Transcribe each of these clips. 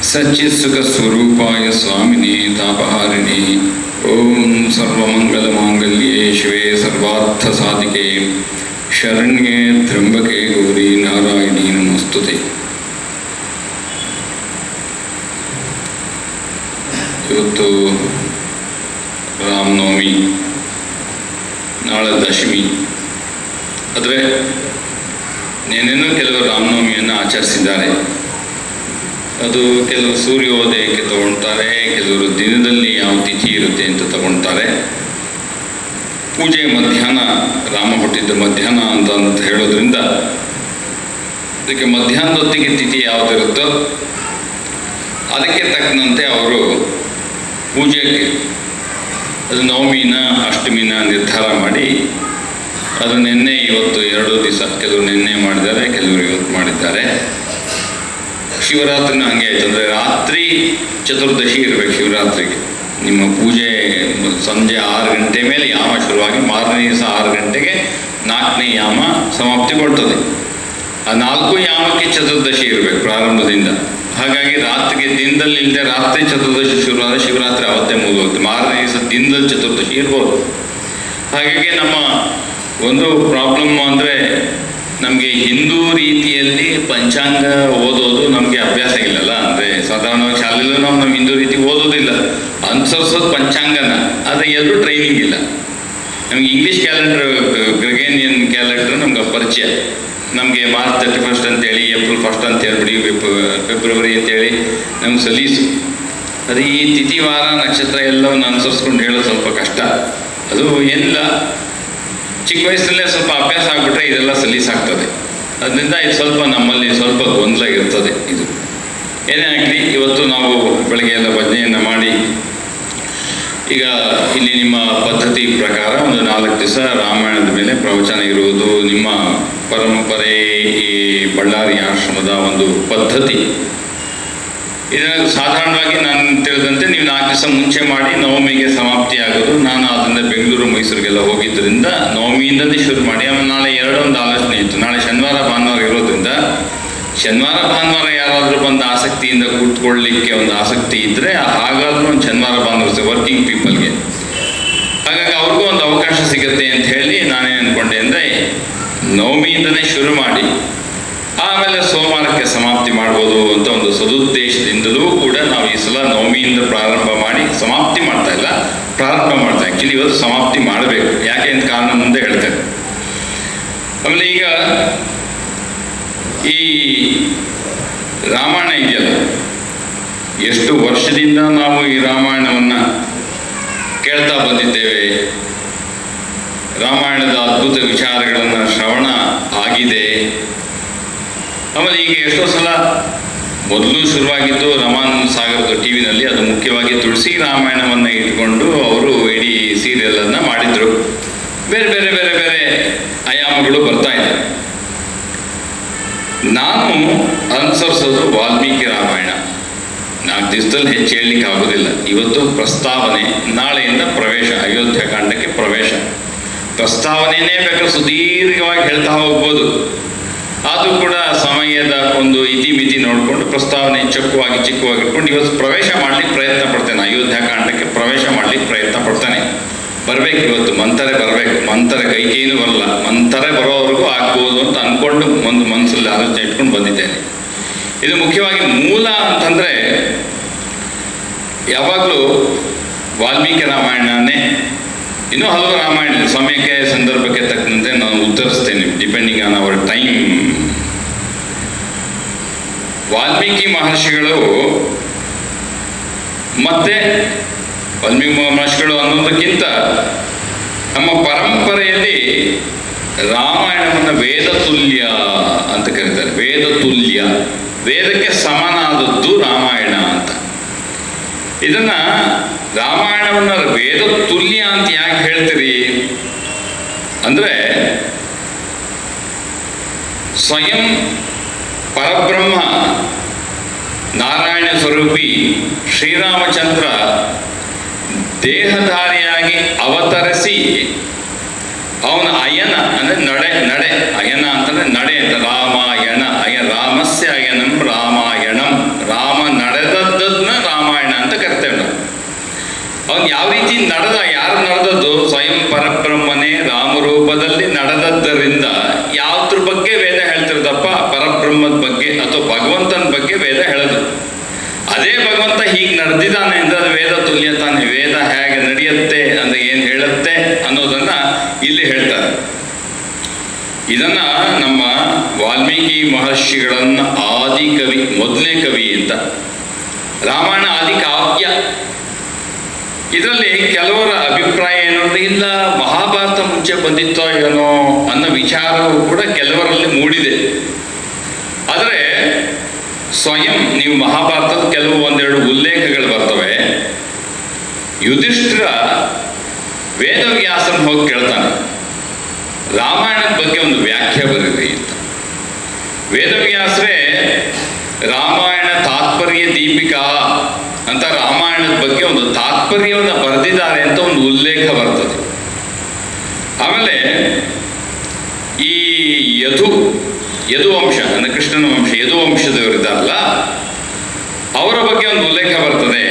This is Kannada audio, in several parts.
सच्चित्सुखस्वरूपाय स्वामिने तापहारिणे ओं सर्वमंगलमांगल्ये शिवे सर्वार्थसाधिके शरण्ये त्र्यंबके गौरी नारायणी नमस्तुते। ಇವತ್ತು ರಾಮನವಮಿ, ನಾಳೆ ದಶಮಿ. ಆದರೆ ನೆನ್ನೆನೂ ಕೆಲವರು ರಾಮನವಮಿಯನ್ನು ಆಚರಿಸಿದ್ದಾರೆ. ಅದು ಕೆಲವರು ಸೂರ್ಯೋದಯಕ್ಕೆ ತಗೊಳ್ತಾರೆ, ಕೆಲವರು ದಿನದಲ್ಲಿ ಯಾವ ತಿಥಿ ಇರುತ್ತೆ ಅಂತ ತಗೊಳ್ತಾರೆ. ಪೂಜೆ ಮಧ್ಯಾಹ್ನ, ರಾಮ ಹುಟ್ಟಿದ್ದ ಮಧ್ಯಾಹ್ನ ಅಂತ ಹೇಳೋದ್ರಿಂದ ಅದಕ್ಕೆ ಮಧ್ಯಾಹ್ನದೊತ್ತಿಗೆ ತಿಥಿ ಯಾವುದಿರುತ್ತೋ ಅದಕ್ಕೆ ತಕ್ಕಂತೆ ಅವರು ಪೂಜೆಗೆ ಅದು ನವಮಿನ ಅಷ್ಟಮಿನ ನಿರ್ಧಾರ ಮಾಡಿ ಅದು ನಿನ್ನೆ ಇವತ್ತು 2 ದಿವಸ, ಕೆಲವರು ನಿನ್ನೆ ಮಾಡಿದ್ದಾರೆ, ಕೆಲವರು ಇವತ್ತು ಮಾಡಿದ್ದಾರೆ. ಶಿವರಾತ್ರಿನೂ ಹಾಗೆ ಆಯಿತು. ಅಂದರೆ ರಾತ್ರಿ ಚತುರ್ದಶಿ ಇರಬೇಕು ಶಿವರಾತ್ರಿಗೆ. ನಿಮ್ಮ ಪೂಜೆ ಸಂಜೆ 6 ಗಂಟೆ ಮೇಲೆ ಯಾಮ ಶುರುವಾಗಿ ಮಾರನೇ ದಿವಸ 6 ಗಂಟೆಗೆ 4ನೇ ಯಾಮ ಸಮಾಪ್ತಿಗೊಳ್ತದೆ. ಆ 4 ಯಾಮಕ್ಕೆ ಚತುರ್ದಶಿ ಇರಬೇಕು ಪ್ರಾರಂಭದಿಂದ. ಹಾಗಾಗಿ ರಾತ್ರಿಗೆ ದಿನದಲ್ಲಿ ಇಲ್ಲದೆ ರಾತ್ರಿ ಚತುರ್ದಶಿ ಶುರುವಾದ ಶಿವರಾತ್ರಿ ಅವತ್ತೇ ಮುಗಿದೋಗುತ್ತೆ. ಮಾರನೇ ದಿವಸ ದಿನದಲ್ಲಿ ಚತುರ್ದಶಿ ಇರ್ಬೋದು. ಹಾಗಾಗಿ ನಮ್ಮ ಒಂದು ಪ್ರಾಬ್ಲಮ್ ಅಂದರೆ ನಮಗೆ ಹಿಂದೂ ರೀತಿಯಲ್ಲಿ ಪಂಚಾಂಗ ಓದೋದು ನಮಗೆ ಅಭ್ಯಾಸ ಇಲ್ಲಲ್ಲ. ಅಂದರೆ ಸಾಧಾರಣವಾಗಿ ಶಾಲೆಯಲ್ಲೂ ನಾವು ನಮ್ಮ ಹಿಂದೂ ರೀತಿ ಓದೋದಿಲ್ಲ, ಅನುಸರಿಸೋದು ಪಂಚಾಂಗನ. ಆದರೆ ಎಲ್ಲರೂ ಟ್ರೈನಿಂಗ್ ಇಲ್ಲ. ನಮಗೆ ಇಂಗ್ಲೀಷ್ ಕ್ಯಾಲೆಂಡರ್, ಗ್ರೆಗೇರಿಯನ್ ಕ್ಯಾಲೆಂಡರ್ ನಮ್ಗೆ ಪರಿಚಯ. ನಮಗೆ ಮಾರ್ಚ್ 31 ಅಂತೇಳಿ, ಏಪ್ರಿಲ್ 1 ಅಂತ ಹೇಳ್ಬಿಡಿ, ಫೆಬ್ರವರಿ ಅಂತೇಳಿ ನಮ್ಗೆ ಸಲೀಸು. ಅದು ಈ ತಿಥಿವಾರ ನಕ್ಷತ್ರ ಎಲ್ಲವನ್ನು ಅನುಸರಿಸ್ಕೊಂಡು ಹೇಳೋದು ಸ್ವಲ್ಪ ಕಷ್ಟ. ಅದು ಏನಿಲ್ಲ, ಚಿಕ್ಕ ವಯಸ್ಸಲ್ಲೇ ಸ್ವಲ್ಪ ಅಭ್ಯಾಸ ಆಗಿಬಿಟ್ರೆ ಇದೆಲ್ಲ ಸಲೀಸಾಗ್ತದೆ. ಅದರಿಂದ ಇದು ಸ್ವಲ್ಪ ನಮ್ಮಲ್ಲಿ ಸ್ವಲ್ಪ ಗೊಂದಲ ಇರ್ತದೆ. ಇದು ಏನೇ ಆಗಲಿ, ಇವತ್ತು ನಾವು ಬೆಳಗ್ಗೆ ಎಲ್ಲ ಭಜನೆಯನ್ನು ಮಾಡಿ ಈಗ ಇಲ್ಲಿ ನಿಮ್ಮ ಪದ್ಧತಿ ಪ್ರಕಾರ ಒಂದು 4 ದಿವಸ ರಾಮಾಯಣದ ಮೇಲೆ ಪ್ರವಚನ ಇರುವುದು ನಿಮ್ಮ ಪರಂಪರೆ, ಈ ಬಳ್ಳಾರಿ ಆಶ್ರಮದ ಒಂದು ಪದ್ಧತಿ. ಇದನ್ನು ಸಾಧಾರಣವಾಗಿ ನಾನು ತಿಳಿದಂತೆ ನೀವು 4 ದಿವಸ ಮುಂಚೆ ಮಾಡಿ ನವಮಿಗೆ ಸಮಾಪ್ತಿ ಆಗೋದು. ನಾನು ಅದರಿಂದ ಬೆಂಗಳೂರು ಮೈಸೂರಿಗೆಲ್ಲ ಹೋಗಿದ್ದರಿಂದ ನವಮಿಯಿಂದಲೇ ಶುರು ಮಾಡಿ, ಆಮೇಲೆ ನಾಳೆ ಒಂದು ಆಲೋಚನೆ ಇತ್ತು. ನಾಳೆ ಶನಿವಾರ ಭಾನುವಾರ ಇರೋದ್ರಿಂದ ಶನಿವಾರ ಭಾನುವಾರ ಯಾರಾದರೂ ಬಂದು ಆಸಕ್ತಿಯಿಂದ ಕೂತ್ಕೊಳ್ಳಲಿಕ್ಕೆ ಒಂದು ಆಸಕ್ತಿ ಇದ್ದರೆ ಹಾಗಾದ್ರೂ ಒಂದು ಶನಿವಾರ ಭಾನುವಾರ ವರ್ಕಿಂಗ್ ಪೀಪಲ್ಗೆ, ಹಾಗಾಗಿ ಅವ್ರಿಗೂ ಒಂದು ಅವಕಾಶ ಸಿಗುತ್ತೆ ಅಂತ ಹೇಳಿ ನಾನೇನು ಅಂದ್ಕೊಂಡೆ ಅಂದರೆ ನವಮಿಯಿಂದಲೇ ಶುರು ಮಾಡಿ ಆಮೇಲೆ ಸೋಮವಾರಕ್ಕೆ ಸಮಾಪ್ತಿ ಮಾಡ್ಬೋದು ಅಂತ ಒಂದು ಸದುದ್ದೇಶದಿಂದಲೂ ಕೂಡ ನಾವು ಈ ಸಲ ನವಮಿಯಿಂದ ಪ್ರಾರಂಭ ಮಾಡಿ ಸಮಾಪ್ತಿ ಮಾಡ್ತಾ ಇಲ್ಲ, ಪ್ರಾರಂಭ ಮಾಡ್ತಾ. ಆ್ಯಕ್ಚುಲಿ ಇವತ್ತು ಸಮಾಪ್ತಿ ಮಾಡಬೇಕು, ಯಾಕೆ ಅಂತ ಕಾರಣ ಮುಂದೆ ಹೇಳ್ತೇನೆ. ಆಮೇಲೆ ಈಗ ಈ ರಾಮಾಯಣ ಇದೆಯಲ್ಲ, ಎಷ್ಟು ವರ್ಷದಿಂದ ನಾವು ಈ ರಾಮಾಯಣವನ್ನು ಕೇಳ್ತಾ ಬಂದಿದ್ದೇವೆ. ರಾಮಾಯಣದ ಅದ್ಭುತ ವಿಚಾರಗಳನ್ನು ಶ್ರವಣ ಆಗಿದೆ. ಆಮೇಲೆ ಈಗ ಎಷ್ಟೋ ಸಲ ಮೊದಲು ಶುರುವಾಗಿದ್ದು ರಮಾನ್ ಸಾಗರದ ಟಿವಿನಲ್ಲಿ, ಅದು ಮುಖ್ಯವಾಗಿ ತುಳಸಿ ರಾಮಾಯಣವನ್ನು ಇಟ್ಕೊಂಡು ಅವರು ಇಡೀ ಸೀರಿಯಲನ್ನು ಮಾಡಿದರು. ಬೇರೆ ಬೇರೆ ಬೇರೆ ಬೇರೆ ಆಯಾಮಗಳು ಬರ್ತಾ ಇದೆ. ನಾನು ಅನುಸರಿಸೋದು ವಾಲ್ಮೀಕಿ ರಾಮಾಯಣ. 4 ದಿವಸದಲ್ಲಿ ಹೆಚ್ಚು ಹೇಳಲಿಕ್ಕೆ ಆಗೋದಿಲ್ಲ. ಇವತ್ತು ಪ್ರಸ್ತಾವನೆ, ನಾಳೆಯಿಂದ ಪ್ರವೇಶ, ಅಯೋಧ್ಯಕಾಂಡಕ್ಕೆ ಪ್ರವೇಶ. ಪ್ರಸ್ತಾವನೆಯೇ ಬೇಕಾದ್ರೆ ಸುದೀರ್ಘವಾಗಿ ಹೇಳ್ತಾ ಹೋಗ್ಬೋದು. ಅದು ಕೂಡ ಸಮಯದ ಒಂದು ಇತಿಮಿತಿ ನೋಡಿಕೊಂಡು ಪ್ರಸ್ತಾವನೆ ಚಿಕ್ಕವಾಗಿ ಇಟ್ಕೊಂಡು ಇವತ್ತು ಪ್ರವೇಶ ಮಾಡಲಿಕ್ಕೆ ಪ್ರಯತ್ನ ಪಡ್ತೇನೆ. ಅಯೋಧ್ಯಕಾಂಡಕ್ಕೆ ಪ್ರವೇಶ ಮಾಡಲಿಕ್ಕೆ ಪ್ರಯತ್ನ ಪಡ್ತಾನೆ. ಬರಬೇಕು, ಇವತ್ತು ಮಂಥರೆ ಬರಬೇಕು. ಮಂಥರೆ ಕೈಕೇನೂ ಬರಲ್ಲ, ಮಂಥರೆ ಬರೋವರೆಗೂ ಆಗ್ಬೋದು ಅಂತ ಅಂದ್ಕೊಂಡು ಒಂದು ಮನಸ್ಸಲ್ಲಿ ಆಲೋಚನೆ ಇಟ್ಕೊಂಡು ಬಂದಿದ್ದೇನೆ. ಇದು ಮುಖ್ಯವಾಗಿ ಮೂಲ ಅಂತಂದರೆ ಯಾವಾಗಲೂ ವಾಲ್ಮೀಕಿ ರಾಮಾಯಣನೇ. ಇನ್ನೂ ಹಲವು ರಾಮಾಯಣ ಸಮಯಕ್ಕೆ ಸಂದರ್ಭಕ್ಕೆ ತಕ್ಕಂತೆ ನಾನು ಉತ್ತರಿಸ್ತೇನೆ, depending on our time. Valmiki ಮಹರ್ಷಿಗಳು ಮತ್ತೆ ವಾಲ್ಮೀಕಿ ಮಹರ್ಷಿಗಳು ಅನ್ನೋದಕ್ಕಿಂತ ನಮ್ಮ ಪರಂಪರೆಯಲ್ಲಿ ರಾಮಾಯಣವನ್ನು ವೇದ ತುಲ್ಯ ಅಂತ ಕರೀತಾರೆ. ವೇದ ತುಲ್ಯ, ವೇದಕ್ಕೆ ಸಮನಾದದ್ದು ರಾಮಾಯಣ ಅಂತ. ಇದನ್ನ ರಾಮಾಯಣವನ್ನು ವೇದ ತುಲ್ಯ ಅಂತ ಯಾಕೆ ಹೇಳ್ತೀರಿ ಅಂದರೆ, ಸ್ವಯಂ ಪರಬ್ರಹ್ಮ ನಾರಾಯಣ ಸ್ವರೂಪಿ ಶ್ರೀರಾಮಚಂದ್ರ ದೇಹಧಾರಿಯಾಗಿ ಅವತರಿಸಿ ಅವನ ಅಯನ ಅಂದರೆ ನಡೆ ಅಯನ ಅಂತಂದರೆ ನಡೆ ಅಂತ. ರಾಮಾಯಣ ರಾಮಸ್ಯ ಅಯನಂ ರಾಮಾಯಣಂ, ರಾಮ ನಡೆದ ಅವನು ಯಾವ ರೀತಿ ನಡೆದ, ಯಾರು ನಡೆದದ್ದು? ಸ್ವಯಂ ಪರಬ್ರಹ್ಮನೇ ರಾಮರೂಪದಲ್ಲಿ ನಡೆದದ್ದರಿಂದ ಯಾವ್ದ್ರ ಬಗ್ಗೆ ವೇದ ಹೇಳ್ತಿರ್ತಪ್ಪ? ಪರಬ್ರಹ್ಮದ ಬಗ್ಗೆ ಅಥವಾ ಭಗವಂತನ ಬಗ್ಗೆ ವೇದ ಹೇಳೋದು. ಅದೇ ಭಗವಂತ ಹೀಗೆ ನಡೆದಿದ್ದಾನೆ ಅಂದ್ರೆ ಅದು ವೇದ ತುಲ್ಯ ತಾನೆ. ವೇದ ಹೇಗೆ ನಡೆಯುತ್ತೆ ಅಂದ್ರೆ ಏನು ಹೇಳುತ್ತೆ ಅನ್ನೋದನ್ನ ಇಲ್ಲಿ ಹೇಳ್ತಾರೆ. ಇದನ್ನ ನಮ್ಮ ವಾಲ್ಮೀಕಿ ಮಹರ್ಷಿಗಳನ್ನ ಆದಿಕವಿ, ಮೊದಲನೇ ಕವಿ ಅಂತ. ರಾಮಾಯಣ ಆದಿ ಕಾವ್ಯ. ಇದರಲ್ಲಿ ಕೆಲವರ ಅಭಿಪ್ರಾಯ ಏನು ಅಂದ್ರೆ, ಇಲ್ಲ ಮಹಾಭಾರತ ಮುಂಚೆ ಬಂದಿತ್ತೋ ಏನೋ ಅನ್ನೋ ವಿಚಾರವೂ ಕೂಡ ಕೆಲವರಲ್ಲಿ ಮೂಡಿದೆ. ಆದರೆ ಸ್ವಯಂ ನೀವು ಮಹಾಭಾರತದ ಕೆಲವು ಒಂದೆರಡು ಉಲ್ಲೇಖಗಳು ಬರ್ತವೆ. ಯುಧಿಷ್ಠಿರ ವೇದವ್ಯಾಸನ ಹೋಗಿ ಕೇಳ್ತಾನೆ, ರಾಮಾಯಣದ ಬಗ್ಗೆ ಒಂದು ವ್ಯಾಖ್ಯೆ ಬರೀರಿ ಅಂತ. ವೇದವ್ಯಾಸರೇ ರಾಮಾಯಣ ತಾತ್ಪರ್ಯ ದೀಪಿಕಾ ಅಂತ ರಾಮಾಯಣದ ಬಗ್ಗೆ ಒಂದು ತಾತ್ಪರ್ಯವನ್ನು ಬರೆದಿದ್ದಾರೆ ಅಂತ ಒಂದು ಉಲ್ಲೇಖ ಬರ್ತದೆ. ಆಮೇಲೆ ಈ ಯದುವಂಶ ಅಂದರೆ ಕೃಷ್ಣನ ವಂಶ, ಯದುವಂಶದವರಿದ್ದಾರಲ್ಲ ಅವರ ಬಗ್ಗೆ ಒಂದು ಉಲ್ಲೇಖ ಬರ್ತದೆ.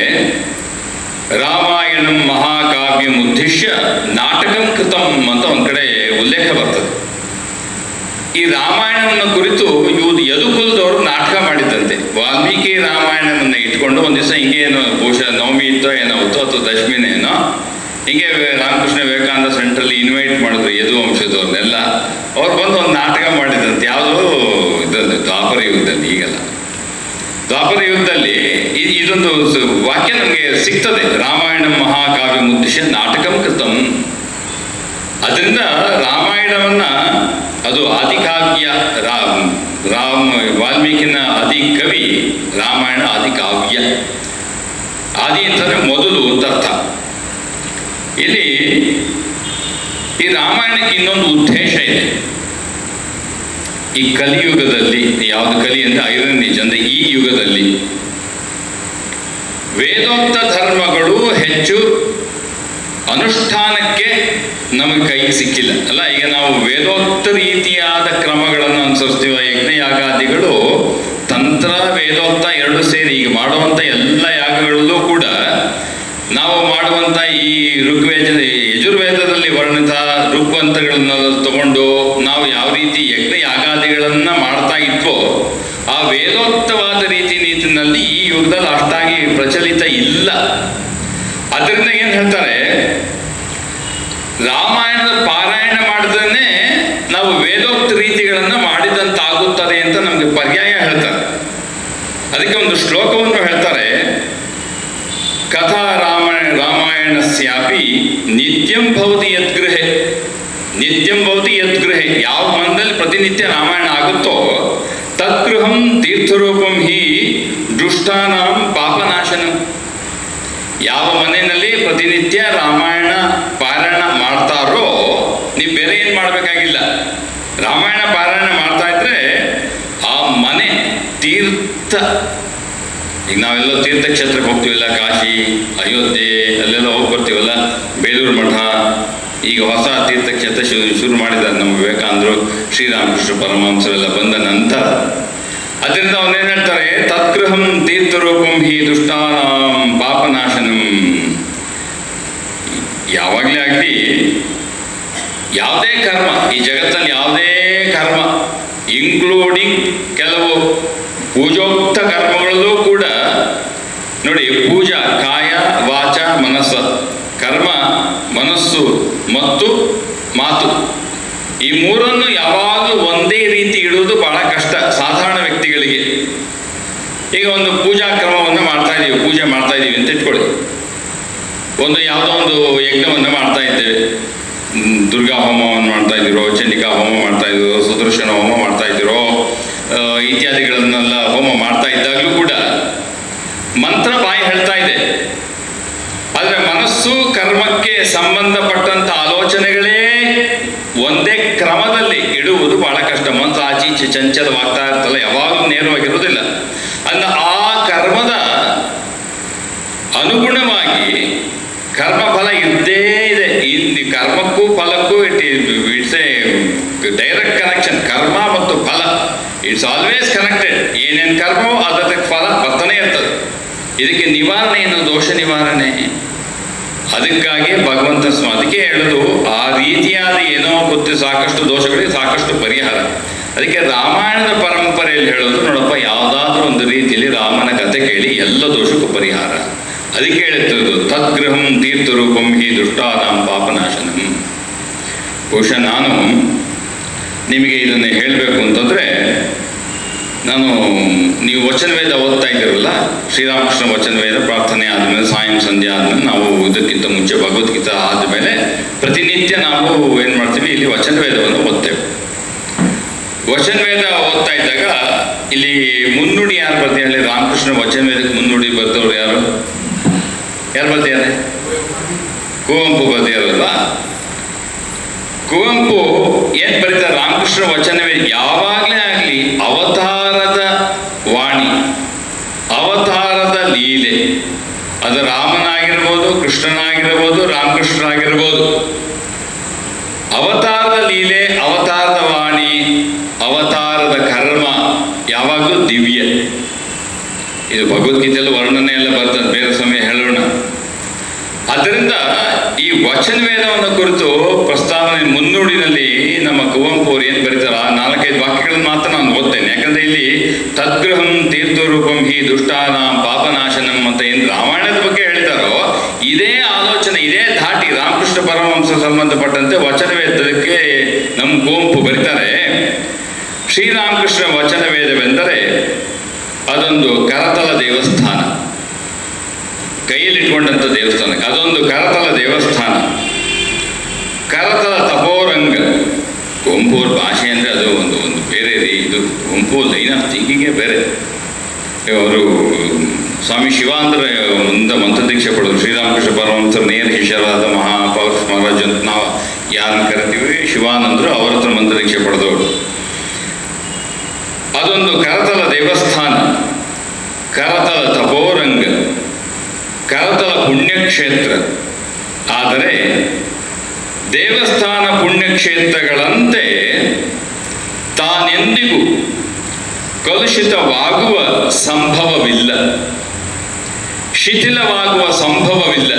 ರಾಮಾಯಣ ಮಹಾಕಾವ್ಯ ಉದ್ದೇಶ್ಯ ನಾಟಕಂ ಕೃತಂ ಅಂತ ಒಂದು ಕಡೆ ಉಲ್ಲೇಖ ಬರ್ತದೆ. ಈ ರಾಮಾಯಣವನ್ನು ಕುರಿತು ಯದುಕುಲದವರು ನಾಟಕ ಮಾಡಿದ್ದಂತೆ. ವಾಲ್ಮೀಕಿ ರಾಮಾಯಣವನ್ನು ಇಟ್ಕೊಂಡು ಒಂದು ದಿವಸ ಹಿಂಗೆ ಏನೋ ಬಹುಶಃ ನವಮಿ ಇತ್ತೋ ಏನಾಗುತ್ತೋ ಅಥವಾ ದಶಮಿನೇನೋ ಹಿಂಗೆ ರಾಮಕೃಷ್ಣ ವಿವೇಕಾನಂದ ಸೆಂಟ್ರಲ್ಲಿ ಇನ್ವೈಟ್ ಮಾಡಿದ್ರು ಯದುವಂಶದವ್ರನ್ನೆಲ್ಲ. ಅವ್ರು ಬಂದು ಒಂದು ನಾಟಕ ಮಾಡಿದಂತೆ. ಯಾವುದೋ ಇದರಲ್ಲಿ ದ್ವಾಪರ ಯುಗದಲ್ಲಿ, ಈಗಲ್ಲ, ದ್ವಾಪರ ಯುಗದಲ್ಲಿ ಇದೊಂದು ವಾಕ್ಯ ನಮಗೆ ಸಿಗ್ತದೆ. ರಾಮಾಯಣ ಮಹಾಕಾವ್ಯ ಉದ್ದೇಶ ನಾಟಕಂ ಕೃತಂ. ಅದರಿಂದ ರಾಮಾಯಣವನ್ನ ಅದು ಆದಿಕಾವ್ಯ, ವಾಲ್ಮೀಕಿನ ಆದಿ ಕವಿ, ರಾಮಾಯಣ ಆದಿಕಾವ್ಯ. ಆದಿ ಅಂತಂದ್ರೆ ಮೊದಲು ಅಂತ ಅರ್ಥ. ಇಲ್ಲಿ ಈ ರಾಮಾಯಣಕ್ಕೆ ಇನ್ನೊಂದು ಉದ್ದೇಶ ಇದೆ. ಈ ಕಲಿಯುಗದಲ್ಲಿ, ಯಾವುದು ಕಲಿ ಅಂದರೆ ಐರನ್ ಏಜ್ ಅಂದರೆ ಈ ಯುಗದಲ್ಲಿ ವೇದೋಕ್ತ ಧರ್ಮಗಳು ಹೆಚ್ಚು ಅನುಷ್ಠಾನಕ್ಕೆ ನಮಗೆ ಕೈಗೆ ಸಿಕ್ಕಿಲ್ಲ ಅಲ್ಲ. ಈಗ ನಾವು ವೇದೋಕ್ತ ರೀತಿಯಾದ ಕ್ರಮಗಳನ್ನು ಅನುಸರಿಸ್ತೀವಿ. ಯಜ್ಞಯಾಗಾದಿಗಳು ತಂತ್ರ ವೇದೋಕ್ತ ಎರಡು ಸೇರಿ ಈಗ ಮಾಡುವಂಥ ಎಲ್ಲ ಯಾಗಗಳಲ್ಲೂ ಕೂಡ ನಾವು ಮಾಡುವಂಥ ಈ ಯಜುರ್ವೇದದಲ್ಲಿ ವರ್ಣಿತ ಋಗ್ವಂತಗಳನ್ನ ತಗೊಂಡು ನಾವು ಯಾವ ರೀತಿ ಯಜ್ಞಯಾಗಾದಿಗಳನ್ನು ಮಾಡ್ತಾ ಇದ್ವೋ ಆ ವೇದೋಕ್ತವಾದ ರೀತಿ ನೀತಿನಲ್ಲಿ ಈ ಯುಗದಲ್ಲಿ ಅಷ್ಟಾಗಿ ಪ್ರಚಲಿತ ಇಲ್ಲ. ಅದರಿಂದ ಏನು ಹೇಳ್ತಾರೆ, ರಾಮಾಯಣದ ಪಾರಾಯಣ ಮಾಡಿದ್ರೆ ನಾವು ವೇದೋಕ್ತ ರೀತಿಗಳನ್ನು ಮಾಡಿದಂತಾಗುತ್ತದೆ ಅಂತ ನಮಗೆ ಪರ್ಯಾಯ ಹೇಳ್ತಾರೆ. ಅದಕ್ಕೆ ಒಂದು ಶ್ಲೋಕವನ್ನು ಹೇಳ್ತಾರೆ, ಕಥಾ ರಾಮಾಯಣಸ್ಯಾಪಿ ನಿತ್ಯಂ ಭವತಿ ಯದ್ಗೃಹೆ. ನಿತ್ಯಂ ಭವತಿ ಯದ್ಗೃಹೆ. ಯಾವ ಮನದಲ್ಲಿ ಪ್ರತಿನಿತ್ಯ ರಾಮಾಯಣ ಆಗುತ್ತೋ ತದ್ಗೃಹಂ ತೀರ್ಥರೂಪಂ ಹಿ ದುಷ್ಟಾನಾಂ ಪಾಪನಾಶನಂ. ಯಾವ ಮನೆಯಲ್ಲಿ ಪ್ರತಿನಿತ್ಯ ರಾಮಾಯಣ ಪಾರಾಯಣ ಮಾಡ್ತಾರೋ ನೀವು ಬೇರೆ ಏನು ಮಾಡಬೇಕಾಗಿಲ್ಲ. ರಾಮಾಯಣ ಪಾರಾಯಣ ಮಾಡ್ತಾ ಇದ್ರೆ ಆ ಮನೆ ತೀರ್ಥ. ಈಗ ನಾವೆಲ್ಲ ತೀರ್ಥಕ್ಷೇತ್ರಕ್ಕೆ ಹೋಗ್ತೀವಲ್ಲ, ಕಾಶಿ, ಅಯೋಧ್ಯೆ, ಅಲ್ಲೆಲ್ಲ ಹೋಗಿ ಬರ್ತೀವಲ್ಲ, ಬೇಲೂರು ಮಠ, ಈಗ ಹೊಸ ತೀರ್ಥಕ್ಷೇತ್ರ ಶುರು ಮಾಡಿದ್ದಾರೆ ನಮ್ಮ ವಿವೇಕಾನಂದರು, ಶ್ರೀರಾಮಕೃಷ್ಣ ಪರಮಹಂಸರೆಲ್ಲ ಬಂದ ನಂತರ. ಅದರಿಂದ ಅವನೇನು ಹೇಳ್ತಾರೆ, ತತ್ಗೃಹಂ ತೀರ್ಥರೂಪಂ ಹಿ ದುಷ್ಟಾನಾಂ ಪಾಪನಾಶನಂ. ಯಾವಾಗಲೇ ಆಗಲಿ ಯಾವುದೇ ಕರ್ಮ, ಈ ಜಗತ್ತಲ್ಲಿ ಯಾವುದೇ ಕರ್ಮ ಇನ್ಕ್ಲೂಡಿಂಗ್ ಕೆಲವು ಪೂಜೋಕ್ತ ಕರ್ಮಗಳಲ್ಲೂ ಕೂಡ ನೋಡಿ, ಪೂಜಾ ಕಾಯ ವಾಚ ಮನಸ್ಸ, ಕರ್ಮ ಮನಸ್ಸು ಮತ್ತು ಮಾತು, ಈ ಮೂರನ್ನು ಯಾವಾಗಲೂ ಒಂದೇ ರೀತಿ ಇಡುವುದು ಬಹಳ ಕಷ್ಟ ಸಾಧಾರಣ ವ್ಯಕ್ತಿಗಳಿಗೆ. ಈಗ ಒಂದು ಪೂಜಾ ಕ್ರಮವನ್ನು ಮಾಡ್ತಾ ಇದ್ದೀವಿ, ಪೂಜೆ ಮಾಡ್ತಾ ಇದ್ದೀವಿ ಅಂತ ಇಟ್ಕೊಳ್ಳಿ. ಒಂದು ಯಾವುದೋ ಒಂದು ಯಜ್ಞವನ್ನು ಮಾಡ್ತಾ ಇದ್ದೇವೆ, ದುರ್ಗಾ ಹೋಮವನ್ನು ಮಾಡ್ತಾ ಇದ್ದೀರೋ, ಚಂಡಿಕಾ ಹೋಮ ಮಾಡ್ತಾ ಇದ್ದೀರೋ, ಸುದರ್ಶನ ಹೋಮ ಮಾಡ್ತಾ ಇದ್ದೀರೋ, ಇತ್ಯಾದಿಗಳನ್ನೆಲ್ಲ ಹೋಮ ಮಾಡ್ತಾ ಇದ್ದಾಗಲೂ ಕೂಡ ಮಂತ್ರ ಬಾಯಿ ಹೇಳ್ತಾ ಇದೆ. ಆದರೆ ಮನಸ್ಸು ಕರ್ಮಕ್ಕೆ ಸಂಬಂಧಪಟ್ಟಂಥ ಆಲೋಚನೆಗಳೇ ಒಂದೇ ಕ್ರಮದಲ್ಲಿ ಇಡುವುದು ಬಹಳ ಕಷ್ಟ. ಮಂತ್ರ ಆಚೀಚೆ ಚಂಚಲವಾಗ್ತಾ ಇರ್ತಲ್ಲ, ಯಾವಾಗಲೂ ನೇರವಾಗಿರುವುದಿಲ್ಲ. ಅಂದ್ರೆ ಆ ಕರ್ಮದ ಅನುಗುಣವಾಗಿ ಕರ್ಮಫಲ ಇದ್ದೇ ಇದೆ. ಈ ಕರ್ಮಕ್ಕೂ ಫಲಕ್ಕೂ ಇಟ್ಸ್ ಎ ಡೈರೆಕ್ಟ್ ಕನೆಕ್ಷನ್. ಕರ್ಮ ಮತ್ತು ಫಲ ಇಟ್ಸ್ ಆಲ್ವೇಸ್ ಕನೆಕ್ಟೆಡ್. ಏನೇನು ಕರ್ಮವೋ ಅದಕ್ಕೆ ಫಲ ಬರ್ತಾನೆ ಇರ್ತದೆ. ಇದಕ್ಕೆ ನಿವಾರಣೆ ಏನು? ದೋಷ ನಿವಾರಣೆ. ಅದಕ್ಕಾಗಿ ಭಗವಂತ ಅದಕ್ಕೆ ಹೇಳೋದು ಆ ರೀತಿಯಾದ ಏನೋ ಗೊತ್ತು ಸಾಕಷ್ಟು ದೋಷಗಳಿಗೆ ಸಾಕಷ್ಟು ಪರಿಹಾರ. ಅದಕ್ಕೆ ರಾಮಾಯಣದ ಪರಂಪರೆಯಲ್ಲಿ ಹೇಳೋದು ನೋಡಪ್ಪ, ಯಾವುದಾದ್ರೂ ಒಂದು ರೀತಿಯಲ್ಲಿ ರಾಮನ ಕಥೆ ಕೇಳಿ ಎಲ್ಲ ದೋಷಕ್ಕೂ ಪರಿಹಾರ. ಅದಕ್ಕೆ ಹೇಳುತ್ತಿರೋದು ತದ್ಗೃಹಂ ತೀರ್ಥರೂಪಂ ಹಿ ದುಷ್ಟಾನಾಂ ಪಾಪನಾಶನಂ. ಬಹುಶಃ ನಾನು ನಿಮಗೆ ಇದನ್ನು ಹೇಳಬೇಕು ಅಂತಂದರೆ, ನೀವು ವಚನವೇದ ಓದ್ತಾ ಇದ್ದೀರಲ್ಲ, ಶ್ರೀರಾಮಕೃಷ್ಣ ವಚನವೇದ ಪ್ರಾರ್ಥನೆ ಆದಮೇಲೆ ಸಾಯಂ ಸಂಧ್ಯಾ ಆದಮೇಲೆ ನಾವು ಇದಕ್ಕಿಂತ ಮುಂಚೆ ಭಗವದ್ಗೀತಾ ಆದಮೇಲೆ ಪ್ರತಿನಿತ್ಯ ನಾವು ಏನು ಮಾಡ್ತೀವಿ, ಇಲ್ಲಿ ವಚನವೇದವನ್ನು ಓದ್ತೇವೆ. ವಚನವೇದ ಓದ್ತಾ ಇದ್ದಾಗ ಇಲ್ಲಿ ಮುನ್ನುಡಿ ಯಾರು ಬರ್ತೀವಿ ಹೇಳಿ? ರಾಮಕೃಷ್ಣ ವಚನವೇದಕ್ಕೆ ಮುನ್ನುಡಿ ಬರ್ತವ್ರು ಯಾರು ಬರ್ತಿದ್ದಾರೆ? ಕುವೆಂಪು ಬರ್ತಿಯಾರಲ್ವಾ? ಕುವೆಂಪು ಏನು ಬರೀತಾರೆ? ರಾಮಕೃಷ್ಣ ವಚನವೇದ ಯಾವಾಗಲೇ ಆಗಲಿ ಅವತಾರದ ವಾಣಿ, ಅವತಾರದ ಲೀಲೆ, ಅದು ರಾಮನಾಗಿರ್ಬೋದು, ಕೃಷ್ಣನಾಗಿರ್ಬೋದು, ರಾಮಕೃಷ್ಣನಾಗಿರ್ಬೋದು, ಅವತಾರದ ಲೀಲೆ, ಅವತಾರದ ವಾಣಿ, ಅವತಾರದ ಕರ್ಮ ಯಾವಾಗಲೂ ದಿವ್ಯ. ಇದು ಭಗವದ್ಗೀತೆಯಲ್ಲಿ ವರ್ಣನೆ ಎಲ್ಲ ಬರ್ತದೆ, ಬೇರೆ ಸಮಯ ಹೇಳೋಣ. ಆದ್ದರಿಂದ ಈ ವಚನವೇದವನ್ನು ಕುರಿತು ಪ್ರಸ್ತಾವನೆ ಮುನ್ನುಡಿನಲ್ಲಿ ನಮ್ಮ ಕುವೆಂಪು ಅವರು ಏನು ಬರೀತಾರೆ, 4-5 ವಾಕ್ಯಗಳನ್ನು ಮಾತ್ರ ನಾನು ಓದ್ತೇನೆ. ಯಾಕಂದರೆ ಇಲ್ಲಿ ತದ್ಗೃಹಂ ತೀರ್ಥರೂಪಂ ಹಿ ದುಷ್ಟಾನಾಂ ಪಾಪನಾಶನಂ ಅಂತ ಏನು ರಾಮಾಯಣದ ಬಗ್ಗೆ ಹೇಳ್ತಾರೋ, ಇದೇ ಆಲೋಚನೆ, ಇದೇ ಧಾಟಿ ರಾಮಕೃಷ್ಣ ಪರಮಹಂಸ ಸಂಬಂಧಪಟ್ಟಂತೆ ವಚನವೇದಕ್ಕೆ ನಮ್ಮ ಕುವೆಂಪು ಬರೀತಾರೆ. ಶ್ರೀರಾಮಕೃಷ್ಣ ವಚನವೇದವೆಂದರೆ ಅದೊಂದು ಕರತಲ ದೇವಸ್ಥಾನ, ಕೈಯಲ್ಲಿಟ್ಕೊಂಡಂಥ ದೇವಸ್ಥಾನ, ಅದೊಂದು ಕರತಲ ದೇವಸ್ಥಾನ, ಕರತಲ ತಪೋರಂಗ. ಕುವೆಂಪು ಅವ್ರ ಭಾಷೆ ಅಂದರೆ ಅದು ಒಂದು ಬೇರೆ ಇದು. ಕುವೆಂಪು ಲೈನ್ ಆಫ್ ಥಿಂಕಿಂಗೇ ಬೇರೆ. ಅವರು ಸ್ವಾಮಿ ಶಿವಾನಂದರ ಮುಂದೆ ಮಂತ್ರದೀಕ್ಷೆ ಪಡೆದರು. ಶ್ರೀರಾಮಕೃಷ್ಣ ಪರಮಹಂಸರ ನೇರ ಶಿಷ್ಯರಾದ ಮಹಾಪೌರುಷ ಮಹಾರಾಜ್ ಅಂತ ನಾವು ಯಾರನ್ನು ಕರಿತೀವಿ, ಶಿವಾನಂದರು, ಅವರ ಹತ್ರ ಮಂತ್ರದೀಕ್ಷೆ ಪಡೆದವರು. ಅದೊಂದು ಕರತಲ ದೇವಸ್ಥಾನ, ಕರತಲ ತಪೋರಂಗ, ಕರತಲ ಪುಣ್ಯಕ್ಷೇತ್ರ. ಆದರೆ ದೇವಸ್ಥಾನ ಪುಣ್ಯಕ್ಷೇತ್ರಗಳಂತೆ ತಾನೆಂದಿಗೂ ಕಲುಷಿತವಾಗುವ ಸಂಭವವಿಲ್ಲ, ಶಿಥಿಲವಾಗುವ ಸಂಭವವಿಲ್ಲ.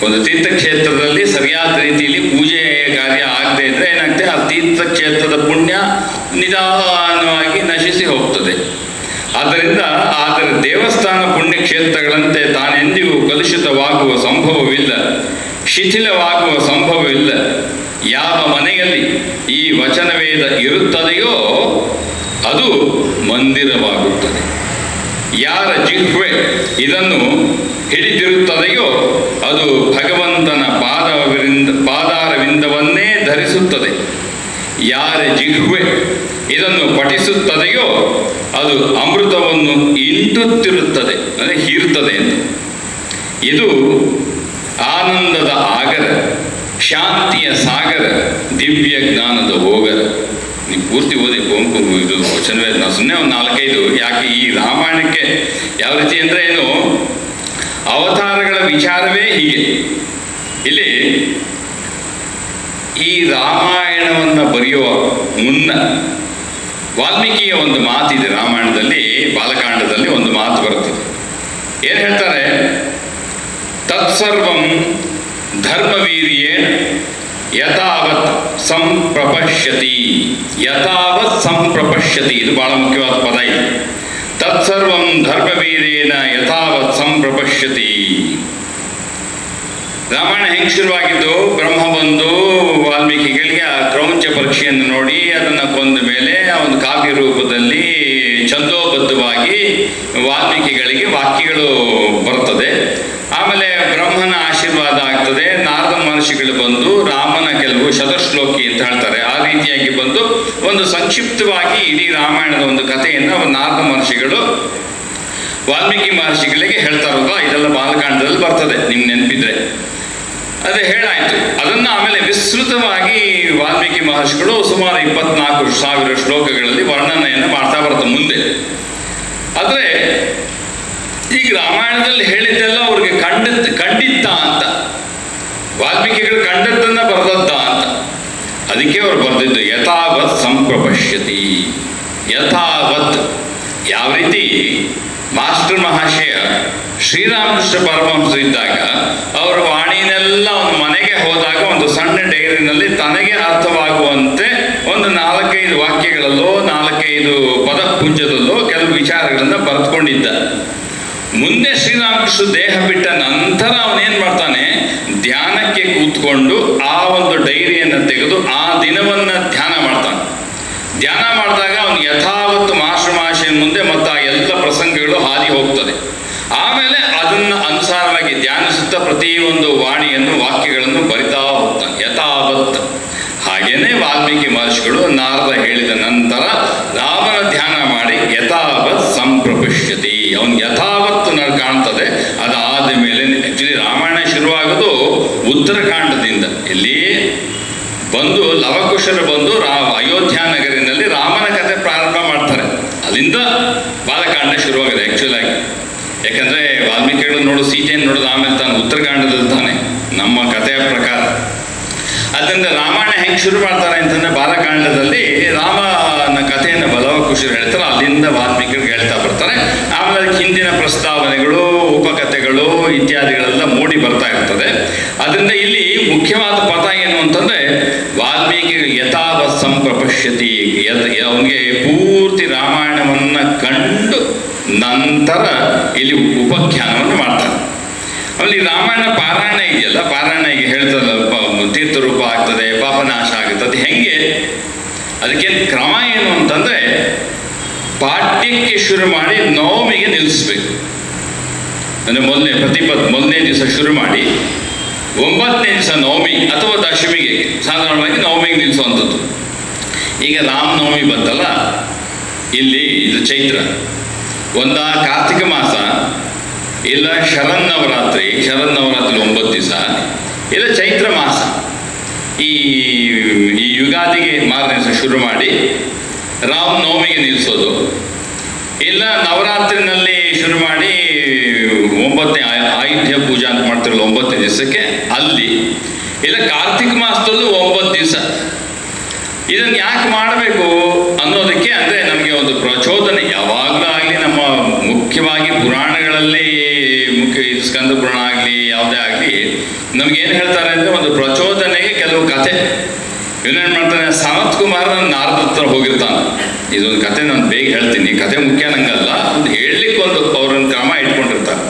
ಒಂದು ತೀರ್ಥಕ್ಷೇತ್ರದಲ್ಲಿ ಸರಿಯಾದ ರೀತಿಯಲ್ಲಿ ಪೂಜೆ ಕಾರ್ಯ ಆಗದೆ ಇದ್ದರೆ ಏನಾಗ್ತದೆ, ಆ ತೀರ್ಥಕ್ಷೇತ್ರದ ಪುಣ್ಯ ನಿಧಾನವಾಗಿ ನಶಿಸಿ ಹೋಗ್ತದೆ. ಆದ್ದರಿಂದ ಆದರೆ ದೇವಸ್ಥಾನ ಪುಣ್ಯಕ್ಷೇತ್ರಗಳಂತೆ ತಾನೆಂದಿಗೂ ಕಲುಷಿತವಾಗುವ ಸಂಭವವಿಲ್ಲ, ಶಿಥಿಲವಾಗುವ ಸಂಭವವಿಲ್ಲ. ಯಾವ ಮನೆಯಲ್ಲಿ ಈ ವಚನವೇದ ಇರುತ್ತದೆಯೋ ಅದು ಮಂದಿರವಾಗುತ್ತದೆ. ಯಾರ ಜಿಹ್ವೆ ಇದನ್ನು ಹಿಡಿದಿರುತ್ತದೆಯೋ ಅದು ಭಗವಂತನ ಪಾದಾರವಿಂದವನ್ನೇ ಧರಿಸುತ್ತದೆ. ಯಾರ ಜಿಹ್ವೆ ಇದನ್ನು ಪಠಿಸುತ್ತದೆಯೋ ಅದು ಅಮೃತವನ್ನು ಇಂಟುತ್ತಿರುತ್ತದೆ, ಅಂದರೆ ಹೀರುತ್ತದೆ ಎಂದು. ಇದು ಆನಂದದ ಆಗರ, ಶಾಂತಿಯ ಸಾಗರ, ದಿವ್ಯ ಜ್ಞಾನದ ಹೋಗರ. ನೀವು ಪೂರ್ತಿ ಓದಿ ಕುವೆಂಪು ಇದು ವಚನವೇದ. ನಾವು ಸುಮ್ಮನೆ ಒಂದು 4-5 ಯಾಕೆ ಈ ರಾಮಾಯಣಕ್ಕೆ ಯಾವ ರೀತಿ ಅಂದರೆ ಏನು, ಅವತಾರಗಳ ವಿಚಾರವೇ ಹೀಗೆ. ಇಲ್ಲಿ ಈ ರಾಮಾಯಣವನ್ನು ಬರೆಯುವ ಮುನ್ನ ವಾಲ್ಮೀಕಿಯ ಒಂದು ಮಾತಿದೆ. ರಾಮಾಯಣದಲ್ಲಿ ಬಾಲಕಾಂಡದಲ್ಲಿ ಒಂದು ಮಾತು ಬರುತ್ತದೆ. ಏನು ಹೇಳ್ತಾರೆ? ತತ್ಸರ್ವಂ ಧರ್ಮವೀರ್ಯೇಣ ಯಥಾವತ್ ಸಂಪ್ರಪಶ್ಯತಿ. ಯಥಾವತ್ ಸಂಪ್ರಪಶ್ಯತಿ, ಇದು ಬಹಳ ಮುಖ್ಯವಾದ ಪದ ಇದು. ತತ್ಸರ್ವಂ ಧರ್ಮವೀರ್ಯೇಣ ಯಥಾವತ್ ಸಂಪ್ರಪಶ್ಯತಿ. ರಾಮಾಯಣ ಹೆಂಗೆ ಶುರುವಾಗಿದ್ದು, ಬ್ರಹ್ಮ ಬಂದು ವಾಲ್ಮೀಕಿಗಳಿಗೆ ಆ ಕ್ರೌಂಚ ಪರೀಕ್ಷೆಯನ್ನು ನೋಡಿ ಅದನ್ನು ಕೊಂದ ಮೇಲೆ ಒಂದು ಕಾವ್ಯ ರೂಪದಲ್ಲಿ ಛಂದೋಬದ್ಧವಾಗಿ ವಾಲ್ಮೀಕಿಗಳಿಗೆ ವಾಕ್ಯಗಳು ಬರ್ತದೆ. ಆಮೇಲೆ ಬ್ರಹ್ಮನ ಆಶೀರ್ವಾದ ಆಗ್ತದೆ. ನಾರದ ಮಹರ್ಷಿಗಳು ಬಂದು ರಾಮನ ಕೆಲವು ಶತಶ್ಲೋಕಿ ಅಂತ ಹೇಳ್ತಾರೆ, ಆ ರೀತಿಯಾಗಿ ಬಂದು ಒಂದು ಸಂಕ್ಷಿಪ್ತವಾಗಿ ಇಡೀ ರಾಮಾಯಣದ ಒಂದು ಕಥೆಯನ್ನು ನಾರದ ಮಹರ್ಷಿಗಳು ವಾಲ್ಮೀಕಿ ಮಹರ್ಷಿಗಳಿಗೆ ಹೇಳ್ತಾರಲ್ವ, ಇದೆಲ್ಲ ಬಾಲಕಾಂಡದಲ್ಲಿ ಬರ್ತದೆ, ನಿಮ್ಗೆ ನೆನಪಿದ್ರೆ. ಅದೇ ಹೇಳಾಯಿತು. ಅದನ್ನು ಆಮೇಲೆ ವಿಸ್ತೃತವಾಗಿ ವಾಲ್ಮೀಕಿ ಮಹರ್ಷಿಗಳು ಸುಮಾರು 24,000 ಶ್ಲೋಕಗಳಲ್ಲಿ ವರ್ಣನೆಯನ್ನು ಮಾಡ್ತಾ ಬರ್ತಾರೆ ಮುಂದೆ. ಆದರೆ ಈಗ ರಾಮಾಯಣದಲ್ಲಿ ಹೇಳಿದ್ದೆಲ್ಲ ಅವ್ರಿಗೆ ಕಂಡಿತ್ತ ಅಂತ, ವಾಲ್ಮೀಕಿಗಳು ಕಂಡದ್ದನ್ನು ಬರೆದದ್ದ ಅಂತ. ಅದಕ್ಕೆ ಅವ್ರು ಬರೆದಿದ್ದು ಯಥಾವತ್ ಸಂಪ್ರಪಶ್ಯತಿ. ಯಥಾವತ್ ಯಾವ ರೀತಿ ಮಾಸ್ಟರ್ ಮಹಾಶಯ ಶ್ರೀರಾಮಕೃಷ್ಣ ಪರಮಹಂಸರು ಇದ್ದಾಗ ಅವರು ಅವರ ವಾಣಿನೆಲ್ಲ ಒಂದು ಮನೆಗೆ ಹೋದಾಗ ಒಂದು ಸಣ್ಣ ಡೈರಿನಲ್ಲಿ ತನಗೆ ಅರ್ಥವಾಗುವಂತೆ ಒಂದು 4-5 ವಾಕ್ಯಗಳಲ್ಲೋ 4-5 ಪದಪುಂಜದಲ್ಲೋ ಕೆಲವು ವಿಚಾರಗಳನ್ನು ಬರೆದುಕೊಂಡಿದ್ದ. ಮುಂದೆ ಶ್ರೀರಾಮಕೃಷ್ಣ ದೇಹ ಬಿಟ್ಟ ನಂತರ ಅವನೇನು ಮಾಡ್ತಾನೆ, ಧ್ಯಾನಕ್ಕೆ ಕೂತ್ಕೊಂಡು ಆ ಒಂದು ಡೈರಿಯನ್ನು ತೆಗೆದು ಆ ದಿನವನ್ನು ಧ್ಯಾನ ಮಾಡ್ತಾನೆ. ಧ್ಯಾನ ಮಾಡಿದಾಗ ಅವನು ಯಥಾವತ್ತು ಮಾಸ್ಟರ್ ಮುಂದೆ ಮತ್ತು ಆ ಎಲ್ಲ ಪ್ರಸಂಗಗಳು ಹಾದಿ ಹೋಗ್ತದೆ. ಆಮೇಲೆ ಅದನ್ನು ಅನುಸಾರವಾಗಿ ಧ್ಯಾನಿಸುತ್ತಾ ಪ್ರತಿಯೊಂದು ವಾಣಿಯನ್ನು ವಾಕ್ಯಗಳನ್ನು ಬರಿತಾ ಹೋಗ್ತಾನೆ ಯಥಾವತ್. ಹಾಗೇನೆ ವಾಲ್ಮೀಕಿ ಮಹರ್ಷಿಗಳು ನಾರದ ಹೇಳಿದ ನಂತರ ರಾಮನ ಧ್ಯಾನ ಮಾಡಿ ಯಥಾವತ್ ಸಂಪ್ರಪಶ್ಯತಿ, ಅವನು ಯಥಾವತ್ತು ಕಾಣ್ತದೆ. ಅದಾದ ಮೇಲೆ ಆ್ಯಕ್ಚುಲಿ ರಾಮಾಯಣ ಶುರುವಾಗೋದು ಉತ್ತರಕಾಂಡದಿಂದ. ಇಲ್ಲಿ ಬಂದು ಲವಕುಶರು ಬಂದು ಅಯೋಧ್ಯ ನಗರಿನಲ್ಲಿ ರಾಮನ ಕಥೆ ಪ್ರಾರಂಭ ಮಾಡ್ತಾರೆ. ಅಲ್ಲಿಂದ ಬಾಲಕಾಂಡ ಶುರುವಾಗಿದೆ ಆ್ಯಕ್ಚುಲಾಗಿ. ಯಾಕಂದರೆ ವಾಲ್ಮೀಕಿಗಳು ನೋಡು ಸೀತೆಯನ್ನು ನೋಡೋದು ಆಮೇಲೆ ತಾನು ಉತ್ತರಕಾಂಡದಲ್ಲಿ ತಾನೆ ನಮ್ಮ ಕಥೆಯ ಪ್ರಕಾರ. ಅದರಿಂದ ರಾಮಾಯಣ ಹೆಂಗೆ ಶುರು ಮಾಡ್ತಾರೆ ಅಂತಂದರೆ ಬಾಲಕಾಂಡದಲ್ಲಿ ರಾಮನ ಕಥೆಯನ್ನು ಲವಕುಶರು ಹೇಳ್ತಾರೆ. ಅಲ್ಲಿಂದ ವಾಲ್ಮೀಕಿಗಳು ಹೇಳ್ತಾ ಬರ್ತಾರೆ. ಆಮೇಲೆ ಅದಕ್ಕೆ ಹಿಂದಿನ ಪ್ರಸ್ತಾವನೆಗಳು, ಉಪಕಥೆಗಳು ಇತ್ಯಾದಿಗಳೆಲ್ಲ ಮೂಡಿ ಬರ್ತಾ ಇರ್ತದೆ. ಅದರಿಂದ ಇಲ್ಲಿ ಮುಖ್ಯವಾದ ಪದ ಏನು ಅಂತಂದರೆ ವಾಲ್ಮೀಕಿ ಯಥಾವತ್ ಸಂಪ್ರಪಶ್ಯತಿ, ಅವನಿಗೆ ಪೂರ್ತಿ ರಾಮಾಯಣವನ್ನು ಕಂಡು ನಂತರ ಇಲ್ಲಿ ಉಪಖ್ಯಾನವನ್ನು ಮಾಡ್ತಾನೆ. ಅಲ್ಲಿ ರಾಮಾಯಣ ಪಾರಾಯಣ ಇದೆಯಲ್ಲ, ಪಾರಾಯಣ ಈಗ ಹೇಳ್ತದಲ್ಲ, ತೀರ್ಥರೂಪ ಆಗ್ತದೆ, ಪಾಪನಾಶ ಆಗುತ್ತದೆ. ಹೆಂಗೆ ಅದಕ್ಕೆ ಕ್ರಮ ಏನು ಅಂತಂದರೆ ಪಾಠ್ಯಕ್ಕೆ ಶುರು ಮಾಡಿ ನವಮಿಗೆ ನಿಲ್ಲಿಸ್ಬೇಕು. ಅಂದರೆ ಮೊದಲನೇ ದಿವಸ ಶುರು ಮಾಡಿ 9ನೇ ದಿವಸ ನವಮಿ ಅಥವಾ ದಶಮಿಗೆ, ಸಾಧಾರಣವಾಗಿ ನವಮಿಗೆ ನಿಲ್ಲಿಸುವಂಥದ್ದು. ಈಗ ರಾಮನವಮಿ ಬಂತಲ್ಲ, ಇಲ್ಲಿ ಇದು ಚೈತ್ರ, ಒಂದ ಕಾರ್ತಿಕ ಮಾಸ, ಇಲ್ಲ ಶರನ್ನವರಾತ್ರಿ 9 ದಿವಸ, ಇಲ್ಲ ಚೈತ್ರ ಮಾಸ. ಈ ಯುಗಾದಿಗೆ ಮಾರನೇ ದಿವಸ ಶುರು ಮಾಡಿ ರಾಮನವಮಿಗೆ ನಿಲ್ಲಿಸೋದು, ಇಲ್ಲ ನವರಾತ್ರಿನಲ್ಲಿ ಶುರು ಮಾಡಿ 9ನೇ ಆಯುಧ್ಯ ಪೂಜಾ ಅಂತ ಮಾಡ್ತಿರಲ್ಲ 9ನೇ ದಿವಸಕ್ಕೆ ಅಲ್ಲಿ, ಇಲ್ಲ ಕಾರ್ತಿಕ ಮಾಸದಲ್ಲೂ 9 ದಿವಸ. ಇದನ್ನು ಯಾಕೆ ಮಾಡಬೇಕು ಅನ್ನೋದಕ್ಕೆ ಅಂದರೆ ನಮಗೆ ಒಂದು ಪ್ರಚೋದನೆ ಯಾವಾಗಲೂ ಆಗಲಿ, ನಮ್ಮ ಮುಖ್ಯವಾಗಿ ಪುರಾಣಗಳಲ್ಲಿ ಸ್ಕಂದ ಪುರಾಣ ಆಗಲಿ ಯಾವುದೇ ಆಗಲಿ ನಮಗೇನು ಹೇಳ್ತಾರೆ ಅಂದರೆ ಒಂದು ಪ್ರಚೋದನೆಗೆ ಕೆಲವು ಕಥೆ. ಇವನೇನು ಮಾಡ್ತಾನೆ, ಸನತ್ ಕುಮಾರ್ ನಾರದ ಹತ್ರ ಹೋಗಿರ್ತಾನೆ. ಇದೊಂದು ಕಥೆ ನಾನು ಬೇಗ ಹೇಳ್ತೀನಿ, ಕಥೆ ಮುಖ್ಯ ನಂಗಲ್ಲ, ಒಂದು ಹೇಳಲಿಕ್ಕೆ ಒಂದು ಅವ್ರನ್ನ ಕ್ರಮ ಇಟ್ಕೊಂಡಿರ್ತಾರೆ.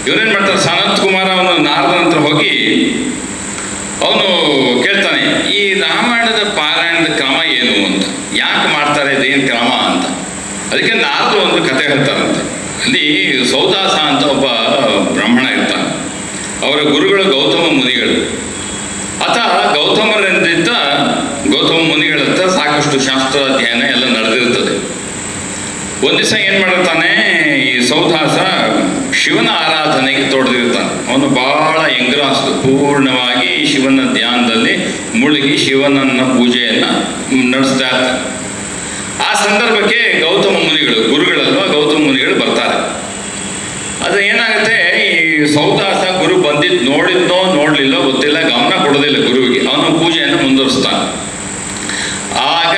ಇವನೇನು ಮಾಡ್ತಾರೆ, ಸನತ್ ಕುಮಾರ ಅವನು ನಾರದನ ಹತ್ರ ಹೋಗಿ ಅವನು ಕೇಳ್ತಾನೆ, ಈ ರಾಮಾಯಣದ ಪಾರಾಯಣದ ಕ್ರಮ ಏನು ಅಂತ, ಯಾಕೆ ಮಾಡ್ತಾರೆ, ಇದೇನು ಕ್ರಮ ಅಂತ. ಅದಕ್ಕೆ ನಾರದು ಒಂದು ಕಥೆ ಹೇಳ್ತಾರಂತೆ. ಅಲ್ಲಿ ಸೌದಾಸ ಅಂತ ಒಬ್ಬ ಬ್ರಾಹ್ಮಣ ಇರ್ತಾನೆ. ಅವರ ಗುರುಗಳು ಗೌತಮ ಮುನಿಗಳು. ಆತ ಗೌತಮ ಮುನಿಗಳ ಹತ್ರ ಸಾಕಷ್ಟು ಶಾಸ್ತ್ರ ಅಧ್ಯಯನ ಎಲ್ಲ ನಡೆದಿರ್ತದೆ. ಒಂದು ದಿವಸ ಏನು ಮಾಡಿರ್ತಾನೆ, ಈ ಸೌದಾಸ ಶಿವನ ಆರಾಧನೆಗೆ ತೊಡೆದಿರ್ತಾನೆ. ಅವನು ಬಹಳ ಎಂಗ್ರಾಸ್ತು, ಪೂರ್ಣವಾಗಿ ಶಿವನ ಧ್ಯಾನದಲ್ಲಿ ಮುಳುಗಿ ಶಿವನನ್ನ ಪೂಜೆಯನ್ನು ನಡೆಸ್ತಾ ಇರ್ತಾನೆ. ಆ ಸಂದರ್ಭಕ್ಕೆ ಗೌತಮ ಮುನಿಗಳು, ಗುರುಗಳಲ್ವ ಗೌತಮ ಮುನಿಗಳು ಬರ್ತಾರೆ. ಅದು ಏನಾಗುತ್ತೆ, ಈ ಸೌದಾಸ ಗುರು ಬಂದಿದ್ದು ನೋಡಿದ್ನೋ ನೋಡಲಿಲ್ಲೋ ಗೊತ್ತಿಲ್ಲ, ಗಮನ ಕೊಡೋದಿಲ್ಲ ಗುರುವಿಗೆ. ಅವನು ಪೂಜೆಯನ್ನು ಮುಂದುವರಿಸ್ತಾನೆ. ಆಗ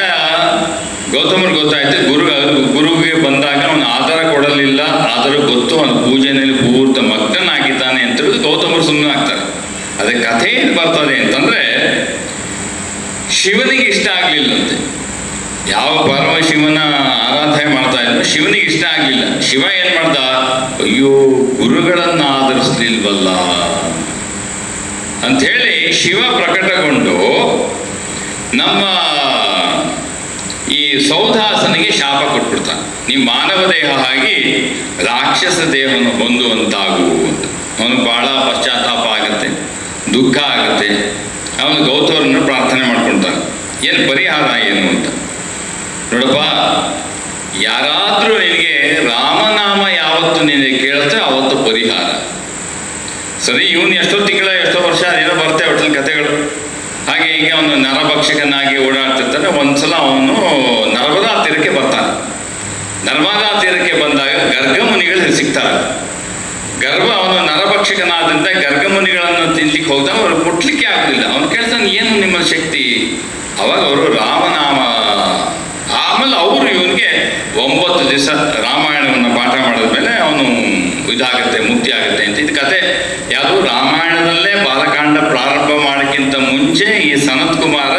ಗೌತಮರು ಗೊತ್ತಾಯ್ತು, ಗುರುವಿಗೆ ಬಂದಾಗ ಅವನು ಆಧಾರ ಕೊಡಲಿಲ್ಲ, ಆದರೂ ಗೊತ್ತು ಅವನು ಪೂಜೆಯಲ್ಲಿ ಪೂರ್ತಿ ಮಗ್ನನಾಗಿದ್ದಾನೆ ಅಂತ ಹೇಳಿದು ಗೌತಮರು ಸುಮ್ಮನೆ ಆಗ್ತಾರೆ. ಅದಕ್ಕೆ ಕಥೆ ಏನು ಬರ್ತದೆ ಅಂತಂದರೆ, ಶಿವನಿಗೆ ಇಷ್ಟ ಆಗಲಿಲ್ಲಂತೆ. ಯಾವ ಪರಮಶಿವನ ಆರಾಧನೆ ಮಾಡ್ತಾ ಇದ್ರು ಶಿವನಿಗೆ ಇಷ್ಟ ಆಗಲಿಲ್ಲ. ಶಿವ ಏನು ಮಾಡ್ದ, ಅಯ್ಯೋ ಗುರುಗಳನ್ನು ಆಧರಿಸ್ಲಿಲ್ವಲ್ಲ ಅಂಥೇಳಿ ಶಿವ ಪ್ರಕಟಗೊಂಡು ನಮ್ಮ ಈ ಸೌದಾಸನಿಗೆ ಶಾಪ ಕೊಟ್ಬಿಡ್ತಾನೆ. ನೀವು ಮಾನವ ದೇಹ ಆಗಿ ರಾಕ್ಷಸ ದೇಹವನ್ನು ಹೊಂದುವಂತಾಗು ಅಂತ. ಅವನಿಗೆ ಬಹಳ ಪಶ್ಚಾತ್ತಾಪ ಆಗುತ್ತೆ, ದುಃಖ ಆಗುತ್ತೆ. ಅವನು ಗೌತಮರನ್ನು ಪ್ರಾರ್ಥನೆ ಮಾಡ್ಕೊಳ್ತಾನೆ, ಏನು ಪರಿಹಾರ ಏನು ಅಂತ. ನೋಡಪ್ಪ, ಯಾರಾದರೂ ನಿನಗೆ ರಾಮನಾಮ ಯಾವತ್ತು ನಿನಗೆ ಕೇಳುತ್ತೆ ಅವತ್ತು ಪರಿಹಾರ. ಸರಿ, ಇವನು ಎಷ್ಟೋ ವರ್ಷ ಅದೇನೋ ಬರ್ತೇ ಒಟ್ಟಲ್ಲಿ ಕಥೆಗಳು. ಹಾಗೆ ಹೀಗೆ ಅವನು ನರಭಕ್ಷಕನಾಗಿ ಓಡಾಡ್ತಿರ್ತಾನೆ. ಒಂದ್ಸಲ ಅವನು ನರ್ಮದಾ ತೀರಕ್ಕೆ ಬರ್ತಾನೆ. ನರ್ಮದಾ ತೀರಕ್ಕೆ ಬಂದಾಗ ಗರ್ಗಮುನಿಗಳು ಸಿಗ್ತಾರೆ. ಅವನು ನರಭಕ್ಷಕನಾದ್ರಿಂದ ಗರ್ಗಮುನಿಗಳನ್ನು ತಿನ್ಲಿಕ್ಕೆ ಹೋದಾಗ ಅವ್ರು ಮುಟ್ಲಿಕ್ಕೆ ಆಗಲಿಲ್ಲ. ಅವನು ಕೇಳ್ತಾನೆ, ಏನು ನಿಮ್ಮ ಶಕ್ತಿ? ಅವಾಗ ಅವರು ರಾಮನಾಮ. ಆಮೇಲೆ ಅವರು ಇವನಿಗೆ 9 ದಿವಸ ರಾಮಾಯಣವನ್ನು ಪಾಠ ಮಾಡಿದ್ಮೇಲೆ ಅವನು ಇದಾಗುತ್ತೆ, ಮುಕ್ತಿ ಆಗುತ್ತೆ ಅಂತ. ಇದು ಕತೆ ಯಾವುದು ರಾಮಾಯಣದಲ್ಲೇ ಬಾಲಕಾಂಡ ಪ್ರಾರಂಭ ಮಾಡೋಕ್ಕಿಂತ ಮುಂಚೆ ಈ ಸನತ್ ಕುಮಾರ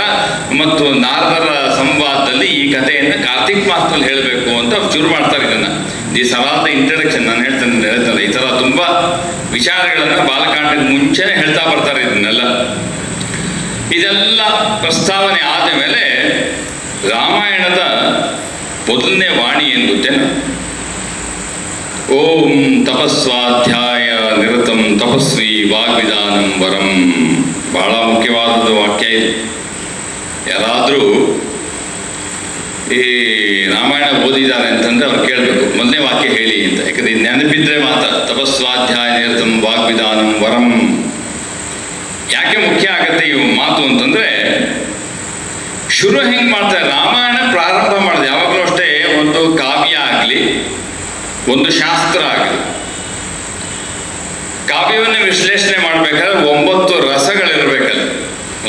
ಮತ್ತು ನಾರದರ ಸಂವಾದದಲ್ಲಿ ಈ ಕಥೆಯನ್ನು ಕಾರ್ತಿಕ್ ಮಾಸದಲ್ಲಿ ಹೇಳಬೇಕು ಅಂತ ಅವ್ರು ಶುರು ಮಾಡ್ತಾರೆ. ಇದನ್ನು ದಿ ಸವಾದ ಇಂಟ್ರಡಕ್ಷನ್ ನಾನು ಹೇಳ್ತೇನೆ ಈ ಥರ ತುಂಬ ವಿಚಾರಗಳನ್ನು ಬಾಲಕಾಂಡಕ್ಕೆ ಮುಂಚೆನೇ ಹೇಳ್ತಾ ಬರ್ತಾರೆ. ಇದೆಲ್ಲ ಪ್ರಸ್ತಾವನೆ ಆದ ಮೇಲೆ ರಾಮಾಯಣದ ಮೊದಲನೇ ವಾಣಿ ಏನು ಗೊತ್ತೇನು? ಓಂ ತಪಸ್ವಾಧ್ಯಾಯ ನಿರತಂ ತಪಸ್ವಿ ವಾಗ್ವಿಧಾನಂ ವರಂ. ಬಹಳ ಮುಖ್ಯವಾದ ವಾಕ್ಯ ಇದು. ಯಾರಾದರೂ ಈ ರಾಮಾಯಣ ಓದಿದ್ದಾರೆ ಅಂತಂದ್ರೆ ಅವ್ರು ಕೇಳಬೇಕು, ಮೊದಲನೇ ವಾಕ್ಯ ಹೇಳಿ ಅಂತ. ಯಾಕಂದ್ರೆ ನೆನಪಿದ್ರೆ ಮಾತ್ರ ತಪಸ್ವಾಧ್ಯಾಯ ನಿರತಂ ವಾಗ್ವಿಧಾನಂ ವರಂ. ಯಾಕೆ ಮುಖ್ಯ ಆಗತ್ತೆ ಈ ಮಾತು ಅಂತಂದ್ರೆ, ಶುರು ಹೆಂಗೆ ಮಾಡ್ತಾರೆ? ರಾಮಾಯಣ ಪ್ರಾರಂಭ ಮಾಡಿದೆ ಯಾವಾಗಲೂ ಅಷ್ಟೇ, ಒಂದು ಕಾವ್ಯ ಆಗಲಿ ಒಂದು ಶಾಸ್ತ್ರ ಆಗಲಿ, ಕಾವ್ಯವನ್ನು ವಿಶ್ಲೇಷಣೆ ಮಾಡಬೇಕಾದ್ರೆ 9 ರಸಗಳಿರ್ಬೇಕಲ್ಲ.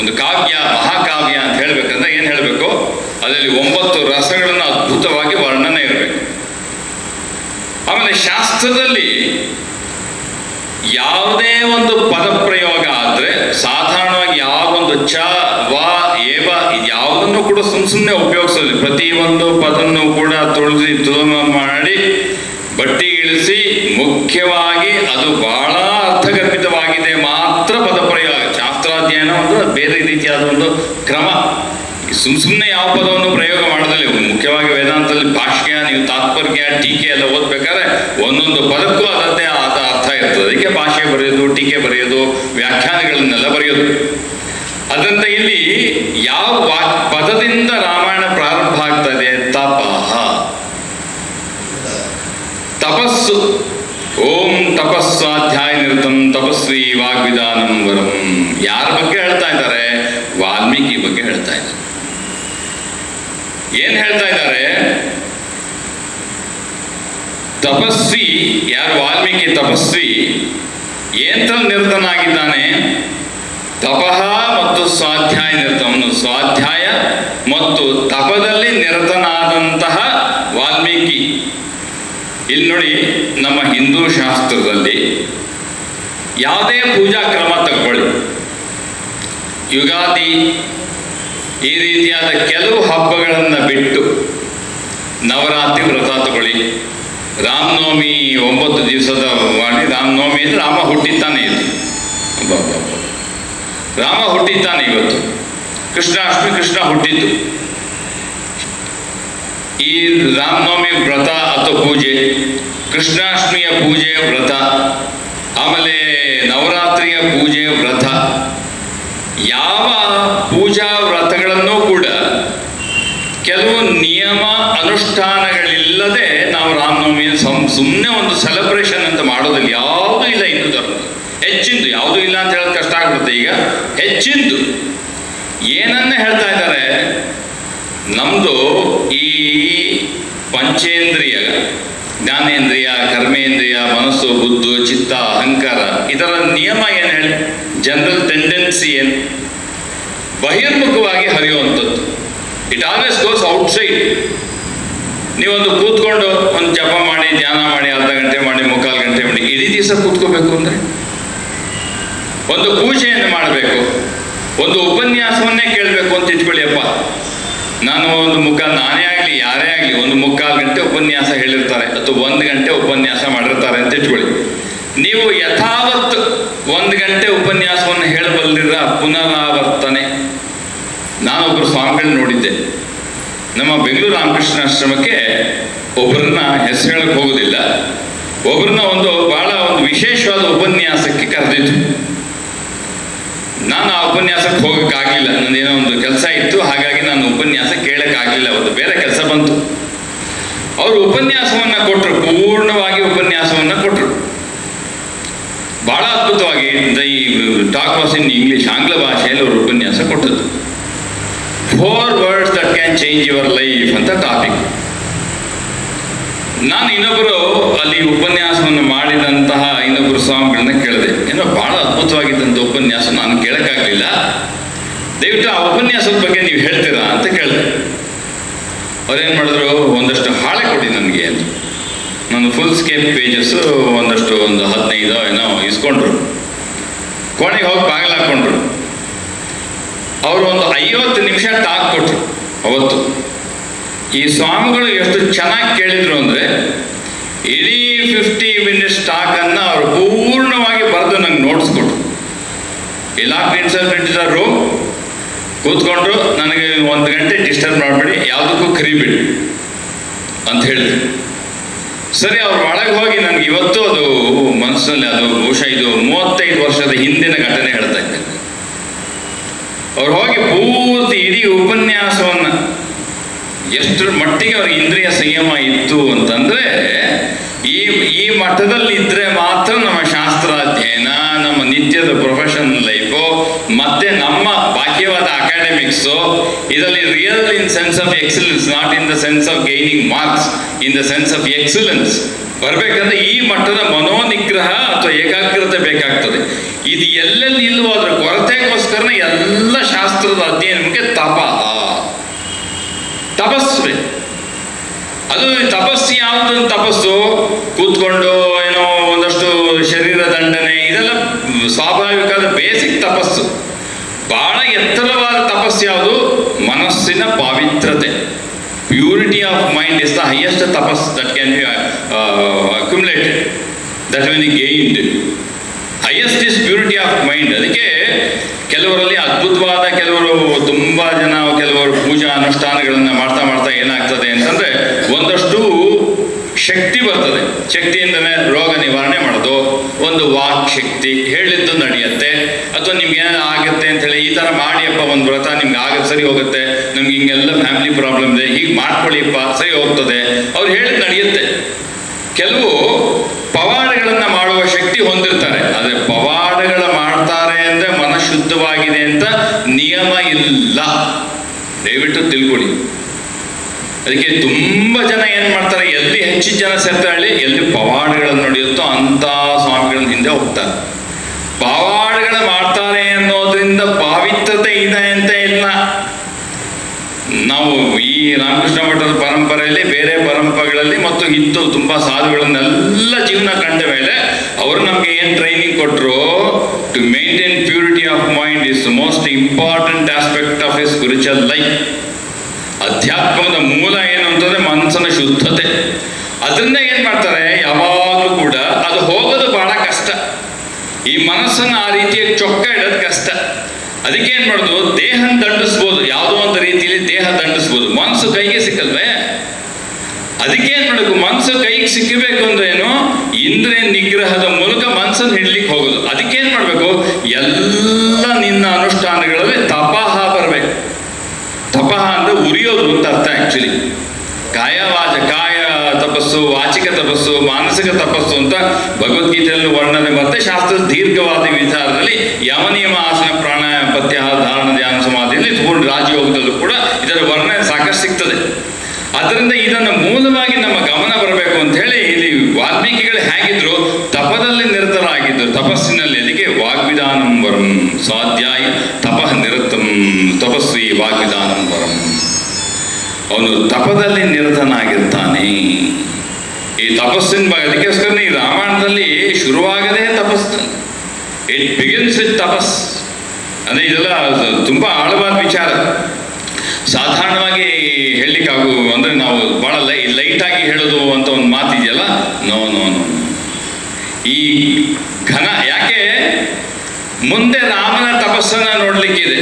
ಒಂದು ಕಾವ್ಯ ಮಹಾಕಾವ್ಯ ಅಂತ ಹೇಳ್ಬೇಕಂದ್ರೆ ಏನು ಹೇಳಬೇಕು? ಅದರಲ್ಲಿ 9 ರಸಗಳನ್ನು ಅದ್ಭುತವಾಗಿ ವರ್ಣನೆ ಇರಬೇಕು. ಆಮೇಲೆ ಶಾಸ್ತ್ರದಲ್ಲಿ ಯಾವುದೇ ಒಂದು ಪದ ಪ್ರಯೋಗ ಆದರೆ ಸಾಧಾರಣವಾಗಿ ಯಾವೊಂದು ಚ ವ ಏವ ಯಾವುದನ್ನು ಕೂಡ ಸುಮ್ಮನೆ ಉಪಯೋಗಿಸೋದು. ಪ್ರತಿಯೊಂದು ಪದನ್ನು ಕೂಡ ತುಲನ ಮಾಡಿ ಬಟ್ಟಿ ಇಳಿಸಿ ಮುಖ್ಯವಾಗಿ ಅದು ಬಹಳ ಅರ್ಥಗರ್ಭಿತವಾಗಿದೆ ಮಾತ್ರ ಪದ ಪ್ರಯೋಗ. ಶಾಸ್ತ್ರಾಧ್ಯಯನ ಒಂದು ಬೇರೆ ರೀತಿಯಾದ ಒಂದು ಕ್ರಮ. ಸುಮ್ಮನೆ ಯಾವ ಪದವನ್ನು ಪ್ರಯೋಗ ಮಾಡೋದಿಲ್ಲ. ಮುಖ್ಯವಾಗಿ ವೇದಾಂತದಲ್ಲಿ ಭಾಷ್ಯ, ನೀವು ತಾತ್ಪರ್ಯ, ಟೀಕೆ ಎಲ್ಲ ಓದ್ಬೇಕಾದ್ರೆ ಒಂದೊಂದು ಪದಕ್ಕೂ ಅದರದ್ದೇ ಆದ ಅರ್ಥ ಇರ್ತದೆ. ಅದಕ್ಕೆ ಭಾಷೆ ಬರೆಯೋದು, ಟೀಕೆ ಬರೆಯೋದು, ವ್ಯಾಖ್ಯಾನಗಳನ್ನೆಲ್ಲ ಬರೆಯೋದು. ಅದರಂತೆ ಇಲ್ಲಿ ಯಾವ ಪದದಿಂದ ರಾಮಾಯಣ ಪ್ರಾರಂಭ ಆಗ್ತದೆ? ತಪಃ, ತಪಸ್ಸು. ಓಂ ತಪಸ್ಸಾಧ್ಯಾಯ ನಿರತಂ ತಪಸ್ವಿ ವಾಗ್ವಿಧಾನಂ ವರಂ. ಯಾರ ಬಗ್ಗೆ ಹೇಳ್ತಾ ಇದ್ದಾರೆ? ವಾಲ್ಮೀಕಿ ಬಗ್ಗೆ ಹೇಳ್ತಾ ಇದ್ದಾರೆ. ಏನ್ ಹೇಳ್ತಾ ಇದ್ದಾರೆ? ತಪಸ್ವಿ ಯಾರು? ವಾಲ್ಮೀಕಿ ತಪಸ್ವಿ. ಏಂತಲ್ಲಿ ನಿರತನಾಗಿದ್ದಾನೆ? ತಪಃ ಮತ್ತು ಸ್ವಾಧ್ಯಾಯ ನಿರತವನು. ಸ್ವಾಧ್ಯಾಯ ಮತ್ತು ತಪದಲ್ಲಿ ನಿರತನಾದಂತಹ ವಾಲ್ಮೀಕಿ. ಇಲ್ಲಿ ನೋಡಿ, ನಮ್ಮ ಹಿಂದೂ ಶಾಸ್ತ್ರದಲ್ಲಿ ಯಾವುದೇ ಪೂಜಾ ಕ್ರಮ ತಗೊಳ್ಳಿ, ಯುಗಾದಿ ಈ ರೀತಿಯಾದ ಕೆಲವು ಹಬ್ಬಗಳನ್ನು ಬಿಟ್ಟು, ನವರಾತ್ರಿ ವ್ರತ ತಗೊಳ್ಳಿ, ರಾಮನವಮಿ 9 ದಿವಸದ ಮಾಡಿ, ರಾಮನವಮಿ ಅಂದರೆ ರಾಮ ಹುಟ್ಟಿದ್ದಾನೆ. ಇದು ರಾಮ ಹುಟ್ಟಿದ್ದಾನೆ ಇವತ್ತು. ಕೃಷ್ಣಾಷ್ಟಮಿ ಕೃಷ್ಣ ಹುಟ್ಟಿದ್ದು. ಈ ರಾಮನವಮಿ ವ್ರತ ಅಥವಾ ಪೂಜೆ, ಕೃಷ್ಣಾಷ್ಟಮಿಯ ಪೂಜೆ ವ್ರತ, ಆಮೇಲೆ ನವರಾತ್ರಿಯ ಪೂಜೆ ವ್ರತ, ಯಾವ ಪೂಜಾ ವ್ರತಗಳನ್ನು ಕೂಡ ಕೆಲವು ನಿಯಮ ಅನುಷ್ಠಾನಗಳಿಲ್ಲದೆ ನಾವು ರಾಮನವಮಿ ಸುಮ್ಮನೆ ಒಂದು ಸೆಲೆಬ್ರೇಷನ್ ಅಂತ ಮಾಡೋದಿಲ್ಲ. ಯಾವುದೂ ಇಲ್ಲ ಹಿಂದೂ ಧರ್ಮದಲ್ಲಿ. ಹೆಚ್ಚಿಂದು ಯಾವುದೂ ಇಲ್ಲ ಅಂತ ಹೇಳೋದು ಕಷ್ಟ ಆಗ್ಬಿಡುತ್ತೆ. ಈಗ ಹೆಚ್ಚಿಂದು ಏನನ್ನ ಹೇಳ್ತಾ ಇದ್ದಾರೆ? ನಮ್ಮದು ಈ ಪಂಚೇಂದ್ರಿಯ, ಜ್ಞಾನೇಂದ್ರಿಯ, ಕರ್ಮೇಂದ್ರಿಯ, ಮನಸ್ಸು, ಬುದ್ಧು, ಚಿತ್ತ, ಅಹಂಕಾರ, ಇದರ ನಿಯಮ ಏನು ಹೇಳಿ? ಜನರಲ್ ಟೆಂಡೆನ್ಸಿ ಏನು? ಬಹಿರ್ಮುಖವಾಗಿ ಹರಿಯುವಂಥದ್ದು. It always goes outside. ನೀವೊಂದು ಕೂತ್ಕೊಂಡು ಒಂದು ಜಪ ಮಾಡಿ, ಧ್ಯಾನ ಮಾಡಿ, ಅರ್ಧ ಗಂಟೆ ಮಾಡಿ, 3/4 ಗಂಟೆ ಮಾಡಿ, ಇಡೀ ದಿವಸ ಕೂತ್ಕೋಬೇಕು ಅಂದರೆ, ಒಂದು ಪೂಜೆಯನ್ನು ಮಾಡಬೇಕು, ಒಂದು ಉಪನ್ಯಾಸವನ್ನೇ ಕೇಳಬೇಕು ಅಂತ ಇಟ್ಕೊಳ್ಳಿಯಪ್ಪ. ನಾನು ನಾನೇ ಆಗಲಿ ಯಾರೇ ಆಗಲಿ ಒಂದು 3/4 ಗಂಟೆ ಉಪನ್ಯಾಸ ಹೇಳಿರ್ತಾರೆ ಅಥವಾ 1 ಗಂಟೆ ಉಪನ್ಯಾಸ ಮಾಡಿರ್ತಾರೆ ಅಂತ ಇಟ್ಕೊಳ್ಳಿ. ನೀವು ಯಥಾವತ್ 1 ಗಂಟೆ ಉಪನ್ಯಾಸವನ್ನು ಹೇಳಬಲ್ಲಿರ ಪುನರಾವರ್ತನೆ. ನಾನೊಬ್ಬರು ಸ್ವಾಮಿಗಳನ್ನ ನೋಡಿದ್ದೆ. ನಮ್ಮ ಬೆಂಗಳೂರು ರಾಮಕೃಷ್ಣ ಆಶ್ರಮಕ್ಕೆ ಒಬ್ಬರನ್ನ ಹೆಸರು ಹೇಳಕ್ಕೆ ಹೋಗೋದಿಲ್ಲ, ಒಬ್ಬರನ್ನ ಬಹಳ ವಿಶೇಷವಾದ ಉಪನ್ಯಾಸಕ್ಕೆ ಕರೆದಿತ್ತು. ನಾನು ಆ ಉಪನ್ಯಾಸಕ್ಕೆ ಹೋಗೋಕ್ಕಾಗಲಿಲ್ಲ. ನಂದೇನೋ ಒಂದು ಕೆಲಸ ಇತ್ತು, ಹಾಗಾಗಿ ನಾನು ಉಪನ್ಯಾಸ ಕೇಳೋಕ್ಕಾಗಲಿಲ್ಲ. ಒಂದು ಬೇರೆ ಕೆಲಸ ಬಂತು. ಅವರು ಉಪನ್ಯಾಸವನ್ನು ಕೊಟ್ಟರು, ಪೂರ್ಣವಾಗಿ ಉಪನ್ಯಾಸವನ್ನು ಕೊಟ್ಟರು. ಬಹಳ ಅದ್ಭುತವಾಗಿ ಈ ಟಾಕ್ ವಾಸ್ ಇನ್ ಇಂಗ್ಲಿಷ್, ಆಂಗ್ಲ ಭಾಷೆಯಲ್ಲಿ ಅವರು ಉಪನ್ಯಾಸ ಕೊಟ್ಟದ್ದು. 4 words that can change your life ಅಂತ ಟಾಪಿಕ್. ನಾನು ಇನ್ನೊಬ್ಬರು ಅಲ್ಲಿ ಉಪನ್ಯಾಸವನ್ನು ಮಾಡಿದಂತಹ ಇನ್ನೊಬ್ಬರು ಸ್ವಾಮಿಗಳನ್ನ ಕೇಳಿದೆ. ಏನೋ ಬಹಳ ಅದ್ಭುತವಾಗಿದ್ದಂಥ ಉಪನ್ಯಾಸ, ನಾನು ಕೇಳೋಕ್ಕಾಗಲಿಲ್ಲ. ದಯವಿಟ್ಟು ಆ ಉಪನ್ಯಾಸದ ಬಗ್ಗೆ ನೀವು ಹೇಳ್ತೀರಾ ಅಂತ ಕೇಳಿದೆ. ಅವ್ರೇನು ಮಾಡಿದ್ರು, ಒಂದಷ್ಟು ಹಾಳೆ ಕೊಡಿ ನನಗೆ ಅಂತ. ನಾನು ಫುಲ್ ಸ್ಕೇಪ್ ಪೇಜಸ್ಸು ಒಂದು 15 ಏನೋ ಇಸ್ಕೊಂಡ್ರು. ಕೋಣೆಗೆ ಹೋಗಿ ಬಾಗಿಲು ಹಾಕ್ಕೊಂಡ್ರು. ಅವರು ಒಂದು 50 ನಿಮಿಷ ಟಾಕ್ ಕೊಟ್ಟರು ಅವತ್ತು. ಈ ಸ್ವಾಮಿಗಳು ಎಷ್ಟು ಚೆನ್ನಾಗಿ ಕೇಳಿದ್ರು ಅಂದರೆ, ಇಡೀ 50 ಮಿನಿಟ್ಸ್ ಟಾಕನ್ನು ಅವರು ಪೂರ್ಣವಾಗಿ ಬರೆದು ನಂಗೆ ನೋಟ್ಸ್ ಕೊಟ್ಟರು. Lock himself in the room, ಕೂತ್ಕೊಂಡ್ರು. ನನಗೆ 1 ಗಂಟೆ ಡಿಸ್ಟರ್ಬ್ ಮಾಡಬೇಡಿ, ಯಾವುದಕ್ಕೂ ಕರಿಬೇಡಿ ಅಂತ ಹೇಳಿದ್ರು. ಸರಿ, ಅವ್ರ ಒಳಗೆ ಹೋಗಿ ನನಗೆ ಇವತ್ತು ಅದು ಮನಸ್ಸಿನಲ್ಲಿ, ಅದು ಬಹುಶಃ ಇದು 35 ವರ್ಷದ ಹಿಂದಿನ ಘಟನೆ ಹೇಳ್ತಾ ಇದ್ದೇನೆ. ಅವ್ರು ಹೋಗಿ ಪೂರ್ತಿ ಇಡೀ ಉಪನ್ಯಾಸವನ್ನು, ಎಷ್ಟರ ಮಟ್ಟಿಗೆ ಅವ್ರಿಗೆ ಇಂದ್ರಿಯ ಸಂಯಮ ಇತ್ತು ಅಂತಂದರೆ, ಈ ಮಟ್ಟದಲ್ಲಿ ಇದ್ದರೆ ಮಾತ್ರ ನಮ್ಮ ಶಾಸ್ತ್ರ ಅಧ್ಯಯನ, ನಮ್ಮ ನಿತ್ಯದ ಪ್ರೊಫೆಷನಲ್ ಲೈಫು, ಮತ್ತೆ ನಮ್ಮ ಬಾಕ್ಯವಾದ ಅಕಾಡೆಮಿಕ್ಸು ಇದರಲ್ಲಿ real in sense of excellence, not in the sense of gaining marks, in the sense of excellence ಬರಬೇಕಂದ್ರೆ ಈ ಮಟ್ಟದ ಮನೋನಿಗ್ರಹ ಅಥವಾ ಏಕಾಗ್ರತೆ ಬೇಕಾಗ್ತದೆ. ಇದು ಎಲ್ಲೆಲ್ಲಿ ಇಲ್ವೋ ಅದರ ಕೊರತೆಗೋಸ್ಕರನೇ ಎಲ್ಲ ಶಾಸ್ತ್ರದ ಅಧ್ಯಯನಕ್ಕೆ ತಪಸ್ಸು. ಅದು ತಪಸ್ಸು ಯಾವುದು? ತಪಸ್ಸು ಕೂತ್ಕೊಂಡು ಏನೋ ಒಂದಷ್ಟು ಶರೀರ ದಂಡನೆ, ಇದೆಲ್ಲ ಸ್ವಾಭಾವಿಕವಾದ ಬೇಸಿಕ್ ತಪಸ್ಸು. ಬಹಳ ಎತ್ತರವಾದ ತಪಸ್ಸು ಯಾವುದು? ಮನಸ್ಸಿನ ಪಾವಿತ್ರತೆ. Purity of mind is the highest tapas that can be accumulated, that will be gained. Highest is purity of mind. ಅದಕ್ಕೆ ಕೆಲವರಲ್ಲಿ ಅದ್ಭುತವಾದ, ತುಂಬ ಜನ ಕೆಲವರು ಪೂಜಾ ಅನುಷ್ಠಾನಗಳನ್ನು ಮಾಡ್ತಾ ಮಾಡ್ತಾ ಏನಾಗ್ತದೆ ಅಂತಂದರೆ ಒಂದಷ್ಟು ಶಕ್ತಿ ಬರ್ತದೆ. ಶಕ್ತಿಯಿಂದಲೇ ರೋಗ ನಿವಾರಣೆ ಮಾಡೋದು, ಒಂದು ವಾಕ್ ಶಕ್ತಿ, ಹೇಳಿದ್ದು ನಡೆಯುತ್ತೆ. ಅಥವಾ ನಿಮ್ಗೆ ಏನಾದ್ರು ಆಗುತ್ತೆ ಅಂತೇಳಿ ಈ ಥರ ಮಾಡಿಯಪ್ಪ ಒಂದು ವ್ರತ, ನಿಮ್ಗೆ ಆಗುತ್ತೆ, ಸರಿ ಹೋಗುತ್ತೆ, ನಮ್ಗೆ ಹಿಂಗೆಲ್ಲ ಫ್ಯಾಮಿಲಿ ಪ್ರಾಬ್ಲಮ್ ಇದೆ, ಹೀಗೆ ಮಾಡ್ಕೊಳ್ಳಿಯಪ್ಪ, ಸರಿ ಹೋಗ್ತದೆ, ಅವ್ರು ಹೇಳಿದ್ದು ನಡೆಯುತ್ತೆ. ಕೆಲವು ಪವಾಡಗಳನ್ನು ಮಾಡುವ ಶಕ್ತಿ ಹೊಂದಿರ್ತಾರೆ. ಆದರೆ ಪವಾಡಗಳ ಮಾಡ್ತಾರೆ ಅಂದರೆ ಮನಃಶುದ್ಧವಾಗಿದೆ ಅಂತ ನಿಯಮ ಇಲ್ಲ, ದಯವಿಟ್ಟು ತಿಳ್ಕೊಳ್ಳಿ. ಅದಕ್ಕೆ ತುಂಬ ಜನ ಏನು ಮಾಡ್ತಾರೆ, ಎಲ್ಲಿ ಹೆಚ್ಚು ಜನ ಸೇರ್ತಾಳೆ, ಎಲ್ಲಿ ಪವಾಡಗಳನ್ನು ನಡೆಯುತ್ತೋ ಅಂಥ ಸ್ವಾಮಿಗಳ ಹಿಂದೆ ಹೋಗ್ತಾರೆ. ಪವಾಡಗಳ ಮಾಡ್ತಾರೆ ಅನ್ನೋದ್ರಿಂದ ಪಾವಿತ್ರತೆ ಇದೆ ಅಂತ ಇಲ್ಲ. ನಾವು ಈ ರಾಮಕೃಷ್ಣ ಮಠದ ಪರಂಪರೆಯಲ್ಲಿ, ಬೇರೆ ಪರಂಪರೆಗಳಲ್ಲಿ ಮತ್ತು ಇತ್ತು ತುಂಬ ಸಾಧುಗಳನ್ನೆಲ್ಲ ಜೀವನ ಕಂಡ ಮೇಲೆ ಅವರು ನಮಗೆ ಏನು ಟ್ರೈನಿಂಗ್ ಕೊಟ್ಟರು, to maintain purity of mind is the most important aspect of a spiritual life. ಅಧ್ಯಾತ್ಮದ ಮೂಲ ಏನು ಅಂತಂದರೆ ಮನಸ್ಸಿನ ಶುದ್ಧತೆ. ಅದರಿಂದ ಏನು ಮಾಡ್ತಾರೆ, ಯಾವಾಗಲೂ ಕೂಡ ಅದು ಹೋಗೋದು ಬಹಳ ಕಷ್ಟ. ಈ ಮನಸ್ಸನ್ನು ಆ ರೀತಿಯಾಗಿ ಚೊಕ್ಕ ಇಡೋದು ಕಷ್ಟ. ಅದಕ್ಕೆ ಏನು ಮಾಡೋದು, ದೇಹ ದಂಡಿಸ್ಬೋದು, ಯಾವುದೋ ಒಂದು ರೀತಿಯಲ್ಲಿ ದೇಹ ದಂಡಿಸ್ಬೋದು, ಮನಸ್ಸು ಕೈಗೆ ಸಿಕ್ಕಲ್ವೇ. ಅದಕ್ಕೆ ಏನು ಮಾಡಬೇಕು, ಮನಸ್ಸು ಕೈಗೆ ಸಿಕ್ಕಬೇಕು ಅಂದ್ರೆ ಏನು, ಇಂದ್ರಿಯ ನಿಗ್ರಹದ ಮೂಲಕ ಮನಸ್ಸನ್ನು ಹಿಡ್ಲಿಕ್ಕೆ ಹೋಗೋದು. ಅದಕ್ಕೇನು ಮಾಡಬೇಕು, ಎಲ್ಲ ನಿನ್ನ ಅನುಷ್ಠಾನಗಳಲ್ಲಿ ತಪಃ ಬರಬೇಕು. ತಪಃ ಅಂದರೆ ಉರಿಯೋದು ಅಂತ ಅರ್ಥ. ಆ್ಯಕ್ಚುಲಿ ಕಾಯ ತಪಸ್ಸು, ವಾಚಿಕ ತಪಸ್ಸು, ಮಾನಸಿಕ ತಪಸ್ಸು ಅಂತ ಭಗವದ್ಗೀತೆಯಲ್ಲಿ ವರ್ಣನೆ, ಮತ್ತೆ ಶಾಸ್ತ್ರದ ದೀರ್ಘವಾದ ವಿಚಾರದಲ್ಲಿ ಯಮನಿಯಮ, ಆಸನ, ಪ್ರಾಣಾಯಾಮ, ಪ್ರತ್ಯಾಹಾರ, ಧಾರಣ, ಧ್ಯಾನ, ಸಮಾಧಿಯಲ್ಲಿ ಪೂರ್ಣ ರಾಜಯೋಗದಲ್ಲೂ ಕೂಡ ಇದರ ವರ್ಣನೆ ಸಾಕಷ್ಟು ಸಿಗ್ತದೆ. ಅದರಿಂದ ಇದನ್ನು ಮೂಲವಾಗಿ ನಮ್ಮ ಗಮನ ಬರಬೇಕು ಅಂತ ಹೇಳಿ ಇಲ್ಲಿ ವಾಲ್ಮೀಕಿಗಳು ಹೇಗಿದ್ರು, ತಪದಲ್ಲಿ ನಿರತರಾಗಿದ್ದರು, ತಪಸ್ಸಿನಲ್ಲಿ. ಅದಕ್ಕೆ ವಾಗ್ವಿಧಾನಂ ವರಂ ಸ್ವಾಧ್ಯಾಯ ತಪಃ ನಿರತಂ ತಪಸ್ವಿ ವಾಗ್ವಿಧಾನಂ ವರಂ. ಅವನು ತಪದಲ್ಲಿ ನಿರತನಾಗಿರ್ತಾನೆ. ಈ ತಪಸ್ಸಿನ ಬಗ್ಗೆ ಅದಕ್ಕೋಸ್ಕರ ಈ ರಾಮಾಯಣದಲ್ಲಿ ಶುರುವಾಗದೇ ತಪಸ್ಸು. ಇಟ್ ಬಿಗಿನ್ಸ್ ವಿತ್ ತಪಸ್. ಅಂದರೆ ಇದೆಲ್ಲ ತುಂಬ ಆಳವಾದ ವಿಚಾರ. ಸಾಧಾರಣವಾಗಿ ಹೇಳಲಿಕ್ಕಾಗು ಅಂದರೆ ನಾವು ಭಾಳ ಲೈಟಾಗಿ ಹೇಳೋದು ಅಂತ ಒಂದು ಮಾತಿದೆಯಲ್ಲ, ನೋ ನೋ ನೋ. ಈ ಘನ ಯಾಕೆ, ಮುಂದೆ ರಾಮನ ತಪಸ್ಸನ್ನು ನೋಡಲಿಕ್ಕಿದೆ,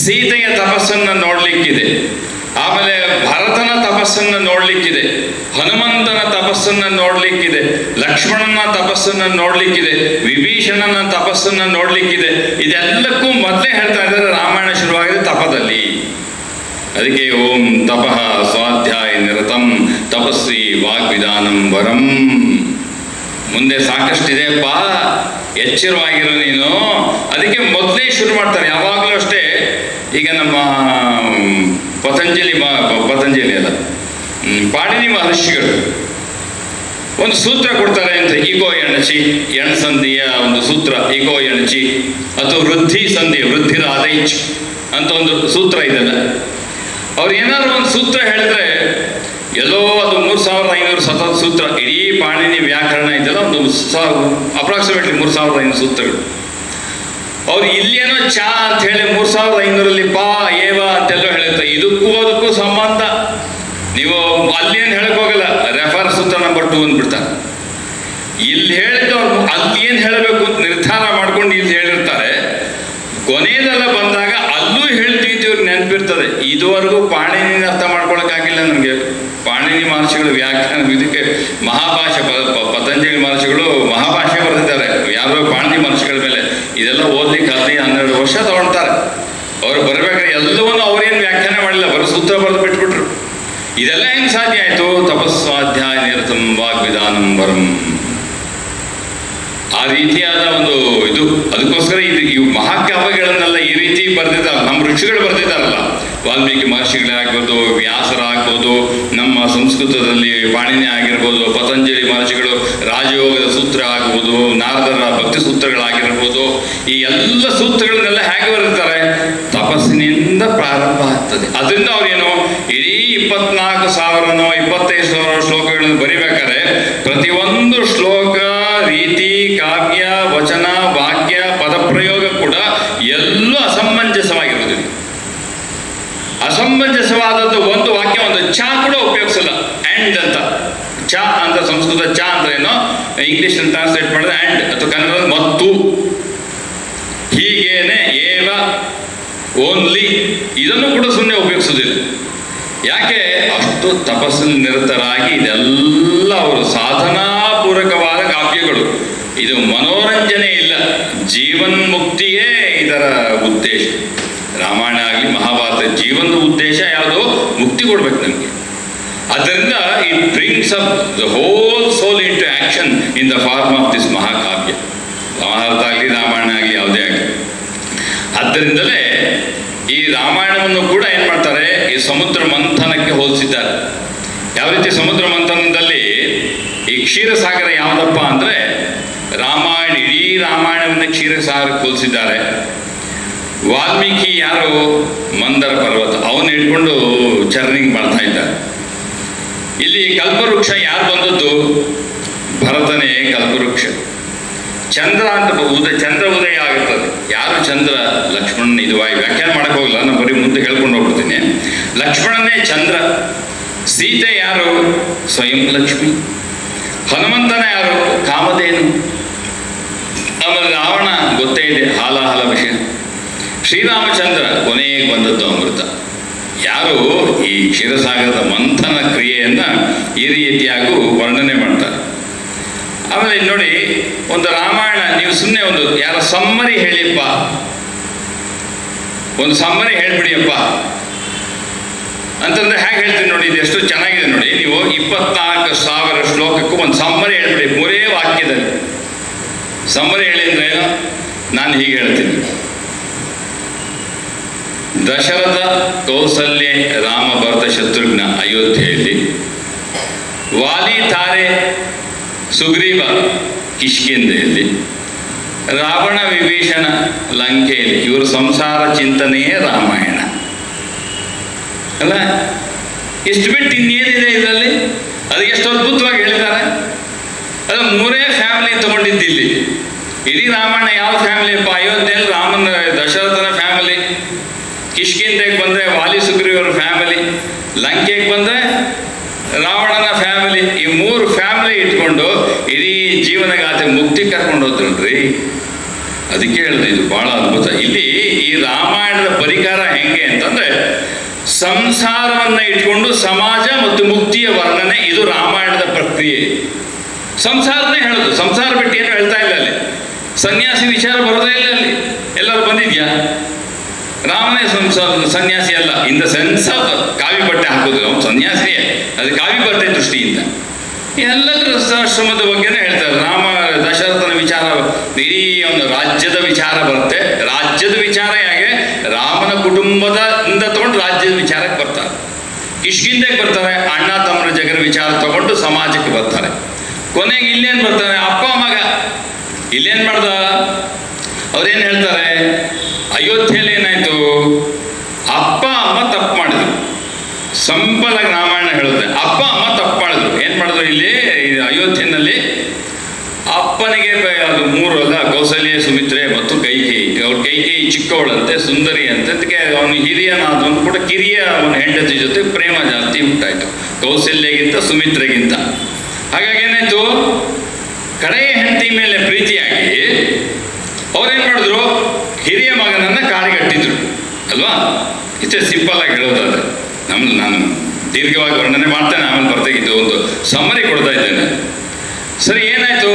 ಸೀತೆಯ ತಪಸ್ಸನ್ನು ನೋಡಲಿಕ್ಕಿದೆ, ಆಮೇಲೆ ಭರತನ ತಪಸ್ಸನ್ನು ನೋಡಲಿಕ್ಕಿದೆ, ಹನುಮಂತನ ತಪಸ್ಸನ್ನು ನೋಡಲಿಕ್ಕಿದೆ, ಲಕ್ಷ್ಮಣನ ತಪಸ್ಸನ್ನು ನೋಡಲಿಕ್ಕಿದೆ, ವಿಭೀಷಣನ ತಪಸ್ಸನ್ನು ನೋಡಲಿಕ್ಕಿದೆ. ಇದೆಲ್ಲಕ್ಕೂ ಮೊದಲೇ ಹೇಳ್ತಾ ಇದ್ದಾರೆ, ರಾಮಾಯಣ ಶುರುವಾಗಿದೆ ತಪದಲ್ಲಿ. ಅದಕ್ಕೆ ಓಂ ತಪಃ ಸ್ವಾಧ್ಯಾಯ ನಿರತಂ ತಪಸ್ವಿ ವಾಗ್ವಿಧಾನಂ ವರಂ. ಮುಂದೆ ಸಾಕಷ್ಟಿದೆಯಪ್ಪ, ಎಚ್ಚರವಾಗಿರೋ ನೀನು. ಅದಕ್ಕೆ ಮೊದಲೇ ಶುರು ಮಾಡ್ತಾರೆ ಯಾವಾಗಲೂ ಅಷ್ಟೇ. ಈಗ ನಮ್ಮ ಪತಂಜಲಿ ಅಲ್ಲ, ಪಾಣಿನಿ ಮಹರ್ಷಿಗಳು ಒಂದು ಸೂತ್ರ ಕೊಡ್ತಾರೆ ಅಂತ, ಈಗೋ ಎಣಚಿ, ಎಣಸಂಧಿಯ ಒಂದು ಸೂತ್ರ, ಈಗೋ ಎಣಚಿ ಅಥವಾ ವೃದ್ಧಿ ಸಂಧಿ, ವೃದ್ಧಿರಾದೈಚ್ ಅಂತ ಒಂದು ಸೂತ್ರ ಇದೆಲ್ಲ. ಅವ್ರು ಏನಾದ್ರು ಒಂದು ಸೂತ್ರ ಹೇಳಿದ್ರೆ ಎಲ್ಲೋ ಅದು 3500 ಸೂತ್ರ. ಇಡೀ ಪಾಣಿನಿ ವ್ಯಾಕರಣ ಇದೆಲ್ಲ ಒಂದು ಅಪ್ರಾಕ್ಸಿಮೇಟ್ಲಿ 3500 ಸೂತ್ರಗಳು. ಅವ್ರು ಇಲ್ಲೇನೋ ಚಾ ಅಂತ ಹೇಳಿ 3500 ಪಾ ಏವ ಅಂತೆಲ್ಲ ಹೇಳುತ್ತೆ. ಇದಕ್ಕೂ ಅದಕ್ಕೂ ಸಂಬಂಧ ನೀವು ಅಲ್ಲೇನು ಹೇಳಕ್ ಹೋಗಲ್ಲ, ರೆಫರ್ ಸೂತ್ರ ನಂಬರ್ 2 ಅಂದ್ಬಿಡ್ತಾರೆ. ಇಲ್ಲಿ ಹೇಳಿದ್ದು ಅವ್ರು ಅಲ್ಲಿ ಏನು ಹೇಳಬೇಕು ಅಂತ ನಿರ್ಧಾರ ಮಾಡ್ಕೊಂಡು ಇಲ್ಲಿ ಹೇಳಿರ್ತಾರೆ. ಕೊನೆಯದೆಲ್ಲ ಬಂದಾಗ ಅಲ್ಲೂ ಹೇಳ್ತೀವಿ ಇವ್ರಿಗೆ ನೆನಪಿರ್ತದೆ. ಇದುವರೆಗೂ ಪಾಣಿನಿನ ಅರ್ಥ ಮಾಡ್ಕೊಳಕ್ಕಾಗಿಲ್ಲ ನಮಗೆ. ಪಾಣಿನಿ ಮಹರ್ಷಿಗಳು ವ್ಯಾಖ್ಯಾನ ಇದಕ್ಕೆ ಮಹಾಭಾಷೆ ಪತಂಜಲಿ ಮಹರ್ಷಿಗಳು ಮಹಾಭಾಷೆ ಬರೆದಿದ್ದಾರೆ ಯಾರೋ ಪಾಣಿನಿ ಮಹರ್ಷಿಗಳ ಮೇಲೆ. ಇದೆಲ್ಲ ಓದ್ಲಿಕ್ಕೆ 12 ವರ್ಷ ತಗೊಳ್ತಾರೆ. ಅವ್ರು ಬರ್ಬೇಕಾದ್ರೆ ಎಲ್ಲವನ್ನೂ ಅವ್ರೇನು ವ್ಯಾಖ್ಯಾನ ಮಾಡಿಲ್ಲ, ಬರೋ ಸೂತ್ರ ಬರೆದು ಬಿಟ್ಬಿಟ್ರು. ಇದೆಲ್ಲ ಹೆಂಗೆ ಸಾಧ್ಯ ಆಯಿತು? ತಪಸ್ವಾಧ್ಯಾಯ ನಿರತಂ ವಾಗ್ವಿಧಾನಂ ವರಂ. ಆ ರೀತಿಯಾದ ಒಂದು ಇದು. ಅದಕ್ಕೋಸ್ಕರ ಇವು ಮಹಾಕಾವ್ಯಗಳನ್ನೆಲ್ಲ ಈ ರೀತಿ ಬರೆದಿದ್ದಾರೆ. ನಮ್ಮ ಋಷಿಗಳು ಬರೆದಿದ್ದಾರಲ್ಲ, ವಾಲ್ಮೀಕಿ ಮಹರ್ಷಿಗಳಾಗ್ಬೋದು, ವ್ಯಾಸರಾಗ್ಬೋದು, ನಮ್ಮ ಸಂಸ್ಕೃತದಲ್ಲಿ ಪಾಣಿನಿ ಆಗಿರ್ಬೋದು, ಪತಂಜಲಿ ಮಹರ್ಷಿಗಳು ರಾಜಯೋಗದ ಸೂತ್ರ ಆಗ್ಬೋದು, ನಾರದರ ಭಕ್ತಿ ಸೂತ್ರಗಳಾಗಿರ್ಬೋದು, ಈ ಎಲ್ಲ ಸೂತ್ರಗಳನ್ನೆಲ್ಲ ಹೇಗೆ ಬರೆದಿದ್ದಾರೆ? ತಪಸ್ಸಿನಿಂದ ಪ್ರಾರಂಭ ಆಗ್ತದೆ. ಅದರಿಂದ ಅವ್ರೇನು ಇಡೀ 24,000 25,000 ಶ್ಲೋಕಗಳನ್ನು ಬರಿಬೇಕಾದ್ರೆ ಪ್ರತಿಯೊಂದು ಶ್ಲೋಕ ರೀತಿ, ಕಾವ್ಯ, ವಚನ, ವಾಕ್ಯ, ಪದಪ್ರಯೋಗ ಕೂಡ ಎಲ್ಲೂ ಅಸಮಂಜಸವಾಗಿರುವುದಿಲ್ಲ. ಅಸಮಂಜಸವಾದದ್ದು ಒಂದು ವಾಕ್ಯ, ಒಂದು ಚಾ ಕೂಡ ಉಪಯೋಗಿಸಲ್ಲ. ಆ್ಯಂಡ್ ಅಂತ ಚಾ ಅಂತ, ಸಂಸ್ಕೃತ ಚಾ ಅಂದ್ರೆ ಏನೋ, ಇಂಗ್ಲಿಷ್ ಟ್ರಾನ್ಸ್ಲೇಟ್ ಮಾಡಿದ್ರೆ ಆ್ಯಂಡ್ ಅಥವಾ ಕನ್ನಡದಲ್ಲಿ ಮತ್ತು, ಹೀಗೇನೆ, ಏವ, ಓನ್ಲಿ, ಇದನ್ನು ಕೂಡ ಸುಮ್ಮನೆ ಉಪಯೋಗಿಸೋದಿಲ್ಲ. ಯಾಕೆ? ಅಷ್ಟು ತಪಸ್ಸಲ್ಲಿ ನಿರತರಾಗಿ ಇದೆಲ್ಲ ಅವರು ಸಾಧನಾಪೂರ್ವಕವಾದ ಕಾವ್ಯಗಳು. ಇದು ಮನೋರಂಜನೆ ಇಲ್ಲ, ಜೀವನ್ಮುಕ್ತಿಯೇ ಇದರ ಉದ್ದೇಶ. ರಾಮಾಯಣ ಆಗಲಿ ಮಹಾಭಾರತ ಜೀವನದ ಉದ್ದೇಶ ಯಾವುದು? ಮುಕ್ತಿ ಕೊಡ್ಬೇಕು ನಮಗೆ. ಆದ್ದರಿಂದ it brings up the whole soul into action in the form of this ಮಹಾಕಾವ್ಯ. ಮಹಾಭಾರತ ಆಗಲಿ ರಾಮಾಯಣ ಆಗಲಿ ಯಾವುದೇ ಆಗಲಿ. ಆದ್ದರಿಂದಲೇ ಈ ರಾಮಾಯಣವನ್ನು ಕೂಡ ಏನು ಮಾಡ್ತಾರೆ, ಈ ಸಮುದ್ರ ಮಂಥನಕ್ಕೆ ಹೋಲಿಸಿದ್ದಾರೆ. ಯಾವ ರೀತಿ ಸಮುದ್ರ ಮಂಥನದಲ್ಲಿ ಈ ಕ್ಷೀರಸಾಗರ ಯಾವುದಪ್ಪ ಅಂದರೆ ರಾಮಾಯಣ, ಇಡೀ ರಾಮಾಯಣವನ್ನು ಕ್ಷೀರಸಾಗರಕ್ಕೆ ಹೋಲಿಸಿದ್ದಾರೆ. ವಾಲ್ಮೀಕಿ ಯಾರು? ಮಂದರ ಪರ್ವತ, ಅವನ್ನ ಹಿಡ್ಕೊಂಡು ಚರ್ನಿಂಗ್ ಮಾಡ್ತಾ ಇದ್ದಾರೆ. ಇಲ್ಲಿ ಕಲ್ಪವೃಕ್ಷ ಯಾರು ಬಂದದ್ದು? ಭರತನೇ ಕಲ್ಪವೃಕ್ಷ. ಚಂದ್ರ ಅಂತ ಚಂದ್ರ ಉದಯ ಆಗುತ್ತದೆ. ಯಾರು ಚಂದ್ರ? ಲಕ್ಷ್ಮಣನ. ಇದು ವ್ಯಾಖ್ಯಾನ ಮಾಡಕ್ಕೆ ಹೋಗಲ್ಲ, ನಾನು ಬರೀ ಮುಂದೆ ಹೇಳ್ಕೊಂಡು ಹೋಗ್ಬಿಡ್ತೀನಿ. ಲಕ್ಷ್ಮಣನೇ ಚಂದ್ರ. ಸೀತೆ ಯಾರು? ಸ್ವಯಂ ಲಕ್ಷ್ಮಿ. ಹನುಮಂತನ ಯಾರು? ಕಾಮಧೇನು. ಆಮೇಲೆ ರಾವಣ ಗೊತ್ತೇ ಇದೆ, ಹಾಲಾಹಲ ವಿಷಯ. ಶ್ರೀರಾಮಚಂದ್ರ ಕೊನೆಗೆ ಬಂದದ್ದು ಅಮೃತ. ಯಾರು? ಈ ಕ್ಷೀರಸಾಗರದ ಮಂಥನ ಕ್ರಿಯೆಯನ್ನು ಈ ರೀತಿಯಾಗೂ ವರ್ಣನೆ ಮಾಡ್ತಾರೆ. ಆಮೇಲೆ ನೋಡಿ, ಒಂದು ರಾಮಾಯಣ ನೀವು ಸುಮ್ಮನೆ ಒಂದು ಯಾರ ಸಮ್ಮರಿ ಹೇಳಿಪ್ಪ, ಒಂದು ಸಮ್ಮರಿ ಹೇಳ್ಬಿಡಿಯಪ್ಪ ಅಂತಂದ್ರೆ ಹೇಗೆ ಹೇಳ್ತೀನಿ ನೋಡಿ. ಇದು ಎಷ್ಟು ಚೆನ್ನಾಗಿದೆ ನೋಡಿ. ನೀವು 24,000 ಶ್ಲೋಕಕ್ಕೂ ಒಂದು ಸಮ್ಮರಿ ಹೇಳ್ಬಿಡಿ, 3 ವಾಕ್ಯದಲ್ಲಿ. ಸಮ್ಮರಿ ಹೇಳಿ ಅಂದ್ರೆ ಏನು? ನಾನು ಹೀಗೆ ಹೇಳ್ತೀನಿ. ದಶರಥ, ಕೌಸಲ್ಯ, ರಾಮ, ಭರತ, ಶತ್ರುಘ್ನ ಅಯೋಧ್ಯೆಯಲ್ಲಿ, ವಾಲಿ, ತಾರೆ, ಸುಗ್ರೀವ ಕಿಷ್ಕಿಂಧೆಯಲ್ಲಿ, ರಾವಣ, ವಿಭೀಷಣ ಲಂಕೆಯಲ್ಲಿ. ಇವರು ಸಂಸಾರ ಚಿಂತನೆಯೇ ರಾಮಾಯಣ ಅಲ್ಲ. ಇಷ್ಟು ಬಿಟ್ಟು ಇನ್ನೇನಿದೆ ಇದರಲ್ಲಿ? ಅದಕ್ಕೆ ಎಷ್ಟು ಅದ್ಭುತವಾಗಿ ಹೇಳಿದ್ದಾರೆ. ಅದು 3 ಫ್ಯಾಮಿಲಿ ತಗೊಂಡಿದ್ದಿಲ್ಲಿ. ಇಡೀ ರಾಮಾಯಣ ಯಾವ ಫ್ಯಾಮಿಲಿಯಪ್ಪ? ಅಯೋಧ್ಯೆಯಲ್ಲಿ ರಾಮನ, ದಶರಥನ ಫ್ಯಾಮಿಲಿ. ಕಿಷ್ಕಿಂಧೆಗೆ ಬಂದರೆ ವಾಲಿ, ಸುಗ್ರೀವರ ಫ್ಯಾಮಿಲಿ. ಲಂಕೆಗೆ ಬಂದರೆ ರಾವಣನ ಫ್ಯಾಮಿಲಿ. ಈ 3 ಫ್ಯಾಮಿಲಿ ಇಟ್ಕೊಂಡು ಇಡೀ ಜೀವನಗಾಥೆ ಮುಕ್ತಿ ಕರ್ಕೊಂಡು ಹೋದ್ರಲ್ರಿ. ಅದಕ್ಕೆ ಹೇಳಿದೆ ಇದು ಬಹಳ ಅದ್ಭುತ. ಇಲ್ಲಿ ಈ ರಾಮಾಯಣದ ಪರಿಕಾರ ಹೆಂಗೆ ಅಂತಂದ್ರೆ, ಸಂಸಾರವನ್ನ ಇಟ್ಕೊಂಡು ಸಮಾಜ ಮತ್ತು ಮುಕ್ತಿಯ ವರ್ಣನೆ, ಇದು ರಾಮಾಯಣದ ಪ್ರಕ್ರಿಯೆ. ಸಂಸಾರನೇ ಹೇಳೋದು, ಸಂಸಾರ ಬಿಟ್ಟು ಏನು ಹೇಳ್ತಾ ಇಲ್ಲ ಅಲ್ಲಿ. ಸನ್ಯಾಸಿ ವಿಚಾರ ಬರೋದೇ ಇಲ್ಲ ಅಲ್ಲಿ. ಎಲ್ಲರೂ ಬಂದಿದ್ಯಾ? ರಾಮನೇ ಸನ್ಯಾಸಿ ಅಲ್ಲ, ಇನ್ ದ ಸೆನ್ಸ್ ಆಫ್ ಕಾವಿ ಬಟ್ಟೆ ಹಾಕೋದು. ಅವನು ಸನ್ಯಾಸಿಯೇ, ಅದು ಕಾವಿ ಬಟ್ಟೆ ದೃಷ್ಟಿಯಿಂದ. ಎಲ್ಲ ಗೃಹಸ್ಥಾಶ್ರಮದ ಬಗ್ಗೆನೇ ಹೇಳ್ತಾರೆ. ರಾಮ, ದಶರಥನ ವಿಚಾರ, ಇಡೀ ಒಂದು ರಾಜ್ಯದ ವಿಚಾರ ಬರುತ್ತೆ. ರಾಜ್ಯದ ವಿಚಾರ ಹೇಗೆ? ರಾಮನ ಕುಟುಂಬದಿಂದ ತಗೊಂಡು ರಾಜ್ಯದ ವಿಚಾರಕ್ಕೆ ಬರ್ತಾರೆ. ಕಿಷ್ಕಿಂಧೆಗೆ ಬರ್ತಾರೆ, ಅಣ್ಣ ತಮ್ಮನ ಜಗರ ವಿಚಾರ ತಗೊಂಡು ಸಮಾಜಕ್ಕೆ ಬರ್ತಾರೆ. ಕೊನೆಗೆ ಇಲ್ಲೇನು ಬರ್ತಾರೆ? ಅಪ್ಪ ಮಗ. ಇಲ್ಲೇನು ಮಾಡ್ದ? ಅವ್ರೇನು ಹೇಳ್ತಾರೆ? ಅಯೋಧ್ಯೆಯಲ್ಲಿ ಏನಾಯ್ತು? ಅಪ್ಪ ಅಮ್ಮ ತಪ್ಪು ಮಾಡಿದ್ರು. ಸಂಪಲ ರಾಮಾಯಣ ಹೇಳುತ್ತೆ, ಅಪ್ಪ ಅಮ್ಮ ತಪ್ಪು ಮಾಡಿದ್ರು. ಏನು ಮಾಡಿದ್ರು ಇಲ್ಲಿ ಅಯೋಧ್ಯೆಯಲ್ಲಿ? ಅಪ್ಪನಿಗೆ ಅದು 3 ಅಲ್ಲ, ಕೌಸಲ್ಯ, ಸುಮಿತ್ರೆ ಮತ್ತು ಕೈಕೇಯಿ, ಅವ್ರು ಚಿಕ್ಕವಳಂತೆ, ಸುಂದರಿ ಅಂತೆ. ಅದಕ್ಕೆ ಅವನು ಹಿರಿಯನಾದವನು ಕೂಡ ಕಿರಿಯ ಅವನ ಹೆಂಡತಿ ಜೊತೆ ಪ್ರೇಮ ಜಾಸ್ತಿ ಉಂಟಾಯಿತು, ಕೌಸಲ್ಯಗಿಂತ ಸುಮಿತ್ರೆಗಿಂತ. ಹಾಗಾಗಿ ಏನಾಯಿತು, ಕಡೆಯ ಹೆಂಡತಿ ಮೇಲೆ ಪ್ರೀತಿಯಾಗಿ ಅವ್ರೇನು ಮಾಡಿದ್ರು, ಹಿರಿಯ ಮಗನನ್ನು ಕಾಡಿಗಟ್ಟಿದ್ರು ಅಲ್ವಾ. ಇಷ್ಟೇ ಸಿಂಪಲ್ ಆಗಿ ಹೇಳೋದಾದ್ರೆ, ನಾನು ದೀರ್ಘವಾಗಿ ವರ್ಣನೆ ಮಾಡ್ತೇನೆ, ಆಮೇಲೆ ಬರ್ತಾಗಿದ್ದು ಒಂದು ಸಮ್ಮರಿ ಕೊಡ್ತಾ ಇದ್ದೇನೆ. ಸರಿ, ಏನಾಯಿತು,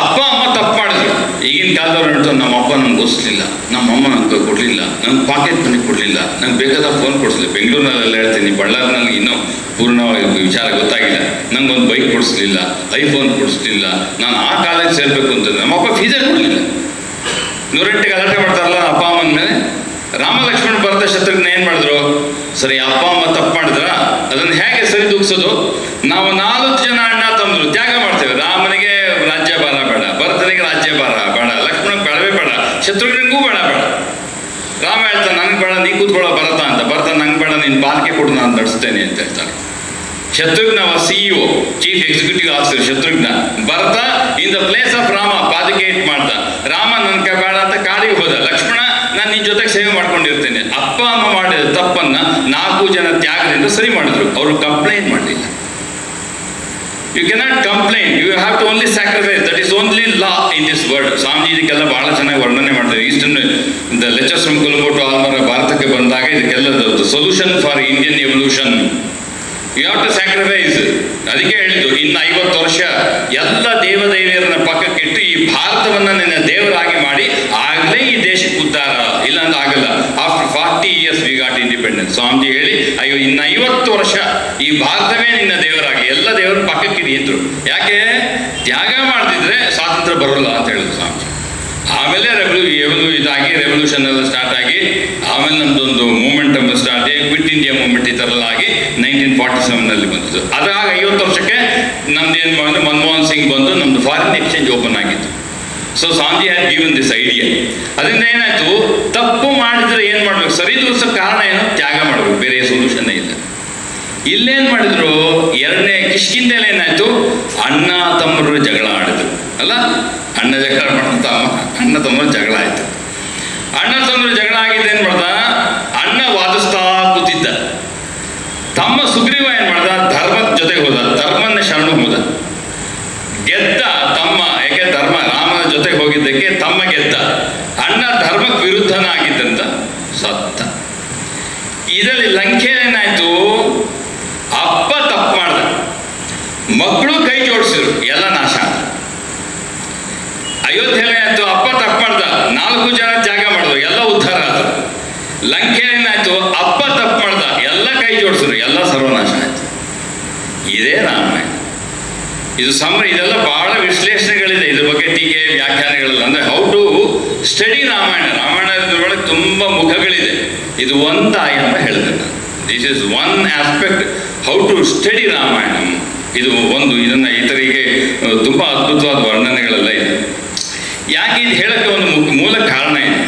ಅಪ್ಪ ಅಮ್ಮ ತಪ್ಪು ಮಾಡಿದ್ರು. ಈಗಿನ ಕಾಲದವ್ರು ಹೇಳ್ತಾರೆ, ನಮ್ಮ ಅಪ್ಪ ನಮ್ಗೆ ಓದಿಸ್ಲಿಲ್ಲ, ನಮ್ಮ ಅಮ್ಮ ನಮ್ಗೆ ಕೊಡಲಿಲ್ಲ, ನಂಗೆ ಪಾಕೆಟ್ ಮನಿ ಕೊಡಲಿಲ್ಲ, ನಂಗೆ ಬೇಕಾದ ಫೋನ್ ಕೊಡಿಸ್ಲಿಲ್ಲ. ಬೆಂಗಳೂರಿನಲ್ಲೆಲ್ಲ ಹೇಳ್ತೀನಿ, ಬಳ್ಳಾರಿನಲ್ಲಿ ಇನ್ನೂ ಪೂರ್ಣವಾಗಿ ವಿಚಾರ ಗೊತ್ತಾಗಿಲ್ಲ. ನಂಗೊಂದು ಬೈಕ್ ಕೊಡಿಸ್ಲಿಲ್ಲ, ಐಫೋನ್ ಕೊಡಿಸ್ಲಿಲ್ಲ, ನಾನು ಆ ಕಾಲೇಜ್ ಸೇರಬೇಕು ಅಂತಂದ್ರೆ ನಮ್ಮ ಅಪ್ಪ ಫೀಸೇ ಕೊಡಲಿಲ್ಲ. 108 ಗಲಾಟೆ ಮಾಡ್ತಾರಲ್ಲ ಅಪ್ಪ ಅಮ್ಮನ ಮೇಲೆ. ರಾಮ ಲಕ್ಷ್ಮಣ ಭರತ ಶತ್ರುಘ್ನ ಏನು ಮಾಡಿದ್ರು, ಸರಿ ಅಪ್ಪ ಅಮ್ಮ ತಪ್ಪು ಮಾಡಿದ್ರ, ಅದನ್ನು ಹೇಗೆ ಸರಿದೂಗಿಸೋದು? ನಾವು 4 ಜನ ಅಣ್ಣ ತಮ್ಮರು ತ್ಯಾಗ ಮಾಡ್ತೇವೆ. ರಾಮನಿಗೆ ರಾಜ್ಯಭಾರ ಬೇಡ, ಭರತನಿಗೆ ರಾಜ್ಯಭಾರ ಬೇಡ, ಲಕ್ಷ್ಮಣನಿಗೆ ಬೇಡವೇ ಬೇಡ, ಶತ್ರುಘ್ನಿಗೂ ಬೇಡ. ರಾಮ ಹೇಳ್ತಾನೆ, ನಂಗೆ ಬೇಡ, ನೀ ಕೂತ್ಕೊಳ್ಳೋ ಭರತ ಅಂತ. ಭರತ, ನಂಗೆ ಬೇಡ, ನೀನು ಪಾಲಿಕೆ ಕೊಡು, ನಾನು ನಡೆಸ್ತೇನೆ ಅಂತ ಹೇಳ್ತಾನೆ. Shatrughna CEO, chief executive officer Shatrughna. Bharata in the place of Rama ಪಾದಿಕೇಟ್ ಮಾಡ್ದ. ರಾಮ ನನ್ಗೆ ಬೇಡ ಅಂತ ಕಾಡಿಗೆ ಹೋದ. ಲಕ್ಷ್ಮಣ, ನಾನು ನಿನ್ನ ಜೊತೆಗೆ ಸೇವೆ ಮಾಡ್ಕೊಂಡಿರ್ತೇನೆ. ಅಪ್ಪ ಅಮ್ಮ ಮಾಡಿದ ತಪ್ಪನ್ನ 4 ಜನ ತ್ಯಾಗದಿಂದ ಸರಿ ಮಾಡಿದ್ರು. ಅವರು ಕಂಪ್ಲೇಂಟ್ ಮಾಡಲಿಲ್ಲ. You cannot complaint, you have to only sacrifice. That is only law in this world. Swamiji ಇದಕ್ಕೆಲ್ಲ ಬಹಳ ಚೆನ್ನಾಗಿ ವರ್ಣನೆ ಮಾಡ್ತಾರೆ. Eastern the lectures from Colombo to Almora ಭಾರತಕ್ಕೆ ಬಂದಾಗ ಇದಕ್ಕೆಲ್ಲ solution for Indian evolution, you have to sacrifice. ಅದಕ್ಕೆ ಹೇಳಿದ್ದು, ಇನ್ನು 50 ವರ್ಷ ಎಲ್ಲ ದೇವದೇವಿಯರನ್ನ ಪಕ್ಕಕ್ಕಿಟ್ಟು ಈ ಭಾರತವನ್ನು ನಿನ್ನ ದೇವರಾಗಿ ಮಾಡಿ, ಆಗಲೇ ಈ ದೇಶಕ್ಕೆ ಉದ್ಧಾರ, ಇಲ್ಲಾಂದ್ರೆ ಆಗಲ್ಲ. After 40 years we got independence. Swamiji ಹೇಳಿ, ಅಯ್ಯೋ ಇನ್ನು 50 ವರ್ಷ ಈ ಭಾರತವೇ ನಿನ್ನ ದೇವರಾಗಿ, ಎಲ್ಲ ದೇವರನ್ನ ಪಕ್ಕಕ್ಕಿಡಿ ಇದ್ರು. ಯಾಕೆ? ತ್ಯಾಗ ಮಾಡ್ತಿದ್ರೆ ಸ್ವಾತಂತ್ರ್ಯ ಬರೋಲ್ಲ ಅಂತ ಹೇಳಿದ್ರು ಸ್ವಾಮೀಜಿ. ಆಮೇಲೆ ಇದಾಗಿ ರೆವಲ್ಯೂಷನ್ ಎಲ್ಲ ಸ್ಟಾರ್ಟ್ ಆಗಿ, ಆಮೇಲೆ ನಮ್ದೊಂದು ಮೂಮೆಂಟಮ್ ಸ್ಟಾರ್ಟ್ ಆಗಿ, ಕ್ವಿಟ್ ಇಂಡಿಯಾ ಮೂವ್ಮೆಂಟ್ ಈ ಥರ ಎಲ್ಲ ಆಗಿ 1947 ಬಂದಿದ್ದು. ಅದಾಗ 50 ವರ್ಷಕ್ಕೆ ನಮ್ದು ಏನು ಮಾಡಿದ್ರೆ ಮನಮೋಹನ್ ಸಿಂಗ್ ಬಂದು ನಮ್ದು ಫಾರಿನ್ ಎಕ್ಸ್ಚೇಂಜ್ ಓಪನ್ ಆಗಿತ್ತು. So Swamiji had given this idea. ಅದರಿಂದ ಏನಾಯ್ತು, ತಪ್ಪು ಮಾಡಿದ್ರೆ ಏನು ಮಾಡ್ಬೇಕು, ಸರಿದೂಗಿಸೋ ಕಾರಣ ಏನು, ತ್ಯಾಗ ಮಾಡಬೇಕು, ಬೇರೆ ಸೊಲ್ಯೂಷನ್ನೇ ಇಲ್ಲ. ಇಲ್ಲೇನು ಮಾಡಿದ್ರು, ಎರಡನೇ ಕಿಷ್ಕಿಂದೆಲ್ಲ ಏನಾಯ್ತು, ಅಣ್ಣ ತಮ್ಮರು ಜಗಳ ಆಡಿದ್ರು ಅಲ್ಲ. ಅಣ್ಣ ಜಗಳ ಮಾಡ್ತಾ ಅಣ್ಣ ತಮ್ಮರು ಜಗಳ ಆಯ್ತು. ಅಣ್ಣ ತಮ್ಮರು ಜಗಳ ಆಗಿದ್ದೇನು ಮಾಡ್ದ, ಅಣ್ಣ ವಾದಿಸ್ತಾ ಕೂತಿದ್ದ. ತಮ್ಮ ಸುಗ್ರೀವ ಏನು ಮಾಡ್ದ, ಧರ್ಮದ ಜೊತೆಗೆ ಹೋದ, ಧರ್ಮನ ಶರಣು ಹೋದ. ಗೆದ್ದ ತಮ್ಮ, ಯಾಕೆ ಧರ್ಮ ರಾಮನ ಜೊತೆಗೆ ಹೋಗಿದ್ದಕ್ಕೆ ತಮ್ಮ ಗೆದ್ದ. ಅಣ್ಣ ಧರ್ಮಕ್ಕೆ ವಿರುದ್ಧನಾಗಿದ್ದಂತ ಸತ್ತ. ಇದರಲ್ಲಿ ಲಂಕೆಯಲ್ಲೇನಾಯ್ತು, ಅಪ್ಪ ತಪ್ಪು ಮಾಡ್ದ, ಮಕ್ಕಳು ಕೈ ಜೋಡಿಸಿದ್ರು, ಎಲ್ಲ ನಾಶ ಆದ. ಅಯೋಧ್ಯೆಯಲ್ಲಿ ಆಯ್ತು, ಅಪ್ಪ ತಪ್ಪು ಮಾಡ್ದ, 4 ಜನ ತ್ಯಾಗ ಮಾಡಿದ್ರು, ಎಲ್ಲ ಉದ್ಧಾರ ಆದ್ರು. ಲಂಕೆಯಲ್ಲೇನಾಯ್ತು, ಅಪ್ಪ ತಪ್ಪು ಮಾಡ್ದ, ಎಲ್ಲ ಕೈ ಜೋಡಿಸಿದ್ರು, ಎಲ್ಲ ಸರ್ವನಾಶ ಆಯ್ತು. ಇದೇ ರಾಮಾಯಣ. ಇದು ಇದೆಲ್ಲ ಬಹಳ ವಿಶ್ಲೇಷಣೆಗಳಿದೆ ಇದ್ರ ಬಗ್ಗೆ, ಟೀಕೆ ವ್ಯಾಖ್ಯಾನಗಳೆಲ್ಲ. ಅಂದ್ರೆ ಹೌ ಟು ಸ್ಟಡಿ ರಾಮಾಯಣ. ರಾಮಾಯಣದೊಳಗೆ ತುಂಬ ಮುಖಗಳಿದೆ. ಇದು ಒಂದು ಅಂತ ಹೇಳಿದೆ ನಾನು. This is one aspect, how to study Ramayana. ಇದು ಒಂದು, ಇದನ್ನ ಇತರಿಗೆ ತುಂಬ ಅದ್ಭುತವಾದ ವರ್ಣನೆಗಳೆಲ್ಲ ಇದೆ. ಯಾಕೆ ಇದು ಹೇಳಕ್ಕೆ ಒಂದು ಮೂಲ ಕಾರಣ ಇದೆ.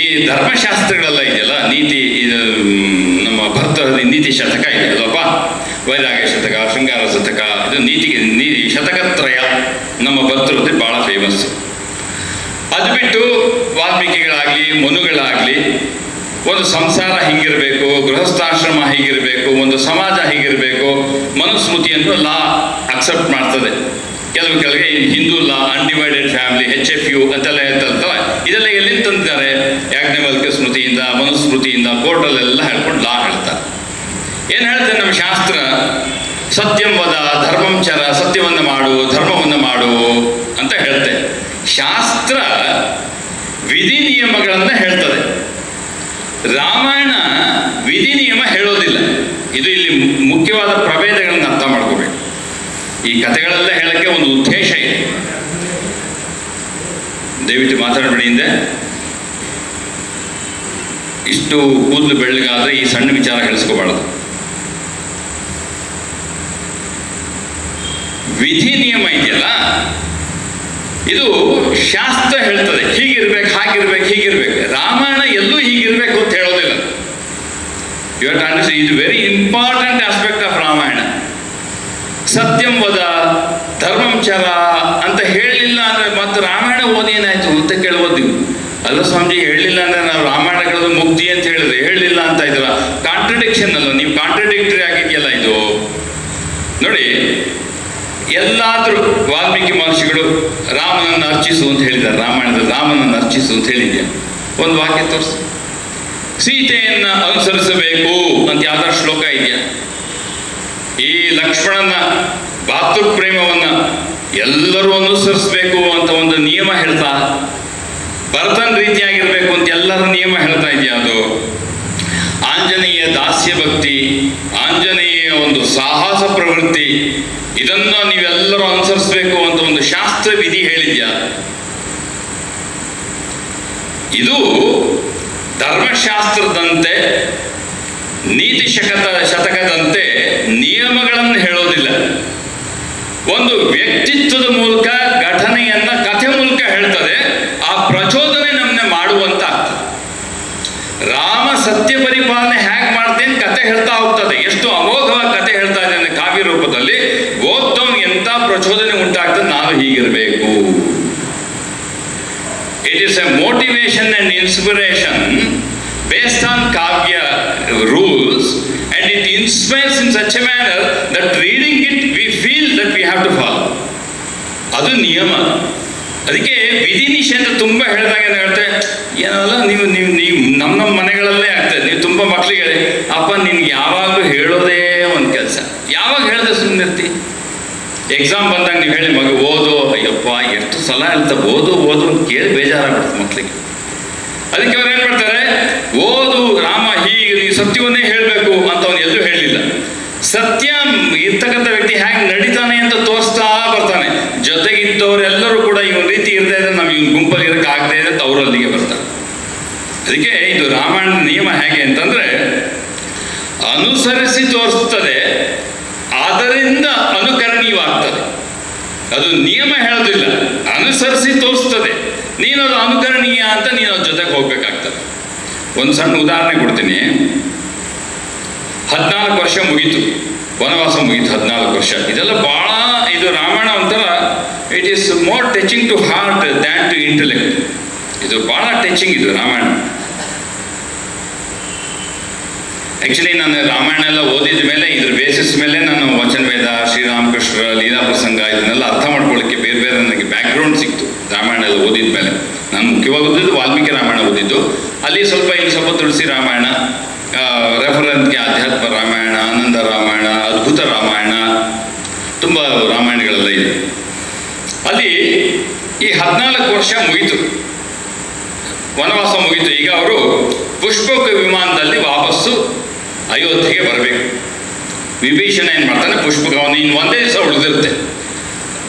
ಈ ಧರ್ಮಶಾಸ್ತ್ರಗಳೆಲ್ಲ ಇದೆಯಲ್ಲ, ನೀತಿ, ಇದು ನಮ್ಮ ಭರತದ ನೀತಿ ಶತಕ ಇದೆ ಅಲ್ಲಪ್ಪ, ವೈರಾಗ್ಯ ಶತಕ, ಶೃಂಗಾರ ಶತಕ, ಇದು ನೀತಿ ಶತಕತ್ರಯ ನಮ್ಮ ಭರ್ತೃದಲ್ಲಿ ಭಾಳ ಫೇಮಸ್. ಅದು ಬಿಟ್ಟು ವಾಲ್ಮೀಕಿಗಳಾಗಲಿ ಮನುಗಳಾಗಲಿ ಒಂದು ಸಂಸಾರ ಹೀಗಿರಬೇಕು, ಗೃಹಸ್ಥಾಶ್ರಮ ಹೀಗಿರಬೇಕು, ಒಂದು ಸಮಾಜ ಹೀಗಿರಬೇಕು, ಮನುಸ್ಮೃತಿಯನ್ನು ಲಾ ಅಕ್ಸೆಪ್ಟ್ ಮಾಡ್ತದೆ. ಕೆಲವಿಗೆ ಹಿಂದೂ ಲಾ, ಅನ್ಡಿವೈಡೆಡ್ ಫ್ಯಾಮಿಲಿ, HFU ಅಂತೆಲ್ಲ ಹೇಳ್ತಾರಲ್ಲ, ಇದೆಲ್ಲ ಎಲ್ಲಿಂದ ತಂದಿದ್ದಾರೆ? ಯಾಜ್ಞವಲ್ಕ್ಯ ಸ್ಮೃತಿಯಿಂದ, ಮನುಸ್ಮೃತಿಯಿಂದ, ಕೋರ್ಟಲ್ಲೆಲ್ಲ ಹೇಳ್ಕೊಂಡು ಲಾ ಹೇಳ್ತಾರೆ. ಏನು ಹೇಳ್ತಾರೆ ನಮ್ಮ ಶಾಸ್ತ್ರ? ಸತ್ಯಂ ವದ ಧರ್ಮಂ ಚರ, ಸತ್ಯವನ್ನು ಮಾಡು, ಧರ್ಮವನ್ನು ಮಾಡು ಅಂತ ಹೇಳ್ತೆ. ಶಾಸ್ತ್ರ ವಿಧಿ ನಿಯಮಗಳನ್ನು ಹೇಳ್ತದೆ. ರಾಮಾಯಣ ವಿಧಿ ನಿಯಮ ಹೇಳೋದಿಲ್ಲ. ಇದು ಇಲ್ಲಿ ಮುಖ್ಯವಾದ ಪ್ರಭೇದಗಳನ್ನು ಅರ್ಥ ಮಾಡ್ಕೋಬೇಕು. ಈ ಕಥೆಗಳೆಲ್ಲ ಹೇಳಕ್ಕೆ ಒಂದು ಉದ್ದೇಶ ಇದೆ. ದಯವಿಟ್ಟು ಮಾತಾಡಬೇಡಿ ಹಿಂದೆ. ಇಷ್ಟು ಕೂದಲು ಬೆಳ್ಳಗಾದ್ರೆ ಈ ಸಣ್ಣ ವಿಚಾರ ಹೇಳಿಸ್ಕೋಬಾರ್ದು. ವಿಧಿ ನಿಯಮ ಇದೆಯಲ್ಲ, ಇದು ಶಾಸ್ತ್ರ ಹೇಳ್ತದೆ ಹೀಗಿರ್ಬೇಕು, ಹಾಗಿರ್ಬೇಕು, ಹೀಗಿರ್ಬೇಕು. ರಾಮಾಯಣ ಎಲ್ಲೂ ಹೀಗಿರ್ಬೇಕು ಅಂತ ಹೇಳೋದಿಲ್ಲ. ಯು ಹ್ಯಾವ್ ಟು ಅಂಡರ್ಸ್ಟ್ಯಾಂಡ್, ಇದು very important aspect of Ramayana. ಸತ್ಯಂ ವದ ಧರ್ಮಂ ಚರ ಅಂತ ಹೇಳಲಿಲ್ಲ ಅಂದ್ರೆ ಮತ್ತೆ ರಾಮಾಯಣ ಓದಿ ಏನಾಯ್ತು ಅಂತ ಕೇಳ್ಬೋದು ನೀವು. ಅಲ್ಲ ಸ್ವಾಮೀಜಿ, ಹೇಳಲಿಲ್ಲ ಅಂದರೆ ನಾವು ರಾಮಾಯಣ ಕೇಳೋದು ಮುಕ್ತಿ ಅಂತ ಹೇಳಿದ್ರೆ ಹೇಳಲಿಲ್ಲ ಅಂತ ಇದ್ರ ಕಾಂಟ್ರಡಿಕ್ಷನ್ ಅಲ್ಲ, ನೀವು ಕಾಂಟ್ರಡಿಕ್ಟರಿ ಆಗಿದೆಯಲ್ಲ ಇದು. ನೋಡಿ, ಎಲ್ಲಾದರೂ ವಾಲ್ಮೀಕಿ ಮಹರ್ಷಿಗಳು ರಾಮನನ್ನು ಅರ್ಚಿಸು ಅಂತ ಹೇಳಿದ್ದಾರೆ, ರಾಮಾಯಣದಲ್ಲಿ ರಾಮನನ್ನು ಅರ್ಚಿಸು ಅಂತ ಹೇಳಿದ್ಯಾ? ಒಂದು ವಾಕ್ಯ ತೋರಿಸಿ. ಸೀತೆಯನ್ನು ಅನುಸರಿಸಬೇಕು ಅಂತ ಯಾವ್ದಾರು ಶ್ಲೋಕ ಇದೆಯಾ? ಈ ಲಕ್ಷ್ಮಣನ ಭಾತೃಪ್ರೇಮವನ್ನು ಎಲ್ಲರೂ ಅನುಸರಿಸಬೇಕು ಅಂತ ಒಂದು ನಿಯಮ ಹೇಳ್ತಾ, ಭರತನ ರೀತಿಯಾಗಿರ್ಬೇಕು ಅಂತ ಎಲ್ಲರ ನಿಯಮ ಹೇಳ್ತಾ ಇದೆಯಾ? ಅದು ಆಂಜನೇಯ ದಾಸ್ಯ ಭಕ್ತಿ, ಆಂಜನೇಯ ಒಂದು ಸಾಹಸ ಪ್ರವೃತ್ತಿ, ಇದನ್ನು ನೀವೆಲ್ಲರೂ ಅನುಸರಿಸಬೇಕು ಅಂತ ಒಂದು ಶಾಸ್ತ್ರ ವಿಧಿ ಹೇಳಿದ್ಯಾ? ಇದು ಧರ್ಮಶಾಸ್ತ್ರದಂತೆ, ನೀತಿ ಶತಕದಂತೆ ನಿಯಮಗಳನ್ನು ಹೇಳೋದಿಲ್ಲ. ಒಂದು ವ್ಯಕ್ತಿತ್ವದ ಮೂಲಕ, ಘಟನೆಯನ್ನ ಕಥೆ ಮೂಲಕ ಹೇಳ್ತದೆ. ಆ ಪ್ರಚೋದನೆ ನಮ್ಮನ್ನ ಮಾಡುವಂತ ಆಗ್ತದೆ. ರಾಮ ಸತ್ಯ ಪರಿಪಾಲನೆ ಹೇಗೆ ಮಾಡ್ತೇನೆ ಕತೆ ಹೇಳ್ತಾ ಹೋಗ್ತದೆ. ಎಷ್ಟು ಅಮೋಘವಾಗಿ ಕತೆ ಹೇಳ್ತಾ ಇದ್ದೇನೆ ಕಾವ್ಯ ರೂಪದಲ್ಲಿ. ಓದ್ದವನಿಗೆ ಎಂತ ಪ್ರಚೋದನೆ ಉಂಟಾಗ್ತದೆ, ನಾನು ಹೀಗಿರಬೇಕು. It is a motivation and inspiration based on Kavya rules, and it inspires in such a manner that reading it we feel that we have to follow. ಅದು ನಿಯಮ. ಅದಕ್ಕೆ ವಿಧಿ ನಿಷೇಧ ತುಂಬ ಹೇಳಿದಾಗ ಏನು ಹೇಳ್ತೆ, ಏನಲ್ಲ ನೀವು ನೀವು ನೀವು ನಮ್ಮ ಮನೆಗಳಲ್ಲೇ ಆಗ್ತದೆ. ನೀವು ತುಂಬ ಮಕ್ಕಳಿಗೆ ಹೇಳಿ, ಅಪ್ಪ ನಿನ್ಗೆ ಯಾವಾಗಲೂ ಹೇಳೋದೇ ಒಂದು ಕೆಲಸ, ಯಾವಾಗ ಹೇಳಿದ್ರೆ ಸುಮ್ಮನಿರ್ತಿ. ಎಕ್ಸಾಮ್ ಬಂದಾಗ ನೀವು ಹೇಳಿ ಮಗ ಓದು, ಅಯ್ಯಪ್ಪ ಎಷ್ಟು ಸಲ ಹೇಳ್ತಾ ಓದು ಓದು ಅಂತ ಕೇಳಿ ಬೇಜಾರಾಗ್ಬಿಡ್ತು ಮಕ್ಕಳಿಗೆ. ಅದಕ್ಕೆ ಅವ್ರು ಏನು ಮಾಡ್ತಾರೆ, ಓದು ರಾಮ ಹೀಗೆ ನೀವು ಸತ್ಯವನ್ನೇ ಹೇಳಬೇಕು ಅಂತ ಅವನು ಎಲ್ಲೂ ಹೇಳಲಿಲ್ಲ. ಸತ್ಯ ಇರ್ತಕ್ಕಂಥ ವ್ಯಕ್ತಿ ಹೇಗೆ ನಡೀತಾನೆ ಅಂತ ತೋರಿಸ್ತಾ ಬರ್ತಾನೆ. ಜೊತೆಗಿದ್ದವರೆಲ್ಲರೂ ಕೂಡ ಈ ಒಂದು ರೀತಿ ಇರ್ತಾ ಇದ್ರೆ ನಮ್ಗೆ ಇವ್ನ ಗುಂಪಲ್ಲಿ ಇರೋಕ್ಕೆ ಆಗದೆ ಇದೆ ಅಂತ ಅವರು ಅಲ್ಲಿಗೆ ಬರ್ತಾರೆ. ಅದಕ್ಕೆ ಇದು ರಾಮಾಯಣದ ನಿಯಮ ಹೇಗೆ ಅಂತಂದ್ರೆ, ಅನುಸರಿಸಿ ತೋರಿಸ್ತದೆ, ಅದರಿಂದ ಅನುಕರಣೀಯವಾಗ್ತದೆ. ಅದು ನಿಯಮ ಹೇಳೋದಿಲ್ಲ, ಅನುಸರಿಸಿ ತೋರಿಸ್ತದೆ. ನೀನು ಅದು ಅನುಕರಣೀಯ ಅಂತ ನೀನು ಅದ್ರ ಜೊತೆಗೆ ಹೋಗ್ಬೇಕಾಗ್ತದೆ. ಒಂದು ಸಣ್ಣ ಉದಾಹರಣೆ ಕೊಡ್ತೀನಿ. 14 ವರ್ಷ ಮುಗೀತು, ವನವಾಸ ಮುಗೀತು. 14 ವರ್ಷ ಇದೆಲ್ಲ ಭಾಳ, ಇದು ರಾಮಾಯಣ ಒಂಥರ it is more touching to heart than to intellect. ಇದು ಭಾಳ ಟಚಿಂಗ್ ಇದು ರಾಮಾಯಣ. ಆ್ಯಕ್ಚುಲಿ ನಾನು ರಾಮಾಯಣ ಎಲ್ಲ ಓದಿದ ಮೇಲೆ, ಇದ್ರ ಬೇಸಿಸ್ ಮೇಲೆ ನಾನು ವಚನ ವೇದ, ಶ್ರೀರಾಮಕೃಷ್ಣರ ಲೀಲಾ ಪ್ರಸಂಗ ಇದನ್ನೆಲ್ಲ ಅರ್ಥ ಮಾಡ್ಕೊಳ್ಳಿಕ್ಕೆ ಬೇರೆ ಬೇರೆ ನನಗೆ ಬ್ಯಾಕ್ಗ್ರೌಂಡ್ ಸಿಕ್ತು ರಾಮಾಯಣ ಎಲ್ಲ ಓದಿದ ಮೇಲೆ. ನಾನು ಮುಖ್ಯವಾಗಿ ಓದಿದ್ದು ವಾಲ್ಮೀಕಿ ರಾಮಾಯಣ ಓದಿದ್ದು. ಅಲ್ಲಿ ಸ್ವಲ್ಪ ಇಲ್ಲಿ ಸ್ವಲ್ಪ ತುಳಸಿ ರಾಮಾಯಣ, ರೆಫರೆನ್ಸ್ಗೆ ಆಧ್ಯಾತ್ಮ ರಾಮಾಯಣ, ಆನಂದ ರಾಮಾಯಣ, ಅದ್ಭುತ ರಾಮಾಯಣ, ತುಂಬ ರಾಮಾಯಣಗಳೆಲ್ಲ ಇದೆ. ಅಲ್ಲಿ ಈ 14 ವರ್ಷ ಮುಗೀತು, ವನವಾಸ ಮುಗೀತು. ಈಗ ಅವರು ಪುಷ್ಪಕ ವಿಮಾನದಲ್ಲಿ ವಾಪಸ್ಸು ಅಯೋಧ್ಯೆಗೆ ಬರಬೇಕು. ವಿಭೀಷಣ ಏನು ಮಾಡ್ತಾನೆ, ಪುಷ್ಪಕ ನೀನು ಒಂದೇ ದಿವಸ ಉಳಿದಿರುತ್ತೆ.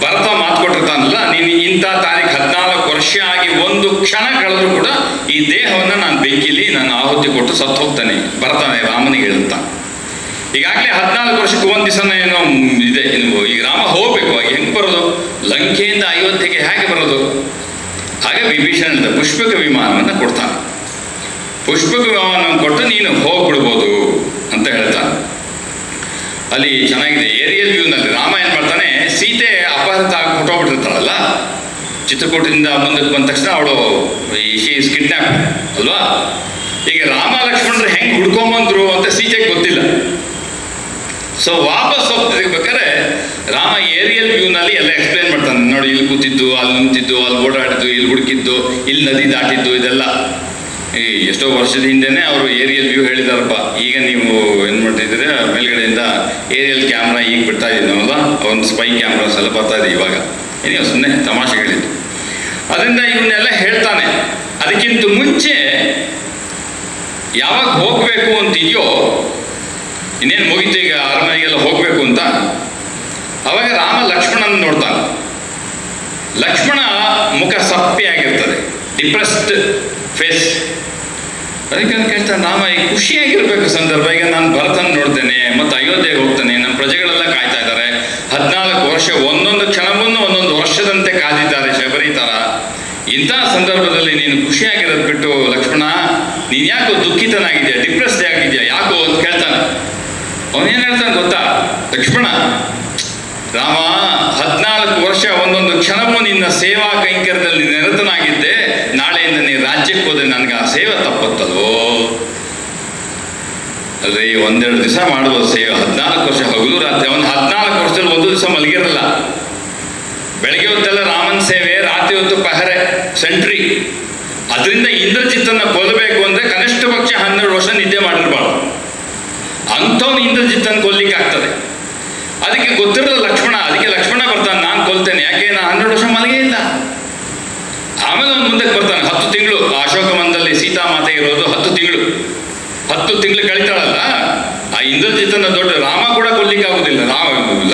ಭರತ ಮಾತು ಕೊಟ್ಟಿರ್ತಾನಲ್ಲ, ನೀನು ಇಂಥ ತಾರೀಕು 14 ವರ್ಷ ಆಗಿ ಒಂದು ಕ್ಷಣ ಕಳೆದ್ರು ಕೂಡ ಈ ದೇಹವನ್ನು ನಾನು ಬೆಂಕಿಲಿ ನಾನು ಆಹುತಿ ಕೊಟ್ಟು ಸತ್ತು ಹೋಗ್ತಾನೆ ಭರತನೇ ರಾಮನಿಗೆ ಹೇಳುತ್ತಾ. ಈಗಾಗಲೇ 14 ವರ್ಷಕ್ಕೆ ಒಂದು ದಿವಸನ ಏನೋ ಇದೆ. ಈಗ ರಾಮ ಹೋಗ್ಬೇಕು, ಹೆಂಗೆ ಬರೋದು, ಲಂಕೆಯಿಂದ ಅಯೋಧ್ಯೆಗೆ ಹೇಗೆ ಬರೋದು? ಹಾಗೆ ವಿಭೀಷಣ ಪುಷ್ಪಕ ವಿಮಾನವನ್ನು ಕೊಡ್ತಾನೆ. ಪುಷ್ಪಕ ವಿಮಾನವನ್ನು ಕೊಟ್ಟು ನೀನು ಹೋಗ್ಬಿಡ್ಬೋದು ಅಂತ ಹೇಳ್ತಾನೆ. ಅಲ್ಲಿ ಚೆನ್ನಾಗಿದೆ, ಏರಿಯಲ್ ವ್ಯೂನಲ್ಲಿ ರಾಮ ಏನು ಮಾಡ್ತಾನೆ, ಸೀತೆ ಅಪಹೃತ ಆಗಿ ಹೊಟ್ಟೋಗ್ಬಿಟ್ಟಿರ್ತಾಳಲ್ಲ, ಚಿತ್ರಕೂಟದಿಂದ ಮುಂದಕ್ಕೆ ಬಂದ ತಕ್ಷಣ ಅವಳು ಶಿ ಇಸ್ ಕಿಡ್ನ್ಯಾಪ್ ಅಲ್ವಾ. ಈಗ ರಾಮ ಲಕ್ಷ್ಮಣರು ಹೆಂಗೆ ಹುಡ್ಕೊಂಬಂದ್ರು ಅಂತ ಸೀತೆಗೆ ಗೊತ್ತಿಲ್ಲ. ಸೊ ವಾಪಸ್ ಹೋಗ್ತಿರ್ಬೇಕಾದ್ರೆ ರಾಮ ಏರಿಯಲ್ ವ್ಯೂನಲ್ಲಿ ಎಲ್ಲ ಎಕ್ಸ್ಪ್ಲೇನ್ ಮಾಡ್ತಾನೆ. ನೋಡಿ, ಇಲ್ಲಿ ಕೂತಿದ್ದು, ಅಲ್ಲಿ ನಿಂತಿದ್ದು, ಅಲ್ಲಿ ಓಡಾಡಿದ್ದು, ಇಲ್ಲಿ ಹುಡುಕಿದ್ದು, ಇಲ್ಲಿ ನದಿ ದಾಟಿದ್ದು, ಇದೆಲ್ಲ ಈ ಎಷ್ಟೋ ವರ್ಷದ ಹಿಂದೆನೇ ಅವರು ಏರಿಯಲ್ ವ್ಯೂ ಹೇಳಿದಾರಪ್ಪ. ಈಗ ನೀವು ಏನು ಮಾಡ್ತಿದ್ದೀರಿ, ಮೇಲ್ಗಡೆಯಿಂದ ಏರಿಯಲ್ ಕ್ಯಾಮ್ರಾ ಈಗ ಬಿಡ್ತಾ ಇದ್ದೀನಲ್ಲ, ಒಂದು ಸ್ಪೈ ಕ್ಯಾಮ್ರಾಸ್ ಎಲ್ಲ ಬರ್ತಾ ಇದೆ ಇವಾಗ. ಏನೇ ಸುಮ್ಮನೆ ತಮಾಷೆ ಹೇಳಿದ್ದು. ಅದರಿಂದ ಇವನ್ನೆಲ್ಲ ಹೇಳ್ತಾನೆ. ಅದಕ್ಕಿಂತ ಮುಂಚೆ ಯಾವಾಗ ಹೋಗಬೇಕು ಅಂತಿದೆಯೋ, ಇನ್ನೇನು ಮುಗಿತು ಈಗ ಅರಮನೆಗೆಲ್ಲ ಹೋಗಬೇಕು ಅಂತ, ಅವಾಗ ರಾಮ ಲಕ್ಷ್ಮಣನ ನೋಡ್ತಾನೆ. ಲಕ್ಷ್ಮಣ ಮುಖ ಸಪ್ಪೆ ಆಗಿರ್ತದೆ, ಡಿಪ್ರೆಸ್ಡ್ ಫೇಸ್. ಅದಕ್ಕೆ ಕೇಳ್ತಾನೆ ರಾಮ, ಈಗ ಖುಷಿಯಾಗಿರ್ಬೇಕು ಸಂದರ್ಭ. ಈಗ ನಾನು ಭರತನ ನೋಡ್ತೇನೆ, ಮತ್ತು ಅಯೋಧ್ಯೆಗೆ ಹೋಗ್ತೇನೆ, ನಮ್ಮ ಪ್ರಜೆಗಳೆಲ್ಲ ಕಾಯ್ತಾ ಇದ್ದಾರೆ. 14 ವರ್ಷ ಒಂದೊಂದು ಕ್ಷಣವನ್ನು ಒಂದೊಂದು ವರ್ಷದಂತೆ ಕಾದಿದ್ದಾರೆ ಶಬರಿ ಥರ. ಇಂಥ ಸಂದರ್ಭದಲ್ಲಿ ನೀನು ಖುಷಿಯಾಗಿರೋದು ಬಿಟ್ಟು ಲಕ್ಷ್ಮಣ, ನೀನು ಯಾಕೋ ದುಃಖಿತನಾಗಿದೆಯಾ, ಡಿಪ್ರೆಸ್ಡ್ ಆಗಿದೆಯಾ, ಯಾಕೋ ಅಂತ ಕೇಳ್ತಾನೆ. ಅವನೇನು ಹೇಳ್ತಾನೆ ಗೊತ್ತಾ, ಲಕ್ಷ್ಮಣ, ರಾಮ 14 ವರ್ಷ ಒಂದೊಂದು ಕ್ಷಣವೂ ನಿನ್ನ ಸೇವಾ ಕೈಂಕರ್ಯದಲ್ಲಿ ನಿರತನಾಗಿದ್ದೆ. ನಾಳೆಯಿಂದ ನೀನು ರಾಜ್ಯಕ್ಕೆ ಹೋದ್ರೆ ನನಗೆ ಆ ಸೇವೆ ತಪ್ಪತ್ತಲ್ವೋ? ಅಲ್ರಿ, ಒಂದೆರಡು ದಿವಸ ಮಾಡ್ಬೋದು ಸೇವೆ. 14 ವರ್ಷ ಹಗಲು ರಾತ್ರಿ, ಅವನು 14 ವರ್ಷದಲ್ಲಿ ಒಂದು ದಿವಸ ಮಲಗಿರಲ್ಲ. ಬೆಳಗ್ಗೆ ಹೊತ್ತೆಲ್ಲ ರಾಮನ ಸೇವೆ, ರಾತ್ರಿ ಹೊತ್ತು ಪಹರೆ, ಸೆಂಟ್ರಿ. ಅದರಿಂದ ಇಂದ್ರಜಿತ್ತನ್ನು ಕೊಲ್ಲಬೇಕು ಅಂದರೆ ಕನಿಷ್ಠ ಪಕ್ಷ 12 ವರ್ಷ ನಿದ್ದೆ ಮಾಡಿರ್ಬಾರ್ದು. ಅಂಥವ್ನು ಇಂದ್ರಜಿತ್ತನ್ನು ಕೊಲ್ಲಿಕ್ಕೆ ಆಗ್ತದೆ. ಅದಕ್ಕೆ ಗೊತ್ತಿರಲ್ಲ ಲಕ್ಷ್ಮಣ. ಅದಕ್ಕೆ ಲಕ್ಷ್ಮಣ ಬರ್ತಾನೆ, ನಾನು ಕೊಲ್ತೇನೆ. ಯಾಕೆ? ನಾನು 12 ವರ್ಷ ಮಲಗೇ ಇಲ್ಲ. ಆಮೇಲೆ ಅವನು ಮುಂದಕ್ಕೆ ಬರ್ತಾನೆ. 10 ತಿಂಗಳು ಅಶೋಕವನದಲ್ಲಿ ಸೀತಾಮಾತೆ ಇರೋದು 10 ತಿಂಗಳು. 10 ತಿಂಗಳು ಕಳಿತಾಳಲ್ಲ, ಆ ಇಂದ್ರಜಿತ್ತನ ದೊಡ್ಡ ರಾಮ ಕೂಡ ಕೊಲ್ಲಿಕ್ಕೆ ಆಗುದಿಲ್ಲ.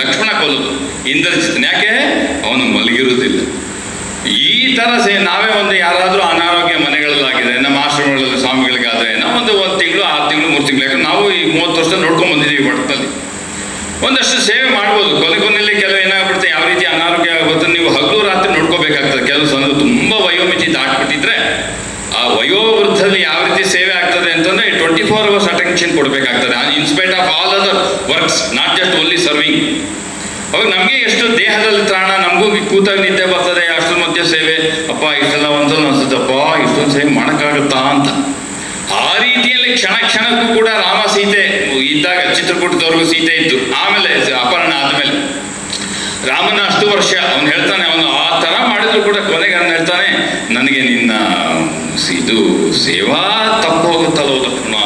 ಲಕ್ಷ್ಮಣ ಕೊಲ್ಲೋದು ಇಂದ್ರಜಿತ್ತನ. ಯಾಕೆ? ಅವನು ಮಲಗಿರುವುದಿಲ್ಲ. ಈ ಥರ ನಾವೇ ಒಂದು ಯಾರಾದರೂ ಅನಾರೋಗ್ಯ ಮನೆಗಳಲ್ಲಾಗಿದೆ, ನಮ್ಮ ಆಶ್ರಮಗಳಲ್ಲಿ ಸ್ವಾಮಿಗಳಿಗಾದರೆ ನಾವು ಒಂದು 1 ತಿಂಗಳು 6 ತಿಂಗಳು 3 ತಿಂಗಳು, ಯಾಕಂದ್ರೆ ನಾವು ಈ 30 ವರ್ಷ ನೋಡ್ಕೊಂಡು ಬಂದಿದ್ದೀವಿ ಮಠದಲ್ಲಿ. ಒಂದಷ್ಟು ಸೇವೆ ಮಾಡ್ಬೋದು. ಕೊನೆಯಲ್ಲಿ ಕೆಲವು ಏನಾಗ್ಬಿಡುತ್ತೆ, ಯಾವ ರೀತಿ ಅನಾರೋಗ್ಯ ಆಗುತ್ತೆ, ನೀವು ಹಗಲು ರಾತ್ರಿ ನೋಡ್ಕೋಬೇಕಾಗ್ತದೆ. ಕೆಲವು ಸಲ ತುಂಬ ವಯೋಮಿತಿ ದಾಟ್ಬಿಟ್ಟಿದ್ರೆ ಆ ವಯೋವೃದ್ಧದಲ್ಲಿ ಯಾವ ರೀತಿ ಸೇವೆ ಆಗ್ತದೆ ಅಂತಂದರೆ 24 hours ಅಟೆನ್ಷನ್ ಕೊಡಬೇಕಾಗ್ತದೆ, in spite of all other works, not just only serving. ಅವಾಗ ನಮಗೆ ಎಷ್ಟು ದೇಹದಲ್ಲಿ ತ್ರಾಣ, ನಮಗೂ ಕೂತಾಗ ನಿದ್ದೆ ಬರ್ತದೆ. ಅಷ್ಟರ ಮಧ್ಯೆ ಸೇವೆ, ಅಪ್ಪ ಇಷ್ಟೆಲ್ಲ ಒಂದ್ಸಲ ಅನ್ಸುತ್ತಪ್ಪ ಇಷ್ಟೊಂದು ಸೇವೆ ಮಾಡೋಕ್ಕಾಗುತ್ತಾ ಅಂತ. ಆ ರೀತಿಯಲ್ಲಿ ಕ್ಷಣ ಕ್ಷಣಕ್ಕೂ ಕೂಡ ರಾಮ ಸೀತೆ ಇದ್ದಾಗ, ಚಿತ್ರಕೂಟದವರೆಗೂ ಸೀತೆ ಇದ್ದು, ಆಮೇಲೆ ಅಪಹರಣ ಆದಮೇಲೆ ರಾಮನ ಅಷ್ಟು ವರ್ಷ ಅವನು ಹೇಳ್ತಾನೆ, ಅವನು ಆ ಥರ ಮಾಡಿದ್ರು ಕೂಡ ಕೊನೆಗೆ ಅವನು ಹೇಳ್ತಾನೆ, ನನಗೆ ನಿನ್ನ ಇದು ಸೇವಾ ತಪ್ಪು ಹೋಗುತ್ತಲ್ಲ ಲಕ್ಷ್ಮಣ.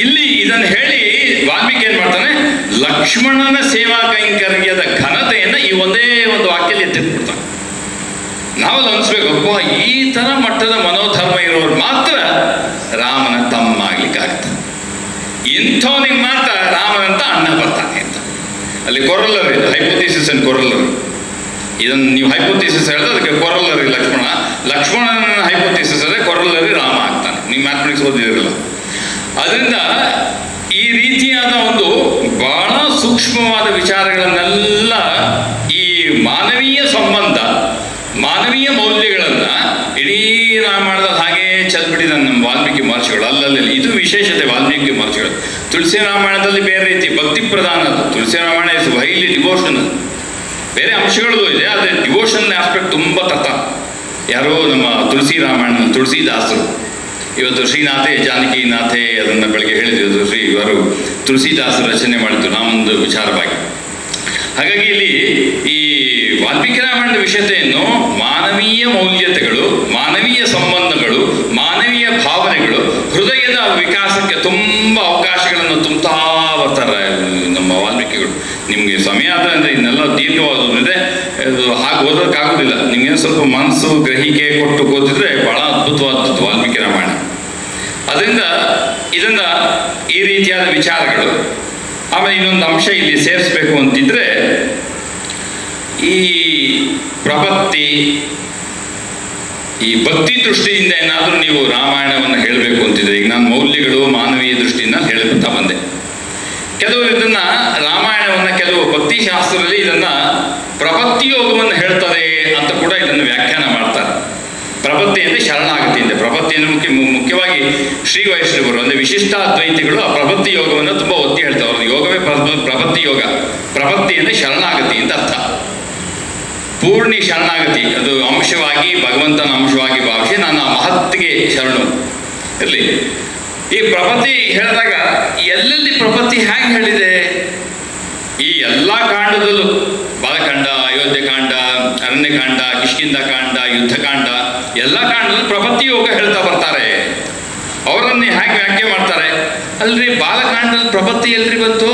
ಇಲ್ಲಿ ಇದನ್ನು ಹೇಳಿ ವಾಲ್ಮೀಕಿ ಏನು ಮಾಡ್ತಾನೆ, ಲಕ್ಷ್ಮಣನ ಸೇವಾ ಕೈಂಕರ್ಯದ ಘನತೆಯನ್ನು ಈ ಒಂದೇ ಒಂದು ವಾಕ್ಯದಲ್ಲಿ ಎತ್ತಿಟ್ಬಿಡ್ತಾನೆ. ನಾವಲ್ಲಿ ಅನಿಸ್ಬೇಕು, ಅಪ್ಪ ಈ ಥರ ಮಟ್ಟದ ಮನೋಧರ್ಮ ಇರೋರು ಮಾತ್ರ ರಾಮನ ತಮ್ಮ ಆಗ್ಲಿಕ್ಕಾಗ್ತದೆ. ಇಂಥವನಿಗೆ ಮಾತ್ರ ರಾಮನಂತ ಅಣ್ಣ ಬರ್ತಾನೆ ಅಂತ. ಅಲ್ಲಿ ಕೊರಲ್ಲರಿ, ಹೈಪೋಥಿಸಿಸ್ ಅಂಡ್ ಕೊರಲ್ಲರಿ. ಇದನ್ನು ನೀವು ಹೈಪೋಥಿಸಿಸ್ ಹೇಳಿದ್ರೆ ಅದಕ್ಕೆ ಕೊರಲ್ಲರಿ ಲಕ್ಷ್ಮಣ. ಲಕ್ಷ್ಮಣನ ಹೈಪೋಥಿಸಿಸ್ ಅಂದರೆ ಕೊರಲ್ಲರಿ ರಾಮ ಆಗ್ತಾನೆ. ನೀವು ಮ್ಯಾಥಮೆಟಿಕ್ಸ್ ಓದಿರಲ್ಲ. ಅದರಿಂದ ಈ ರೀತಿಯಾದ ಒಂದು ಬಹಳ ಸೂಕ್ಷ್ಮವಾದ ವಿಚಾರಗಳನ್ನೆಲ್ಲ, ಈ ಮಾನವೀಯ ಸಂಬಂಧ, ಮಾನವೀಯ ಮೌಲ್ಯಗಳನ್ನು ಇಡೀ ರಾಮಾಯಣದಲ್ಲಿ ಹಾಗೇ ಚೆಲ್ಬಿಟ್ಟಿದ್ದಾನೆ ನಮ್ಮ ವಾಲ್ಮೀಕಿ ಮಹರ್ಷಿಗಳು. ಅಲ್ಲಲ್ಲಿ ಇದು ವಿಶೇಷತೆ ವಾಲ್ಮೀಕಿ ಮಹರ್ಷಿಗಳು. ತುಳಸಿ ರಾಮಾಯಣದಲ್ಲಿ ಬೇರೆ ರೀತಿ ಭಕ್ತಿ ಪ್ರಧಾನದ್ದು. ತುಳಸಿ ರಾಮಾಯಣ ಇಸ್ ಹೈಲಿ ಡಿವೋಷನಲ್. ಬೇರೆ ಅಂಶಗಳೂ ಇದೆ, ಆದರೆ ಡಿವೋಷನ್ ಆಸ್ಪೆಕ್ಟ್ ತುಂಬ ತರ್ತಾನೆ. ಯಾರೋ ನಮ್ಮ ತುಳಸಿ ರಾಮಾಯಣ ತುಳಸಿದಾಸರು, ಇವತ್ತು ಶ್ರೀನಾಥೆ ಜಾನಕಿನಾಥೆ ಅದನ್ನು ಬೆಳಗ್ಗೆ ಹೇಳಿದ್ರು, ಇವರು ತುಳಸಿದಾಸರು ರಚನೆ ಮಾಡಿದ್ದು ರಾಮಂದು ವಿಚಾರವಾಗಿ. ಹಾಗಾಗಿ ಇಲ್ಲಿ ಈ ವಾಲ್ಮೀಕಿ ರಾಮಾಯಣದ ವಿಷಯತೆಯನ್ನು ಮಾನವೀಯ ಮೌಲ್ಯತೆಗಳು, ಮಾನವೀಯ ಸಂಬಂಧಗಳು, ಮಾನವೀಯ ಭಾವನೆಗಳು, ಹೃದಯದ ವಿಕಾಸಕ್ಕೆ ತುಂಬ ಅವಕಾಶಗಳನ್ನು ತುಂಬುತ್ತಾ ಬರ್ತಾರೆ ನಮ್ಮ ವಾಲ್ಮೀಕಿಗಳು. ನಿಮಗೆ ಸಮಯ ಅಂದರೆ ಇದನ್ನೆಲ್ಲ ದೀರ್ಘವಾದದಿದೆ, ಹಾಗೆ ಓದೋಕ್ಕಾಗೋದಿಲ್ಲ. ನಿಮಗೆ ಸ್ವಲ್ಪ ಮನಸ್ಸು ಗ್ರಹಿಕೆ ಕೊಟ್ಟು ಓದಿದ್ರೆ ಭಾಳ ಅದ್ಭುತವಾದದ್ದು ವಾಲ್ಮೀಕಿ ರಾಮಾಯಣ. ಅದರಿಂದ ಇದನ್ನು ಈ ರೀತಿಯಾದ ವಿಚಾರಗಳು. ಆಮೇಲೆ ಇನ್ನೊಂದು ಅಂಶ ಇಲ್ಲಿ ಸೇರಿಸ್ಬೇಕು ಅಂತಿದ್ರೆ, ಈ ಪ್ರಪತ್ತಿ, ಈ ಭಕ್ತಿ ದೃಷ್ಟಿಯಿಂದ ಏನಾದರೂ ನೀವು ರಾಮಾಯಣವನ್ನು ಹೇಳಬೇಕು ಅಂತಿದ್ರೆ, ಈಗ ನಾನು ಮೌಲ್ಯಗಳು ಮಾನವೀಯ ದೃಷ್ಟಿಯಿಂದ ಹೇಳ್ತಾ ಬಂದೆ. ಕೆಲವರು ಇದನ್ನು ರಾಮಾಯಣವನ್ನು, ಕೆಲವು ಭಕ್ತಿ ಶಾಸ್ತ್ರದಲ್ಲಿ ಇದನ್ನು ಪ್ರಪತ್ತಿ ಯೋಗವನ್ನು ಹೇಳ್ತಾರೆ ಅಂತ ಕೂಡ ಇದನ್ನು ವ್ಯಾಖ್ಯಾನ ಮಾಡ್ತಾರೆ. ಪ್ರಪತ್ತಿ ಅಂದರೆ ಶರಣಾಗತಿಯಿಂದ. ಪ್ರಪತ್ತಿಯನ್ನು ಮುಖ್ಯವಾಗಿ ಶ್ರೀ ವೈಷ್ಣವರು ಅಂದರೆ ವಿಶಿಷ್ಟಾದ್ವೈತಿಗಳು ಆ ಪ್ರಪತ್ತಿ ಯೋಗವನ್ನು ತುಂಬ ಒತ್ತಿ ಹೇಳ್ತಾರೆ. ಅವ್ರದ್ದು ಯೋಗವೇ ಪ್ರಪತ್ತಿ ಯೋಗ. ಪ್ರಪತ್ತಿ ಅಂದರೆ ಶರಣಾಗತಿ ಅಂತ ಅರ್ಥ. ಪೂರ್ಣಿ ಶರಣಾಗತಿ, ಅದು ಅಂಶವಾಗಿ ಭಗವಂತನ ಅಂಶವಾಗಿ ಭಾವಿಸಿ ನಾನು ಆ ಮಹತ್ತಿಗೆ ಶರಣು ಇರಲಿ. ಈ ಪ್ರಪತ್ತಿ ಹೇಳಿದಾಗ ಎಲ್ಲೆಲ್ಲಿ ಪ್ರಪತ್ತಿ ಹೇಗೆ ಹೇಳಿದೆ? ಈ ಎಲ್ಲ ಕಾಂಡದಲ್ಲೂ, ಬಾಲಕಾಂಡ, ಅಯೋಧ್ಯಕಾಂಡ, ಅರಣ್ಯಕಾಂಡ, ಕಿಷ್ಕಿಂಧಕಾಂಡ, ಯುದ್ಧಕಾಂಡ, ಎಲ್ಲ ಕಾಂಡದಲ್ಲೂ ಪ್ರಪತ್ತಿ ಯೋಗ ಹೇಳ್ತಾ ಬರ್ತಾರೆ. ಅವರನ್ನೇ ಹೇಗೆ ವ್ಯಾಖ್ಯೆ ಮಾಡ್ತಾರೆ? ಅಲ್ರಿ, ಬಾಲಕಾಂಡದಲ್ಲಿ ಪ್ರಪತ್ತಿ ಎಲ್ರಿ ಬಂತು?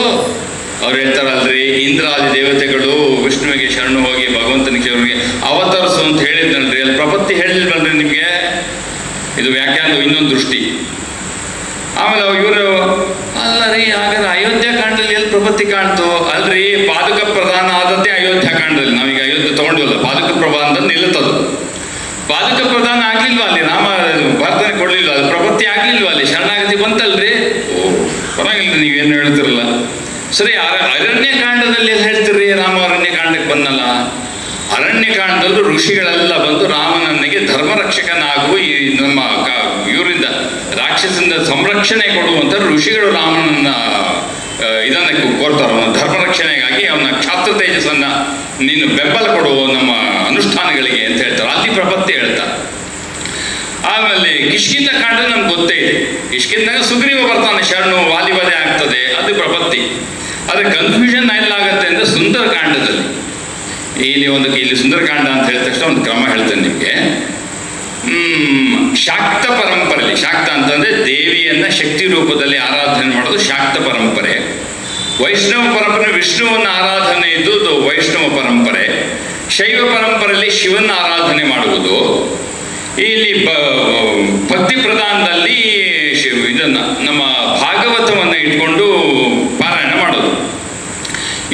ಅವ್ರು ಹೇಳ್ತಾರಲ್ರಿ, ಇಂದ್ರಾದಿ ದೇವತೆಗಳು ವಿಷ್ಣುವಿಗೆ ಶರಣು ಹೋಗಿ ಭಗವಂತನಿಗೆ ಶರಣುವಿಗೆ ಅವತರಿಸು ಅಂತ ಹೇಳಿದ್ನಲ್ರಿ, ಅಲ್ಲಿ ಪ್ರಪತ್ತಿ ಹೇಳಿಲ್ವಲ್ರಿ ನಿಮಗೆ? ಇದು ವ್ಯಾಖ್ಯಾನದ ಇನ್ನೊಂದು ದೃಷ್ಟಿ. ಆಮೇಲೆ ಇವರು ಅಲ್ಲ ರೀ, ಹಾಗಾದ್ರೆ ಅಯೋಧ್ಯಕಾಂಡದಲ್ಲಿ ಎಲ್ಲಿ ಪ್ರಪತ್ತಿ ಕಾಣ್ತು? ಅಲ್ರಿ, ಪಾದುಕ ಪ್ರಧಾನ ಆದದ್ದೇ ಅಯೋಧ್ಯಕಾಂಡದಲ್ಲಿ. ನಾವೀಗ ಅಯೋಧ್ಯೆ ತಗೊಂಡಿವಲ್ಲ, ಪಾದುಕ ಪ್ರಧಾನದಲ್ಲಿ ನಿಲ್ಲುತ್ತದು. ಪಾದುಕ ಪ್ರಧಾನ ಆಗ್ಲಿಲ್ವಾ ಅಲ್ಲಿ? ರಾಮ ಭಾರತನೆ ಕೊಡ್ಲಿಲ್ವ? ಅದು ಪ್ರಪತ್ತಿ ಆಗ್ಲಿಲ್ವಾ ಅಲ್ಲಿ? ಶರಣಾಗತಿ ಬಂತಲ್ರಿ? ಓ, ಪರವಾಗಿಲ್ಲ, ನೀವೇನು ಹೇಳ್ತಿರಲ್ಲ ಸರಿ. ಅರಣ್ಯಕಾಂಡದಲ್ಲಿ ಎಲ್ಲಿ ಹೇಳ್ತೀರಿ? ರಾಮ ಅರಣ್ಯಕಾಂಡಕ್ಕೆ ಬಂದಲ್ಲ. ಅರಣ್ಯಕಾಂಡದಲ್ಲೂ ಋಷಿಗಳೆಲ್ಲ ಬಂದು ರಾಮನನಿಗೆ ಧರ್ಮರಕ್ಷಕನಾಗುವ, ಈ ನಮ್ಮ ಇವರಿಂದ ರಾಕ್ಷಸದಿಂದ ಸಂರಕ್ಷಣೆ ಕೊಡುವಂಥ ಋಷಿಗಳು ರಾಮನನ್ನ ಇದನ್ನು ಕೋರ್ತಾರೆ. ಅವನ ಧರ್ಮರಕ್ಷಣೆಗಾಗಿ ಅವನ ಕ್ಷಾತ್ರ ತೇಜಸ್ಸನ್ನು ನೀನು ಬೆಂಬಲ ಕೊಡುವ ನಮ್ಮ ಅನುಷ್ಠಾನಗಳಿಗೆ ಅಂತ ಹೇಳ್ತಾರೆ. ಅಲ್ಲಿ ಪ್ರಪತ್ತಿ ಹೇಳ್ತಾರೆ. ಆಮೇಲೆ ಕಿಷ್ಕಿಂಧ ಕಾಂಡ ನಮ್ಗೆ ಗೊತ್ತೇ ಇದೆ. ಕಿಷ್ಕಿಂದಾಗ ಸುಗ್ರೀವ ಬರ್ತಾನೆ, ಶರಣು ವಾಲಿಬದೆ ಆಗ್ತದೆ, ಅದು ಪ್ರಪತ್ತಿ. ಆದರೆ ಕನ್ಫ್ಯೂಷನ್ ಎಲ್ಲಾಗತ್ತೆ ಅಂದರೆ ಸುಂದರಕಾಂಡದಲ್ಲಿ ಇಲ್ಲಿ ಸುಂದರಕಾಂಡ ಅಂತ ಹೇಳಿದ ತಕ್ಷಣ ಒಂದು ಕ್ರಮ ಹೇಳ್ತೇನೆ ನಿಮಗೆ. ಶಾಕ್ತ ಪರಂಪರೆಯಲ್ಲಿ, ಶಾಕ್ತ ಅಂತಂದರೆ ದೇವಿಯನ್ನು ಶಕ್ತಿ ರೂಪದಲ್ಲಿ ಆರಾಧನೆ ಮಾಡೋದು ಶಾಕ್ತ ಪರಂಪರೆ. ವೈಷ್ಣವ ಪರಂಪರೆ ವಿಷ್ಣುವನ್ನು ಆರಾಧನೆ ಇದ್ದು ವೈಷ್ಣವ ಪರಂಪರೆ. ಶೈವ ಪರಂಪರೆಯಲ್ಲಿ ಶಿವನ ಆರಾಧನೆ ಮಾಡುವುದು. ಇಲ್ಲಿ ಭಕ್ತಿ ಪ್ರಧಾನದಲ್ಲಿ ಇದನ್ನು ನಮ್ಮ ಭಾಗವತವನ್ನು ಇಟ್ಕೊಂಡು ಪಾರಾಯಣ ಮಾಡೋದು.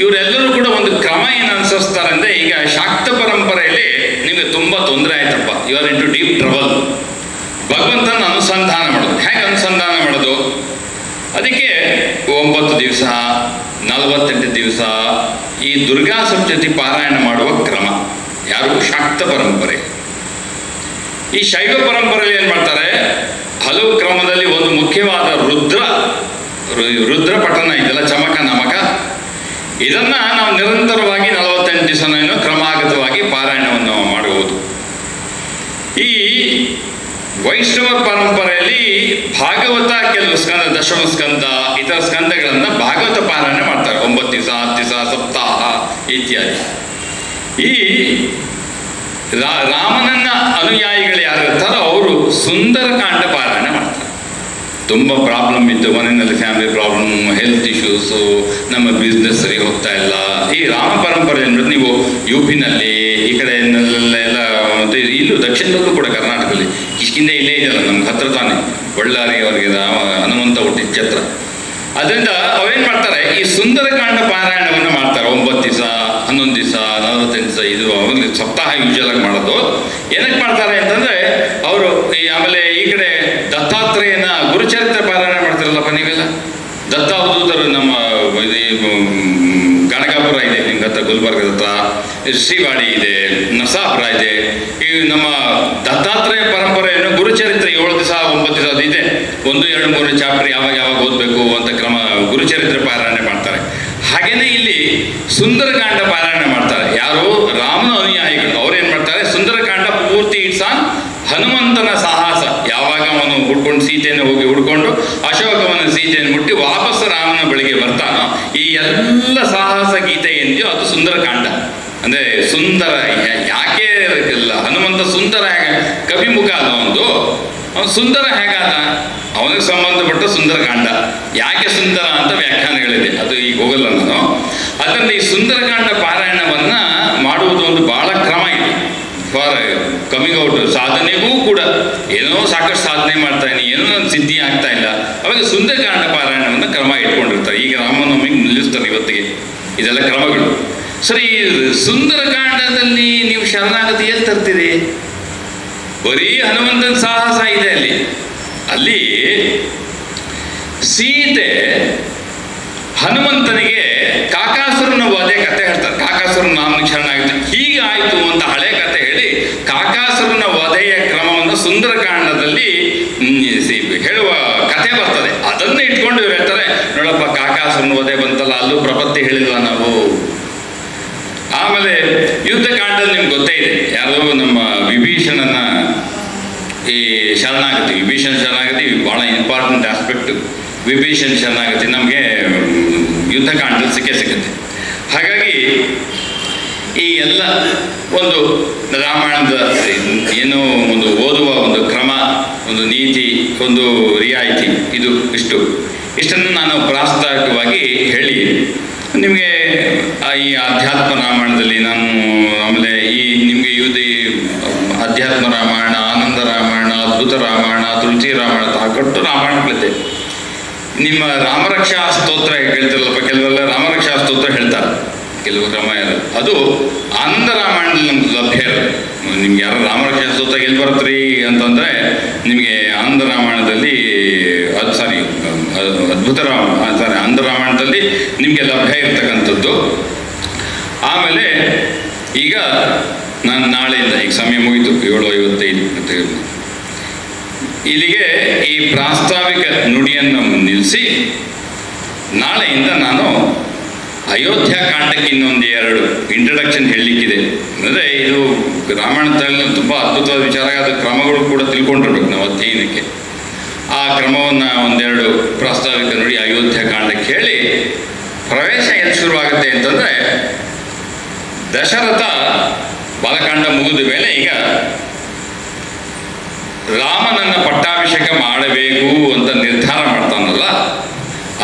ಇವರೆಲ್ಲರೂ ಕೂಡ ಒಂದು ಕ್ರಮ ಏನು ಅನುಸರಿಸ್ತಾರೆ ಅಂದರೆ, ಈಗ ಶಾಕ್ತ ಪರಂಪರೆಯಲ್ಲಿ ನಿಮಗೆ ತುಂಬ ತೊಂದರೆ ಆಯ್ತಪ್ಪ, you are into deep trouble. ಭಗವಂತನ ಅನುಸಂಧಾನ ಮಾಡೋದು. ಹೇಗೆ ಅನುಸಂಧಾನ ಮಾಡೋದು? ಅದಕ್ಕೆ 9 ದಿವಸ 48 ದಿವಸ ಈ ದುರ್ಗಾ ಸಪ್ತಶತಿ ಪಾರಾಯಣ ಮಾಡುವ ಕ್ರಮ. ಯಾರು? ಶಾಕ್ತ ಪರಂಪರೆ. ಈ ಶೈವ ಪರಂಪರೆಯಲ್ಲಿ ಏನು ಮಾಡ್ತಾರೆ, ಹಲವು ಕ್ರಮದಲ್ಲಿ ಒಂದು ಮುಖ್ಯವಾದ ರುದ್ರ ಪಠಣ ಇದೆಲ್ಲ, ಚಮಕ ನಮಕ, ಇದನ್ನು ನಾವು ನಿರಂತರವಾಗಿ 48 ದಿವಸನೂ ಕ್ರಮಾಗತವಾಗಿ ಪಾರಾಯಣವನ್ನು ಮಾಡುವುದು. ಈ ವೈಷ್ಣವ ಪರಂಪರೆಯಲ್ಲಿ ಭಾಗವತ ಕೆಲವು ಸ್ಕಂದ, ದಶಮ ಸ್ಕಂದ, ಇತರ ಸ್ಕಂದಗಳನ್ನು ಭಾಗವತ ಪಾರಾಯಣ ಮಾಡ್ತಾರೆ. 9 ದಿವಸ 10 ದಿವಸ ಸಪ್ತಾಹ ಇತ್ಯಾದಿ. ಈ ರಾಮನನ್ನ ಅನುಯಾಯಿಗಳು ಯಾರು ಇರ್ತಾರೋ ಅವರು ಸುಂದರಕಾಂಡ ಪಾರಾಯಣ ಮಾಡ್ತಾರೆ. ತುಂಬ ಪ್ರಾಬ್ಲಮ್ ಇತ್ತು ಮನೆಯಲ್ಲಿ, ಫ್ಯಾಮಿಲಿ ಪ್ರಾಬ್ಲಮ್, ಹೆಲ್ತ್ ಇಶ್ಯೂಸು, ನಮ್ಮ ಬಿಸ್ನೆಸ್ ಸರಿ ಹೋಗ್ತಾ ಇಲ್ಲ. ಈ ರಾಮ ಪರಂಪರೆ ಅಂದರೆ ನೀವು UP-ನಲ್ಲಿ ಈ ಕಡೆ ಎಲ್ಲ ಮತ್ತು ಇಲ್ಲೂ ದಕ್ಷಿಣದಲ್ಲೂ ಕೂಡ ಕರ್ನಾಟಕದಲ್ಲಿ ಕಿಷ್ಕಿಂಧ ಇಲ್ಲೇ ಇದೆಯಲ್ಲ, ನಮ್ಗೆ ಹತ್ರ ತಾನೆ, ಬಳ್ಳಾರಿ ಅವರಿಗೆ ಹನುಮಂತ ಹುಟ್ಟಿದ ಛತ್ರ. ಅದರಿಂದ ಅವ್ರೇನು ಮಾಡ್ತಾರೆ, ಈ ಸುಂದರಕಾಂಡ ಪಾರಾಯಣವನ್ನು ಮಾಡ್ತಾರೆ. 9 ದಿವಸ 11 ದಿವಸ 48 ದಿವಸ. ಇದು ಅವಾಗಲೇ ಸಪ್ತಾಹ ಯೂಶಲಾಗಿ ಮಾಡೋದು. ಏನಕ್ಕೆ ಮಾಡ್ತಾರೆ ಅಂತಂದರೆ ಅವರು ಆಮೇಲೆ ಈ ಕಡೆ ದತ್ತಾತ್ರೇಯನ ಗುರುಚರಿತ್ರೆ ಪಾರಾಯಣ ಮಾಡ್ತಾರಲ್ಲಪ್ಪ ನೀವೆಲ್ಲ. ದತ್ತ ಅವಧೂತರು ನಮ್ಮ ಗಣಗಾಪುರ ಇದೆ ನಿಮ್ಗೆ ಹತ್ರ, ಗುಲ್ಬರ್ಗದ ಹತ್ರ ಶ್ರೀವಾಡಿ ಇದೆ, ನರಸಾಪುರ ಇದೆ. ಈ ನಮ್ಮ ದತ್ತಾತ್ರೇಯ ಪರಂಪರೆಯನ್ನು ಗುರುಚರಿತ್ರೆ 7 ದಿವಸ 9 ದಿವಸ ಅದು ಇದೆ. 1, 2, 3 ಚಾಪ್ಟರ್ ಯಾವಾಗ ಓದಬೇಕು ಅಂತ ಕ್ರಮ ಗುರುಚರಿತ್ರೆ ಪಾರಾಯಣ ಮಾಡ್ತಾರೆ. ಹಾಗೇನೇ ಇಲ್ಲಿ ಸುಂದರಕಾಂಡ ಪಾರಾಯಣ ಮಾಡ್ತಾರೆ. ಯಾರು? ರಾಮನ ಅನುಯಾಯಿಗಳು. ಅವ್ರೇನು ಮಾಡ್ತಾರೆ, ಸುಂದರಕಾಂಡ ಪೂರ್ತಿ ಇಟ್ಸ ಹನುಮಂತನ ಸಾಹಸ, ಯಾವಾಗ ಅವನು ಹುಡ್ಕೊಂಡು ಸೀತೆಯನ್ನು ಹೋಗಿ ಹುಡ್ಕೊಂಡು ಅಶೋಕವನ ಸೀತೆಯನ್ನು ಮುಟ್ಟಿ ವಾಪಸ್ ರಾಮನ ಬಳಿಗೆ ಬರ್ತಾನೋ, ಈ ಎಲ್ಲ ಸಾಹಸ ಗೀತೆ ಏನಿದೆಯೋ ಅದು ಸುಂದರಕಾಂಡ. ಅಂದರೆ ಸುಂದರ ಯಾಕೆ ಇಲ್ಲ, ಹನುಮಂತ ಸುಂದರ ಹೇಗೆ, ಕವಿಮುಖ ಅದ ಒಂದು, ಅವನು ಸುಂದರ ಹೇಗಾದ, ಅವನಿಗೆ ಸಂಬಂಧಪಟ್ಟ ಸುಂದರಕಾಂಡ. ಯಾಕೆ ಸುಂದರ ಅಂತ ವ್ಯಾಖ್ಯಾನಗಳಿದೆ, ಅದು ಈಗ ಹೋಗಲ್ಲ ನಾನು. ಅದರಿಂದ ಈ ಸುಂದರಕಾಂಡ ಪಾರಾಯಣವನ್ನು ಮಾಡುವುದು ಒಂದು ಬಹಳ ಕ್ರಮ ಇದೆ. ಫಾರ್ ಕಮಿಂಗ್ ಔಟ್ ಸಾಧನೆಗೂ ಕೂಡ ಏನೋ ಸಾಕಷ್ಟು ಸಾಧನೆ ಮಾಡ್ತಾ ಇದ್ದೀನಿ, ಏನೋ ನನ್ನ ಸಿದ್ಧಿ ಆಗ್ತಾ ಇಲ್ಲ, ಅವಾಗ ಸುಂದರಕಾಂಡ ಪಾರಾಯಣವನ್ನು ಕ್ರಮ ಇಟ್ಕೊಂಡಿರ್ತಾರೆ. ಈಗ ರಾಮನವಮಿಗೆ ನಿಲ್ಲಿಸ್ತಾರೆ ಇವತ್ತಿಗೆ. ಇದೆಲ್ಲ ಕ್ರಮಗಳು. ಸರಿ, ಸುಂದರಕಾಂಡದಲ್ಲಿ ನೀವು ಶರಣಾಗತಿ ಎಲ್ಲಿ ತರ್ತೀರಿ? ಬರೀ ಹನುಮಂತನ ಸಾಹಸ ಇದೆ ಅಲ್ಲಿ ಸೀತೆ ಹನುಮಂತನಿಗೆ ಕಾಕಾಸುರನ ವಧೆ ಕಥೆ ಹೇಳ್ತಾರೆ. ಕಾಕಾಸುರನ ನಾಮನಿಗೆ ಶರಣಾಗುತ್ತೆ, ಹೀಗೆ ಆಯಿತು ಅಂತ ಹಳೆ ಕಥೆ ಹೇಳಿ ಕಾಕಾಸುರನ ವಧೆಯ ಕ್ರಮವನ್ನು ಸುಂದರಕಾಂಡದಲ್ಲಿ ಹೇಳುವ ಕಥೆ ಬರ್ತದೆ. ಅದನ್ನು ಇಟ್ಕೊಂಡು ಇವ್ರು ಹೇಳ್ತಾರೆ, ನೋಡಪ್ಪ ಕಾಕಾಸುರನ ವಧೆ ಬಂತಲ್ಲ, ಅಲ್ಲೂ ಪ್ರಪತ್ತಿ ಹೇಳಿಲ್ವ ನಾವು. ಆಮೇಲೆ ಯುದ್ಧಕಾಂಡದಲ್ಲಿ ನಿಮ್ಗೆ ಗೊತ್ತೇ ಇದೆ, ಯಾರೋ ನಮ್ಮ ವಿಭೀಷಣನ ಈ ಶರಣಾಗತಿ, ವಿಭೀಷಣ ಶರಣಾಗತಿ ಭಾಳ ಇಂಪಾರ್ಟೆಂಟ್ ಆಸ್ಪೆಕ್ಟ್. ವಿಭೀಷಣ ಶರಣಾಗತಿ ನಮಗೆ ಯುದ್ಧಕಾಂಡದಲ್ಲಿ ಸಿಗುತ್ತೆ. ಹಾಗಾಗಿ ಈ ಎಲ್ಲ ಒಂದು ರಾಮಾಯಣದ ಏನೋ ಒಂದು ಓದುವ ಒಂದು ಕ್ರಮ, ಒಂದು ನೀತಿ, ಒಂದು ರಿಯಾಯಿತಿ, ಇಷ್ಟನ್ನು ನಾನು ಪ್ರಾಸ್ತಾವಿಕವಾಗಿ ಹೇಳಿ ನಿಮಗೆ ಈ ಅಧ್ಯಾತ್ಮ ರಾಮಾಯಣದಲ್ಲಿ ನಾನು ಆಮೇಲೆ ಈ ನಿಮಗೆ ಅಧ್ಯಾತ್ಮ ರಾಮಾಯಣ, ಆನಂದ ರಾಮಾಯಣ, ಅದ್ಭುತ ರಾಮಾಯಣ, ತುಳಸಿ ರಾಮಾಯಣ, ತಾಕಟ್ಟು ರಾಮಾಯಣಗಳಿದೆ. ನಿಮ್ಮ ರಾಮರಕ್ಷಾ ಸ್ತೋತ್ರ ಹೇಳ್ತಿರಲ್ಲಪ್ಪ, ಕೆಲವೆಲ್ಲ ರಾಮರಕ್ಷಾ ಸ್ತೋತ್ರ ಹೇಳ್ತಾರೆ, ಕೆಲವು ರಾಮಾಯಣ ಅದು ಆನಂದ ರಾಮಾಯಣದಲ್ಲಿ ನಮ್ಗೆ ಲಭ್ಯ ಇರೋದು. ನಿಮ್ಗೆ ಯಾರು ರಾಮರಕ್ಷಾ ಸ್ತೋತ್ರ ಎಲ್ಲಿ ಬರುತ್ತೀ ಅಂತಂದರೆ ನಿಮಗೆ ಆನಂದ ರಾಮಾಯಣದಲ್ಲಿ ಅದ್ಭುತ ಆನಂದ ರಾಮಾಯಣದಲ್ಲಿ ನಿಮಗೆ ಲಭ್ಯ ಇರ್ತಕ್ಕಂಥದ್ದು. ಆಮೇಲೆ ಈಗ ನಾನು ನಾಳೆಯಿಂದ, ಈಗ ಸಮಯ ಮುಗಿತು 7:55 ಇಲ್ಲಿಗೆ ಈ ಪ್ರಾಸ್ತಾವಿಕ ನುಡಿಯನ್ನು ನಿಲ್ಲಿಸಿ ನಾಳೆಯಿಂದ ನಾನು ಅಯೋಧ್ಯ ಕಾಂಡಕ್ಕೆ ಇನ್ನೊಂದು ಎರಡು ಇಂಟ್ರಡಕ್ಷನ್ ಹೇಳಲಿಕ್ಕಿದೆ. ಅಂದರೆ ಇದು ರಾಮಾಯಣದಲ್ಲಿ ತುಂಬ ಅದ್ಭುತವಾದ ವಿಚಾರ, ಅದು ಕ್ರಮಗಳು ಕೂಡ ತಿಳ್ಕೊಂಡಿರ್ಬೇಕು ನಾವು ಅಧ್ಯಯನಕ್ಕೆ. ಆ ಕ್ರಮವನ್ನು ಒಂದೆರಡು ಪ್ರಾಸ್ತಾವಿಕ ನೋಡಿ ಅಯೋಧ್ಯ ಕಾಂಡಕ್ಕೆ ಹೇಳಿ ಪ್ರವೇಶ ಎಲ್ಲಿ ಶುರುವಾಗುತ್ತೆ ಅಂತಂದರೆ, ದಶರಥ ಬಾಲಕಾಂಡ ಮುಗಿದ ಮೇಲೆ ಈಗ ರಾಮನನ್ನು ಪಟ್ಟಾಭಿಷೇಕ ಮಾಡಬೇಕು ಅಂತ ನಿರ್ಧಾರ ಮಾಡ್ತಾನಲ್ಲ,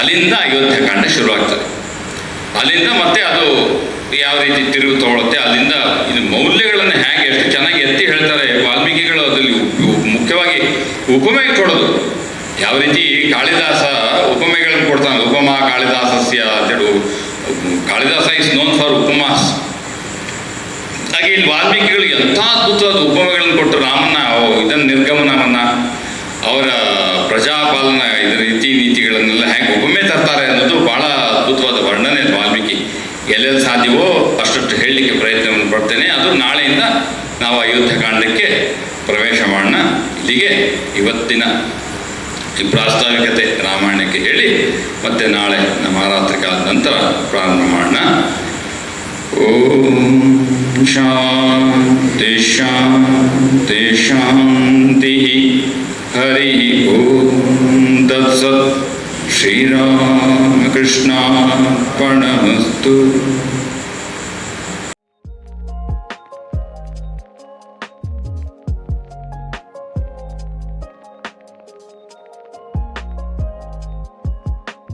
ಅಲ್ಲಿಂದ ಅಯೋಧ್ಯ ಕಾಂಡ ಶುರುವಾಗ್ತದೆ. ಅಲ್ಲಿಂದ ಮತ್ತೆ ಅದು ಯಾವ ರೀತಿ ತಿರುವು ತಗೊಳುತ್ತೆ, ಅಲ್ಲಿಂದ ಇದು ಮೌಲ್ಯಗಳನ್ನು ಹೇಗೆ ಎಷ್ಟು ಚೆನ್ನಾಗಿ ಎತ್ತಿ ಹೇಳ್ತಾರೆ ವಾಲ್ಮೀಕಿಗಳು. ಅದರಲ್ಲಿ ಮುಖ್ಯವಾಗಿ ಉಪಮೆ ಕೊಡೋದು, ಯಾವ ರೀತಿ ಕಾಳಿದಾಸ ಉಪಮೆಗಳನ್ನು ಕೊಡ್ತಾನೆ. ಉಪಮಾ ಕಾಳಿದಾಸಸ್ಯ ಅಂತೇಳಿ, ಕಾಳಿದಾಸ ಇಸ್ ನೋನ್ ಫಾರ್ ಉಪಮಾಸ್. ಹಾಗೆ ಇಲ್ಲಿ ವಾಲ್ಮೀಕಿಗಳು ಎಂಥ ಅದ್ಭುತವಾದ ಉಪಮೆಗಳನ್ನು ಕೊಟ್ಟು ರಾಮನ ಇದನ್ನು ನಿರ್ಗಮನವನ್ನು, ಅವರ ಪ್ರಜಾಪಾಲನ ಇದರ ರೀತಿ ನೀತಿಗಳನ್ನೆಲ್ಲ ಹೇಗೆ ಉಪಮೆ ತರ್ತಾರೆ ಅನ್ನೋದು ಭಾಳ ಅದ್ಭುತವಾದ ವರ್ಣನೆ ವಾಲ್ಮೀಕಿ. ಎಲ್ಲೆಲ್ಲಿ ಸಾಧ್ಯವೋ ಅಷ್ಟಷ್ಟು ಹೇಳಲಿಕ್ಕೆ ಪ್ರಯತ್ನವನ್ನು ಪಡ್ತೇನೆ. ಅದು ನಾಳೆಯಿಂದ ನಾವು ಅಯೋಧ್ಯ ಕಾಂಡಕ್ಕೆ ಪ್ರವೇಶ ಮಾಡೋಣ. ಇಲ್ಲಿಗೆ ಇವತ್ತಿನ ಈ ಪ್ರಾಸ್ತಾವಿಕತೆ ರಾಮಾಯಣಕ್ಕೆ ಹೇಳಿ ಮತ್ತೆ ನಾಳೆ ನವರಾತ್ರಿ ಕಾಲದ ನಂತರ ಪ್ರಾರಂಭ ಮಾಡೋಣ. ಓಂ ಶಾಂತಿ ಶಾಂತಿ ಶಾಂತಿ. ಹರಿ ಓಂ ತತ್ಸತ್. ಶ್ರೀರಾಮಕೃಷ್ಣಾರ್ಪಣಮಸ್ತು.